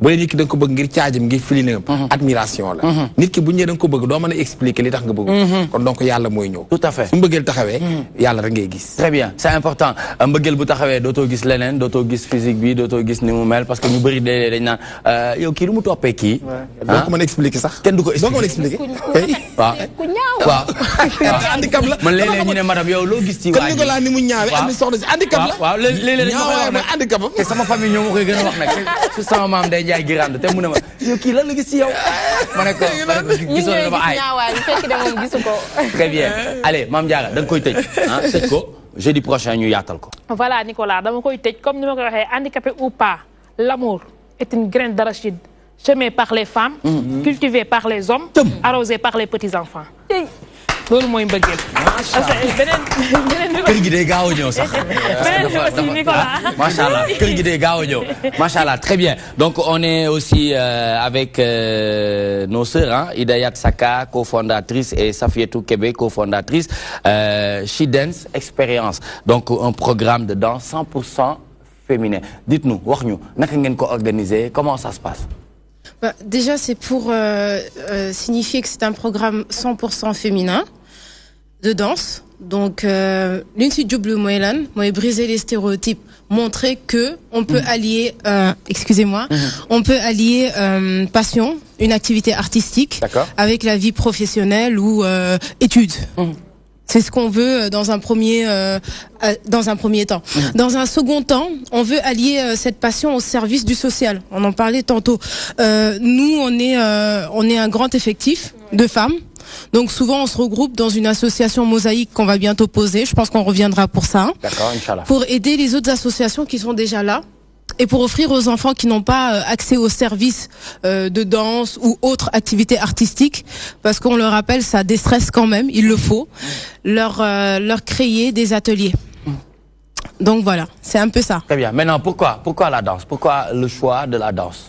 bu dee nit ki da nga ko bëgg ngir caajam ngir filinam admiration la. nit ki bu ñëwee da nga ko bëgg doo mën a expliquer li tax nga bëgg. kon donc yàlla mooy ñëw. tout à fait su mbëggeel taxawee. yàlla rek ngay gis. très bien c'est important mbëggeel bu taxawee dootoo gis leneen dootoo gis physique bi dootoo gis ni mu mel parce que ñu bëri dañ naan yow kii lu mu toppee kii. doo ko mën a expliquer sax. kenn du ko expliquer. waaw ku ñaaw. waaw. handicap la man léeg-léeg ñu ne madame yow loo gis ci waa ji. kon ni mu ñaawee am soxna si handicap la. waaw léeg-léeg dañ ma koy wax nag handicap te sama famille ñoo ma koy gën a wax nag su sama maam day jaay girande te mu ne ma yow kii lan la gis ci yow. ma ne ko gisoo na dama aay. très bien allez Mame Diarra da nga koy tëj tëj ko jeudi prochain ñu yaatal ko. voilà Nicolas dama koy tëj comme ni ma ko waxee handicapé ou pas l'amour est une graine d'arachide semée par les femmes. cultivée par les hommes. arrosée par les petits enfants. loolu mooy mbëggeel. macha allah beneen kër gi day gaaw a ñëw sax. beneen bi aussi Nicolas. macha allah kër gi day gaaw a ñëw macha allah très bien donc on est aussi avec nos sœurs Idayat Saka cofondatrice et Safietou Kébé cofondatrice She Dance Experience donc un programme de danse 100% féminin dites-nous wax ñu naka ngeen ko organiser comment ça se passe. Déjà, c'est pour signifier que c'est un programme 100% féminin de danse. Donc, l'une double moyenne, moi, briser les stéréotypes, montrer que on peut allier, excusez-moi, on peut allier passion, une activité artistique, avec la vie professionnelle ou études. C'est ce qu'on veut dans un premier temps. Dans un second temps, on veut allier cette passion au service du social. On en parlait tantôt. Nous, on est un grand effectif de femmes. Donc souvent, on se regroupe dans une association mosaïque qu'on va bientôt poser. Je pense qu'on reviendra pour ça. D'accord, Inch'Allah. Pour aider les autres associations qui sont déjà là. Et pour offrir aux enfants qui n'ont pas accès aux services de danse ou autres activités artistiques, parce qu'on le rappelle, ça déstresse quand même, il le faut, leur créer des ateliers. Donc voilà, c'est un peu ça. Très bien. Maintenant, pourquoi la danse? Pourquoi le choix de la danse?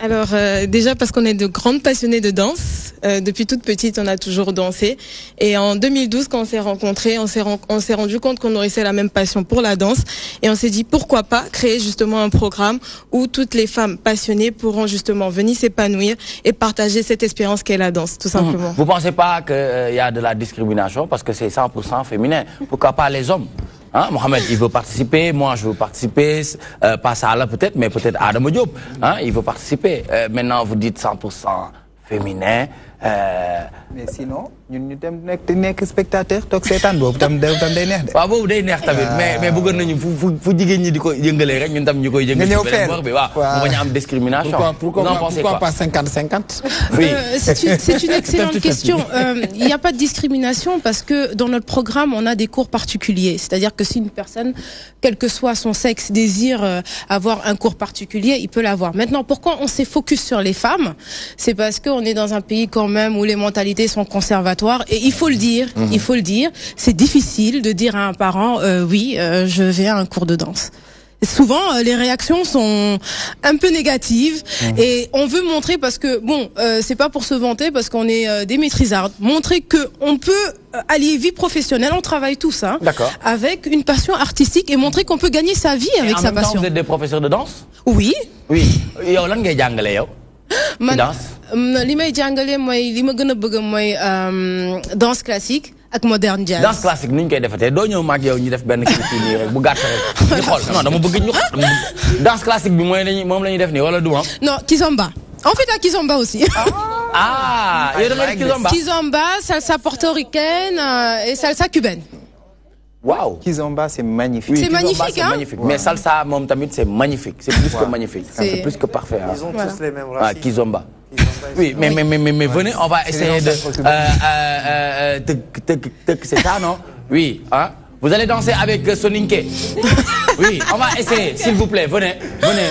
Alors déjà parce qu'on est de grandes passionnées de danse. Depuis toute petite, on a toujours dansé. Et en 2012, quand on s'est rencontrés, on s'est rendu compte qu'on nourrissait la même passion pour la danse. Et on s'est dit pourquoi pas créer justement un programme où toutes les femmes passionnées pourront justement venir s'épanouir et partager cette expérience qu'est la danse, tout simplement. Vous pensez pas qu'il y a de la discrimination parce que c'est 100% féminin? Pourquoi pas les hommes? Mohamed, il veut participer, moi je veux participer, pas ça là peut-être, mais peut-être Adam Diop, il veut participer. Maintenant vous dites 100% féminin. Mais sinon, ñun ñu dem nekk spectateur toog seetaan boobu tam day neex de. waaw boobu day neex tamit mais bëggoon nañu fu jigéen ñi di ko yëngalee rek ñun tam ñu koy yëngal. nga ñëw fenn bi waaw mu bañ a am discrimination. pourquoi pas 50-50? Oui. C'est une excellente question. Il n'y a pas de discrimination parce que dans notre programme, on a des cours particuliers. C'est-à-dire que si une personne, quel que soit son sexe, désire avoir un cours particulier, il peut l'avoir. Maintenant, pourquoi on s'est focus sur les femmes? C'est parce qu'on est dans un pays quand même où les mentalités sont conservatrices. Et il faut le dire, c'est difficile de dire à un parent, oui, je vais à un cours de danse. Souvent, les réactions sont un peu négatives et on veut montrer parce que, bon, c'est pas pour se vanter parce qu'on est des maîtrisards, montrer que on peut allier vie professionnelle, on travaille tous, avec une passion artistique et montrer qu'on peut gagner sa vie avec sa passion. En même temps, vous êtes des professeurs de danse? Oui. Oui. Yow lan ngay jàngale yow? Danse? li may jàngale mooy li ma gën a bëgg mooy danse classique ak moderne jazz. Danse classique ni ñu koy defatee doo ñëw maag yow ñu def benn kii nii rek bu gàtt rek ñu xool non dama bëgg ñu xool danse classique bi mooy moom la ñuy def nii wala du moom. Non, kizomba. On fait de la kizomba aussi. Ah, yow da nga def kizomba. Kizomba, salsa portoricaine et salsa cubaine. Wow. Kizomba, c'est magnifique. Oui, c'est magnifique, c'est magnifique. Mais salsa, mom tamit, c'est magnifique. C'est plus que magnifique. C'est plus que parfait. Ils ont tous les mêmes racines. Kizomba. Oui, mais venez, on va essayer de... c'est ça, non? Oui, hein? Vous allez danser avec Soninké. Oui, on va essayer, s'il vous plaît. Venez,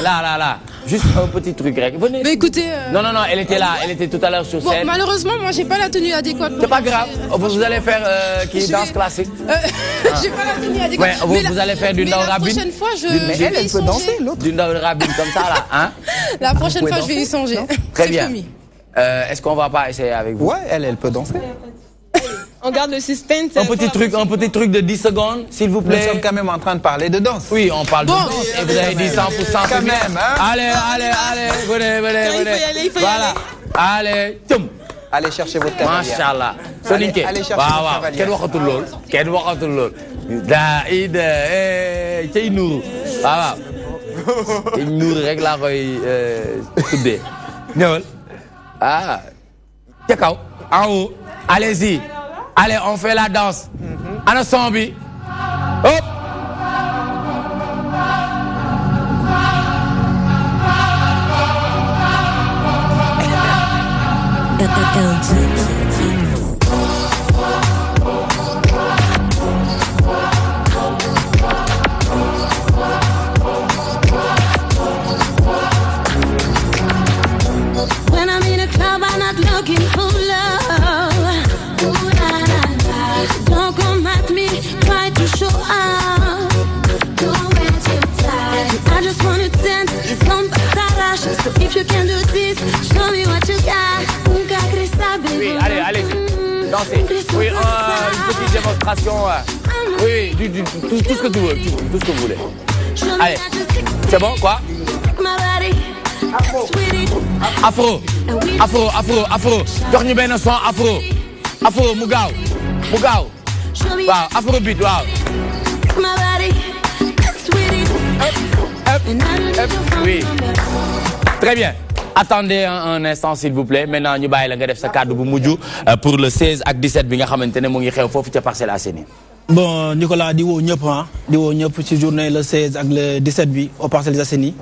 là. Juste un petit truc grec. Venez. Mais écoutez... Non, elle était là. Elle était tout à l'heure sur scène. Bon, malheureusement, moi, j'ai pas la tenue adéquate. C'est pas grave. Vous allez faire danse classique. J'ai pas la tenue adéquate. Ouais, vous allez faire du Ndao Rabine. La prochaine fois, Mais elle peut danser, l'autre. Du Ndao Rabine comme ça, là. Hein? La prochaine fois, je vais y songer. Très bien. Est-ce qu'on va pas essayer avec vous? Ouais, elle peut danser. On garde le suspense. Un petit truc de 10 secondes, s'il vous plaît. Nous sommes quand même en train de parler de danse. Oui, on parle de danse. Et vous avez dit 100% quand même, hein? Allez, venez. Voilà. Allez, tchoum. Allez chercher votre cavalier. Machallah. Soninké. Allez chercher votre cavalier. Kenn waxatul lool. Cey Nour. Waaw. Cey Nour rek laa koy tuddee. Ñëwal. Ah. Ca kaw. En haut. Allez-y. Allez, on fait la danse. Ana son bi. Hop. When I'm in a club, I'm not looking for love. Ooh, la, la, la. Don't come at me, try to show up. Don't get too tight. I just wanna dance, it's on Batarash. So if you can do this, show me what you got. Oui, allez. Dansez. Oui, une petite démonstration. Oui, tout ce que tu veux, tout ce que vous voulez. Allez, c'est bon, quoi? Afro. Jox ñu benn son afro mu gaaw. Waaw, afrobeat, waaw. Oui. Très bien. Attendez un instant s'il vous plaît. Maintenant ñu bàyyi la nga def sa kàddu bu mujj pour le 16 ak 17 bi nga xamante ne mu ngi xew foofu ca Parcelles Assainies. Bon, Nicolas, di woo ñëpp ci journée le 16 ak le 17 bi au Parcelles Assainies.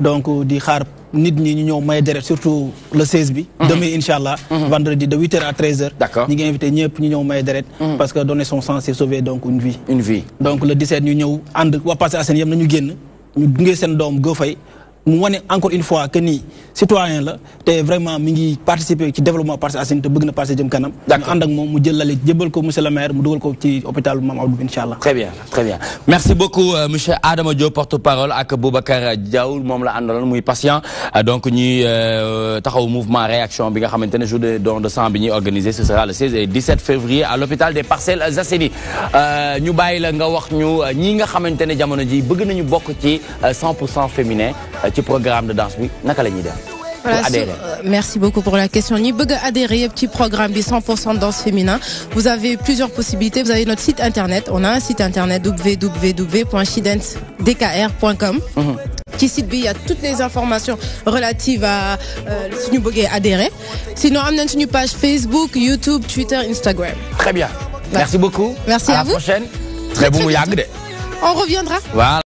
Donc di xaar nit ñi ñu ñëw may deret surtout le 16 bi. Demain inchallah, vendredi de 8h à 13h. D'accord. Ñi ngi invité ñëpp ñu ñëw may deret parce que donner son sang c'est sauver donc une vie. Une vie. Donc le 17 ñu ñëw ànd waa Parcelles Assainies yam nañu génn ñu gunge seen doom Go Faye mu wane encore une fois que ni citoyen la te vraiment mi ngi participer ci développement Parcelles Assainies te bëgg na passé jëm kanam. ñu ànd ak moom mu jël lali jëbal ko monsieur le maire mu dugal ko ci hôpital Mame Abdou inchallah. Très bien. Merci beaucoup monsieur Adama Diop porte-parole ak Boubacar Diaw moom la àndaloon muy patient donc ñuy taxaw mouvement réaction bi nga xamante ne jour de don de sang bi ñuy organisé ce sera le 16 et 17 février à l'hôpital des Parcelles Assainies ñu bàyyi la nga wax ñu ñi nga xamante ne jamono ji bëgg nañu bokk ci 100% féminin ci programme de danse bi naka la ñuy def. Voilà, merci beaucoup pour la question. Ni bëgg adhérer au petit programme du 100% danse féminin. Vous avez plusieurs possibilités. Vous avez notre site internet. On a un site internet www.shidancedkr.com. Qui site bi, il y a toutes les informations relatives à si nous bëgg adhérer. Sinon, on a une page Facebook, YouTube, Twitter, Instagram. Très bien. Merci beaucoup. Merci à vous. À la prochaine. Très bon. On reviendra. Voilà.